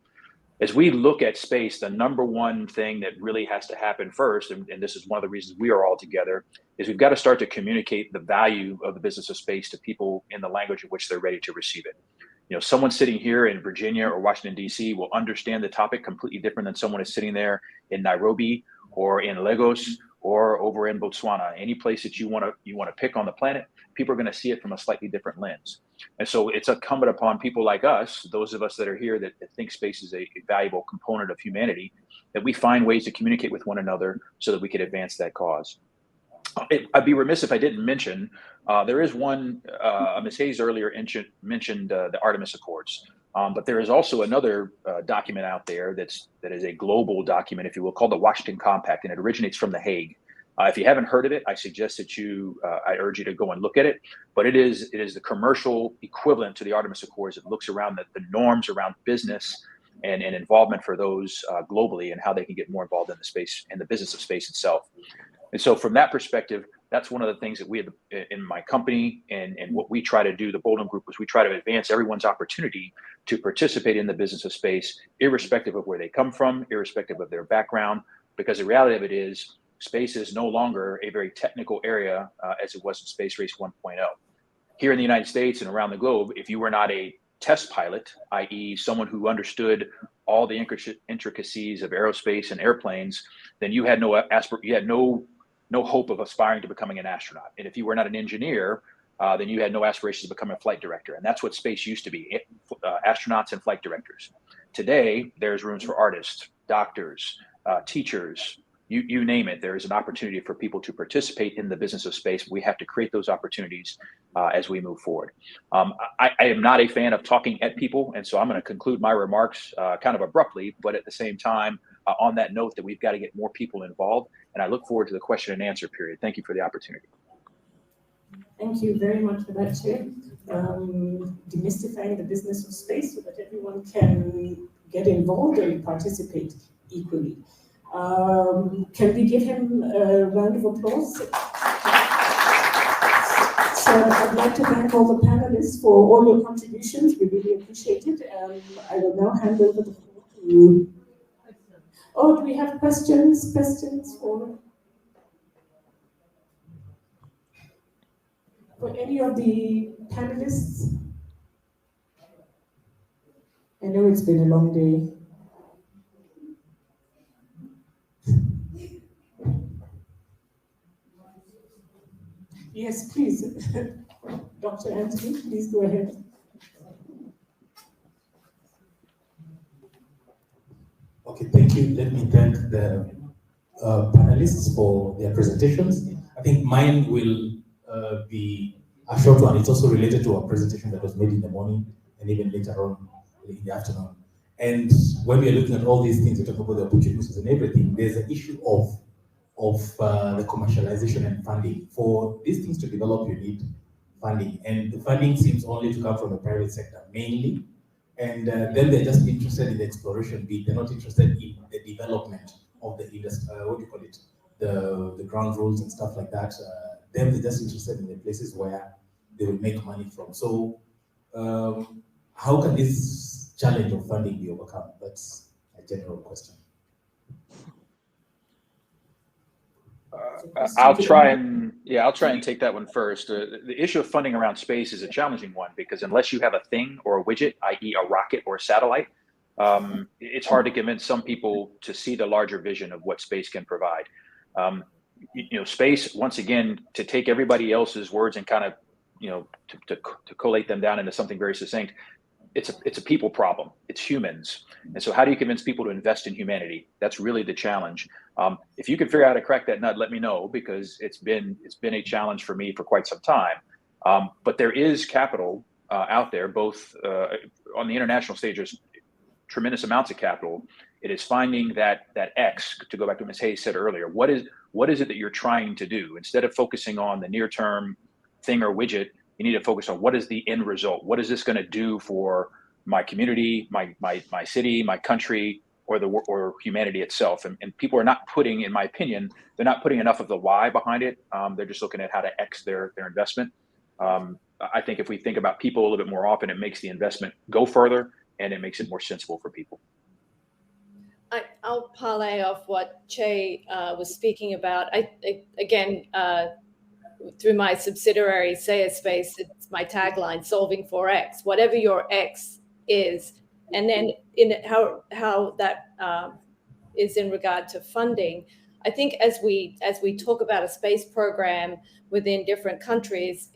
As we look at space, the number one thing that really has to happen first, and this is one of the reasons we are all together, is we've got to start to communicate the value of the business of space to people in the language in which they're ready to receive it. Someone sitting here in Virginia or Washington, D.C. will understand the topic completely different than someone is sitting there in Nairobi or in Lagos or over in Botswana. Any place that you want to pick on the planet, people are going to see it from a slightly different lens. And so it's incumbent upon people like us, those of us that are here that think space is a valuable component of humanity, that we find ways to communicate with one another so that we can advance that cause. I'd be remiss if I didn't mention, there is one, Ms. Hayes earlier mentioned the Artemis Accords, but there is also another document out there that is a global document, if you will, called the Washington Compact, and it originates from The Hague. If you haven't heard of it, I suggest that I urge you to go and look at it. But it is the commercial equivalent to the Artemis Accords. It looks around the norms around business and involvement for those globally and how they can get more involved in the space and the business of space itself. And so from that perspective, that's one of the things that we have in my company and what we try to do, the Bolden Group, is we try to advance everyone's opportunity to participate in the business of space, irrespective of where they come from, irrespective of their background, because the reality of it is space is no longer a very technical area as it was in Space Race 1.0. Here in the United States and around the globe, if you were not a test pilot, i.e. someone who understood all the intricacies of aerospace and airplanes, then you had no hope of aspiring to becoming an astronaut. And if you were not an engineer, then you had no aspirations to become a flight director. And that's what space used to be, astronauts and flight directors. Today, there's rooms for artists, doctors, teachers, you name it. There is an opportunity for people to participate in the business of space. We have to create those opportunities as we move forward. I am not a fan of talking at people, and so I'm going to conclude my remarks kind of abruptly, but at the same time, on that note that we've got to get more people involved, and I look forward to the question and answer period. Thank you for the opportunity. Thank you very much for that, Chair. Demystifying the business of space so that everyone can get involved and participate equally. Can we give him a round of applause? So I'd like to thank all the panelists for all your contributions. We really appreciate it. I will now hand over the floor to... Oh, do we have questions? Questions for any of the panelists? I know it's been a long day. Yes, please. Dr. Anthony, please go ahead. Okay, thank you. Let me thank the panelists for their presentations. I think mine will be a short one. It's also related to a presentation that was made in the morning and even later on in the afternoon. And when we are looking at all these things, we talk about the opportunities and everything, there's an issue of the commercialization and funding. For these things to develop, you need funding. And the funding seems only to come from the private sector, mainly. And then they're just interested in the exploration bit. They're not interested in the development of the industry, what do you call it? The ground rules and stuff like that. Then they're just interested in the places where they will make money from. So how can this challenge of funding be overcome? That's a general question. I'll try and take that one first. The issue of funding around space is a challenging one because unless you have a thing or a widget, i.e. a rocket or a satellite, it's hard to convince some people to see the larger vision of what space can provide. Space, once again, to take everybody else's words and kind of, to collate them down into something very succinct, it's a people problem. It's humans. And so how do you convince people to invest in humanity? That's really the challenge. If you can figure out how to crack that nut, let me know, because it's been a challenge for me for quite some time. But there is capital out there, both on the international stage. There's tremendous amounts of capital. It is finding that X, to go back to what Ms. Hayes said earlier, what is it that you're trying to do? Instead of focusing on the near term thing or widget, you need to focus on what is the end result? What is this going to do for my community, my city, my country, or humanity itself? And people are not putting, in my opinion, they're not putting enough of the why behind it. They're just looking at how to X their investment. I think if we think about people a little bit more often, it makes the investment go further and it makes it more sensible for people. I'll parlay off what Che was speaking about. Through my subsidiary, Oaseas Space, it's my tagline, solving for X, whatever your X is. And then in how that is in regard to funding, I think as we talk about a space program within different countries,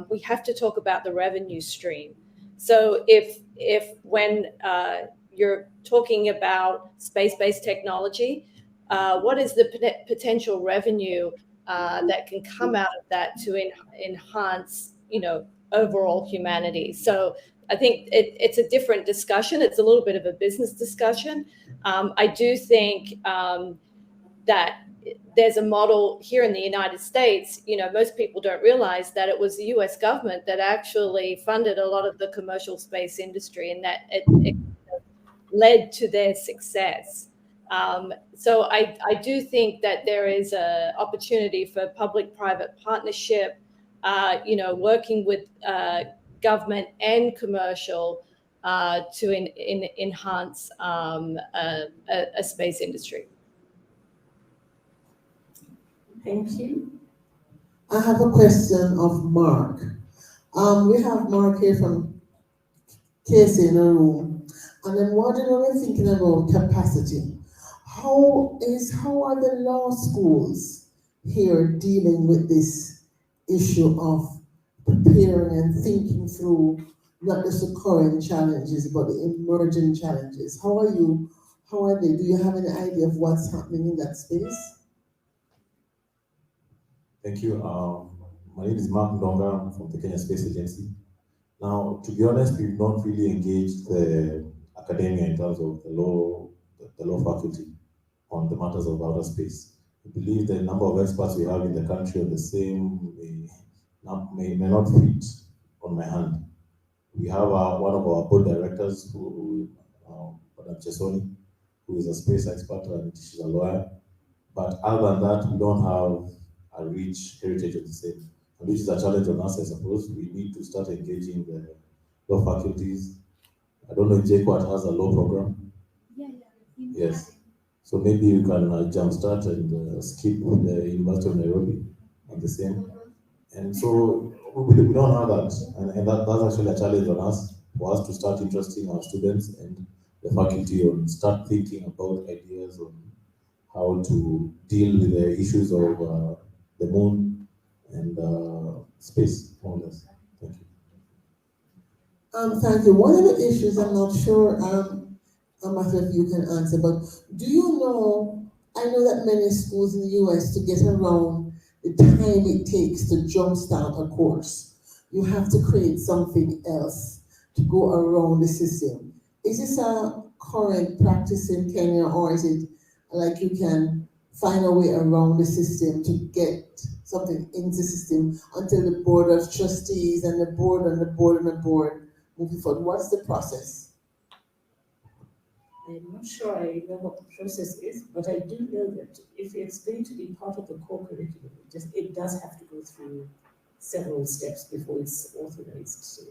we have to talk about the revenue stream. So if when you're talking about space-based technology, what is the potential revenue that can come out of that to enhance, overall humanity? So I think it's a different discussion. It's a little bit of a business discussion. I do think that there's a model here in the United States. Most people don't realize that it was the US government that actually funded a lot of the commercial space industry, and that it led to their success. So I do think that there is an opportunity for public-private partnership, working with government and commercial to enhance a space industry. Thank you. I have a question of Mark. We have Mark here from Casey in the room, and I'm wondering when we're thinking about capacity. How are the law schools here dealing with this issue of preparing and thinking through not just the current challenges, but the emerging challenges? How are they? Do you have any idea of what's happening in that space? Thank you. My name is Mark Ndonga. I'm from the Kenya Space Agency. Now, to be honest, we've not really engaged the academia in terms of the law faculty on the matters of outer space. We believe the number of experts we have in the country are the same, may not fit on my hand. We have one of our board directors, Madam Chesoni, who is a space expert and she's a lawyer. But other than that, we don't have a rich heritage of the same, and which is a challenge on us, I suppose. We need to start engaging the law faculties. I don't know if JQuat has a law program. Yes. So maybe you can jumpstart and skip the University of Nairobi on the same. And so we don't have that. And that's actually a challenge on us, for us to start interesting our students and the faculty on start thinking about ideas on how to deal with the issues of the moon and space, more or less. Thank you. Thank you. One of the issues, I'm not sure, if you can answer, but do you know, I know that many schools in the US, to get around the time it takes to jumpstart a course, you have to create something else to go around the system. Is this a current practice in Kenya, or is it like you can find a way around the system to get something into the system until the board of trustees and the board moving forward? What's the process? I'm not sure I know what the process is, but I do know that if it's going to be part of the core curriculum, it does have to go through several steps before it's authorized. So,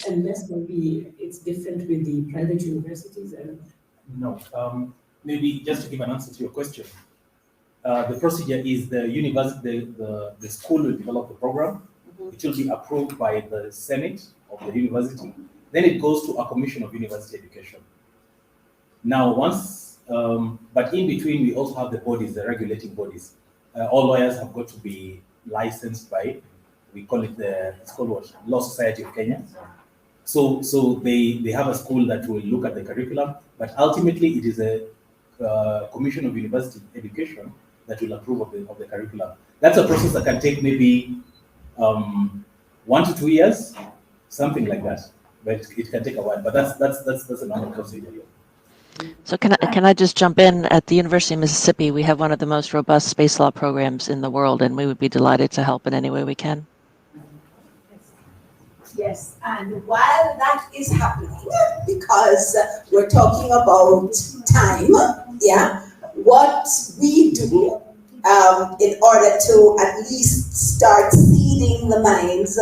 unless maybe it's different with the private universities, I don't know. No, maybe just to give an answer to your question. The procedure is the university, the school will develop the program. It will be approved by the Senate of the university. Then it goes to a Commission of University Education. Now, once, but in between, we also have the bodies, the regulating bodies. All lawyers have got to be licensed by, we call it it's called what? Law Society of Kenya. So they have a school that will look at the curriculum, but ultimately it is a Commission of University Education that will approve of the curriculum. That's a process that can take maybe 1 to 2 years, something like that. But it can take a while. But that's a normal procedure. So can I just jump in? At the University of Mississippi, we have one of the most robust space law programs in the world, and we would be delighted to help in any way we can. Yes, and while that is happening, because we're talking about time, what we do in order to at least start seeding the minds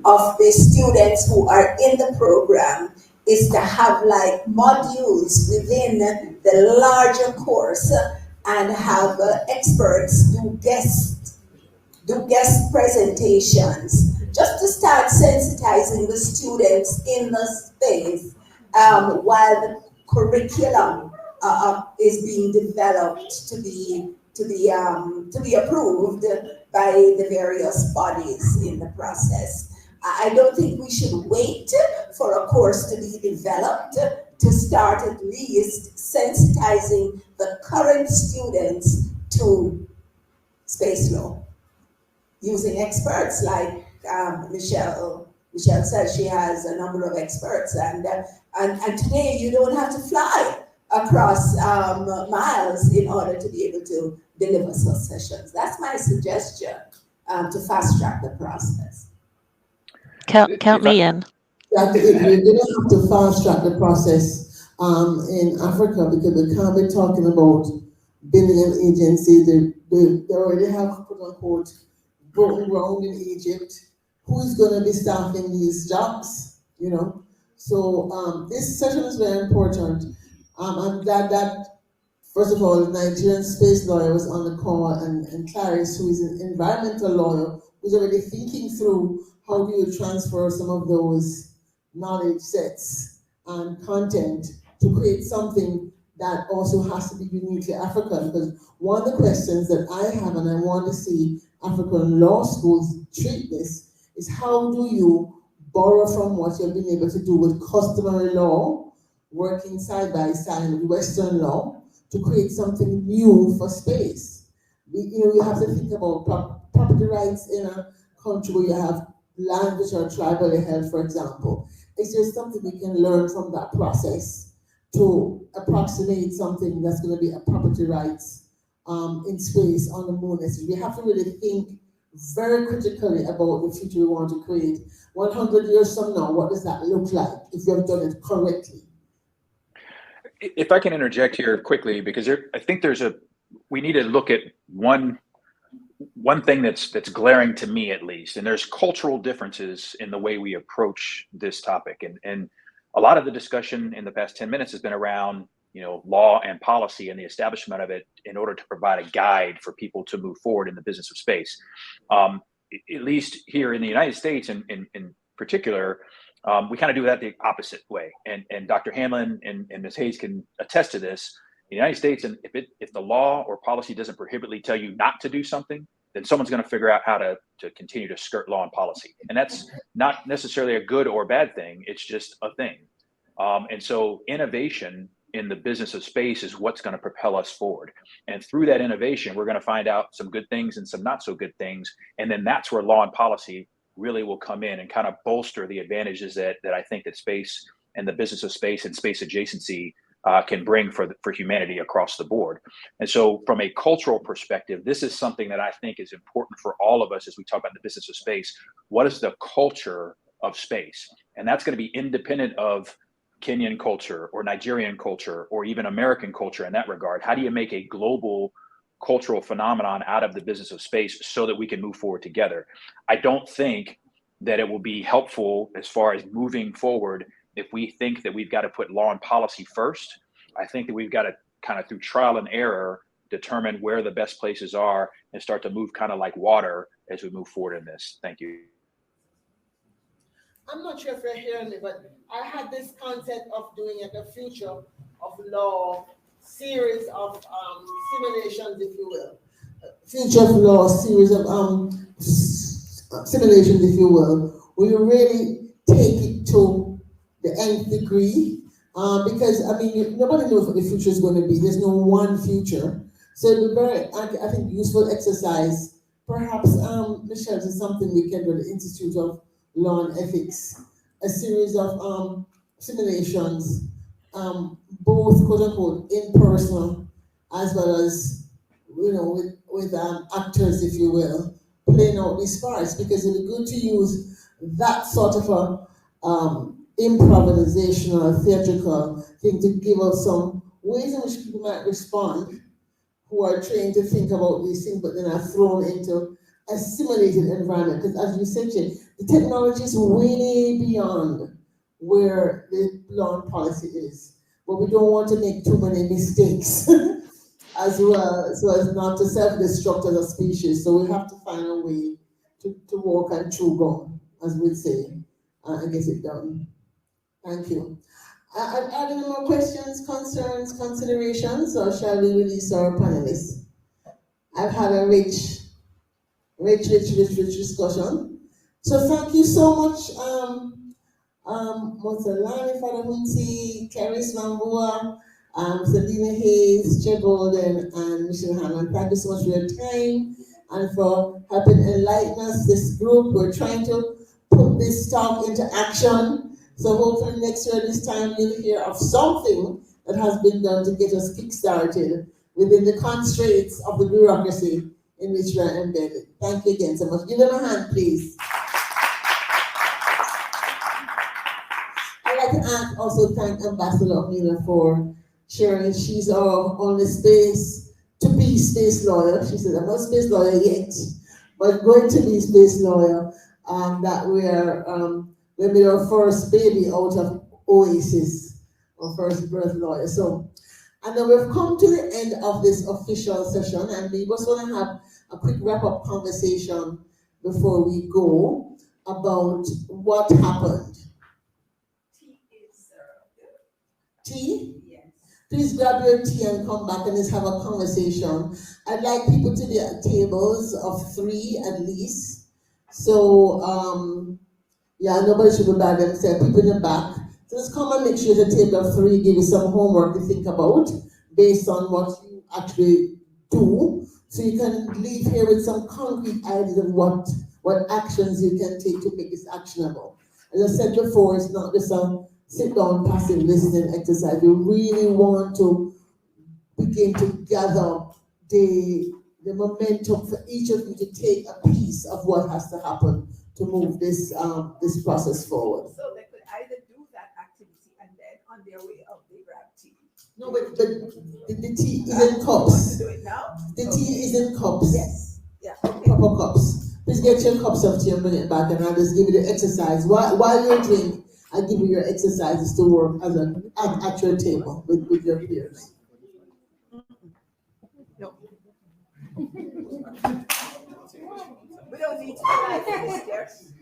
of the students who are in the program is to have like modules within the larger course and have experts do guest presentations, just to start sensitizing the students in the space while the curriculum is being developed to be approved by the various bodies in the process. I don't think we should wait for a course to be developed to start at least sensitizing the current students to space law, using experts like Michelle said she has a number of experts, and today you don't have to fly across miles in order to be able to deliver such sessions. That's my suggestion to fast track the process. Count me in. Yeah, you don't have to fast track the process in Africa, because we can't be talking about building an agency. They already have, quote unquote, broken ground in Egypt. Who is going to be staffing these jobs? You know, so this session is very important. I'm glad that, first of all, the Nigerian space lawyer was on the call, and Clarice, who is an environmental lawyer, who's already thinking through how do you transfer some of those knowledge sets and content to create something that also has to be uniquely African. Because one of the questions that I have, and I want to see African law schools treat this is how do you borrow from what you've been able to do with customary law, working side by side with Western law to create something new for space. You have to think about property rights in a country where you have land which are tribally held, for example. It's just something we can learn from that process to approximate something that's going to be a property rights in space on the moon. We have to really think very critically about the future we want to create. 100 years from now, what does that look like if we have done it correctly? If I can interject here quickly, because I think we need to look at one thing that's glaring to me at least, and there's cultural differences in the way we approach this topic. And a lot of the discussion in the past 10 minutes has been around, law and policy and the establishment of it in order to provide a guide for people to move forward in the business of space. At least here in the United States in particular, we kind of do that the opposite way. And Dr. Hamlin and Ms. Hayes can attest to this. In the United States, and if the law or policy doesn't prohibitively tell you not to do something, then someone's going to figure out how to continue to skirt law and policy. And that's not necessarily a good or bad thing. It's just a thing. And so innovation in the business of space is what's going to propel us forward. And through that innovation, we're going to find out some good things and some not so good things. And then that's where law and policy really will come in and kind of bolster the advantages that I think that space and the business of space and space adjacency can bring for humanity across the board. And so from a cultural perspective, this is something that I think is important for all of us as we talk about the business of space. What is the culture of space? And that's going to be independent of Kenyan culture or Nigerian culture or even American culture in that regard. How do you make a global cultural phenomenon out of the business of space so that we can move forward together? I don't think that it will be helpful as far as moving forward if we think that we've got to put law and policy first. I think that we've got to kind of through trial and error determine where the best places are and start to move kind of like water as we move forward in this. Thank you. I'm not sure if you're hearing me, but I had this concept of doing the future of law series of simulations, if you will. Future of law series of simulations, if you will, where you really take it to the nth degree, because nobody knows what the future is going to be. There's no one future, so it'll be very, I think, useful exercise. Perhaps, Michelle, is something we can do at the Institute of Law and Ethics, a series of simulations, both quote unquote in person as well as with actors, if you will, playing out these parts, because it'd be good to use that sort of a improvisational, theatrical thing to give us some ways in which people might respond who are trained to think about these things, but then are thrown into a simulated environment. Because as you said, Jay, the technology is way beyond where the law and policy is. But we don't want to make too many mistakes as well, so as not to self-destruct as a species. So we have to find a way to walk and chew gum, as we'd say, and get it done. Thank you. Are there any more questions, concerns, considerations, or shall we release our panelists? I've had a rich discussion. So thank you so much, Montalani Fadahunti, Clarice Mambua, Selena Hayes, Jeb Bolden, and Michelle Hammond. Thank you so much for your time and for helping enlighten us, this group. We're trying to put this talk into action. So hopefully next year, this time, you'll hear of something that has been done to get us kick-started within the constraints of the bureaucracy in which we are embedded. Thank you again so much. Give them a hand, please. I'd like to also thank Ambassador Mina for sharing. She's our only space to be space lawyer. She said, I'm not a space lawyer yet, but going to be space lawyer. That we made our first baby out of Oaseas, our first birth lawyer. So, and then we've come to the end of this official session, and we just want to have a quick wrap-up conversation before we go about what happened. Tea? Yes. Please grab your tea and come back and let's have a conversation. I'd like people to the tables of 3 at least. So, yeah, nobody should be bad themselves. People in the back. So just come and make sure the table of 3 give you some homework to think about based on what you actually do. So you can leave here with some concrete ideas of what actions you can take to make this actionable. As I said before, it's not just a sit down passive listening exercise. We really want to begin to gather the momentum for each of you to take a piece of what has to happen to move this this process forward. So they could either do that activity and then on their way up they grab tea. No, but the tea is in cups. Do it now? The tea is in cups. Yes. Yeah. Okay. Proper cups. Please get your cups of tea and bring it back, and I'll just give you the exercise. While you drink, I give you your exercises to work at your table with your peers. No. We don't need to do like this, yes.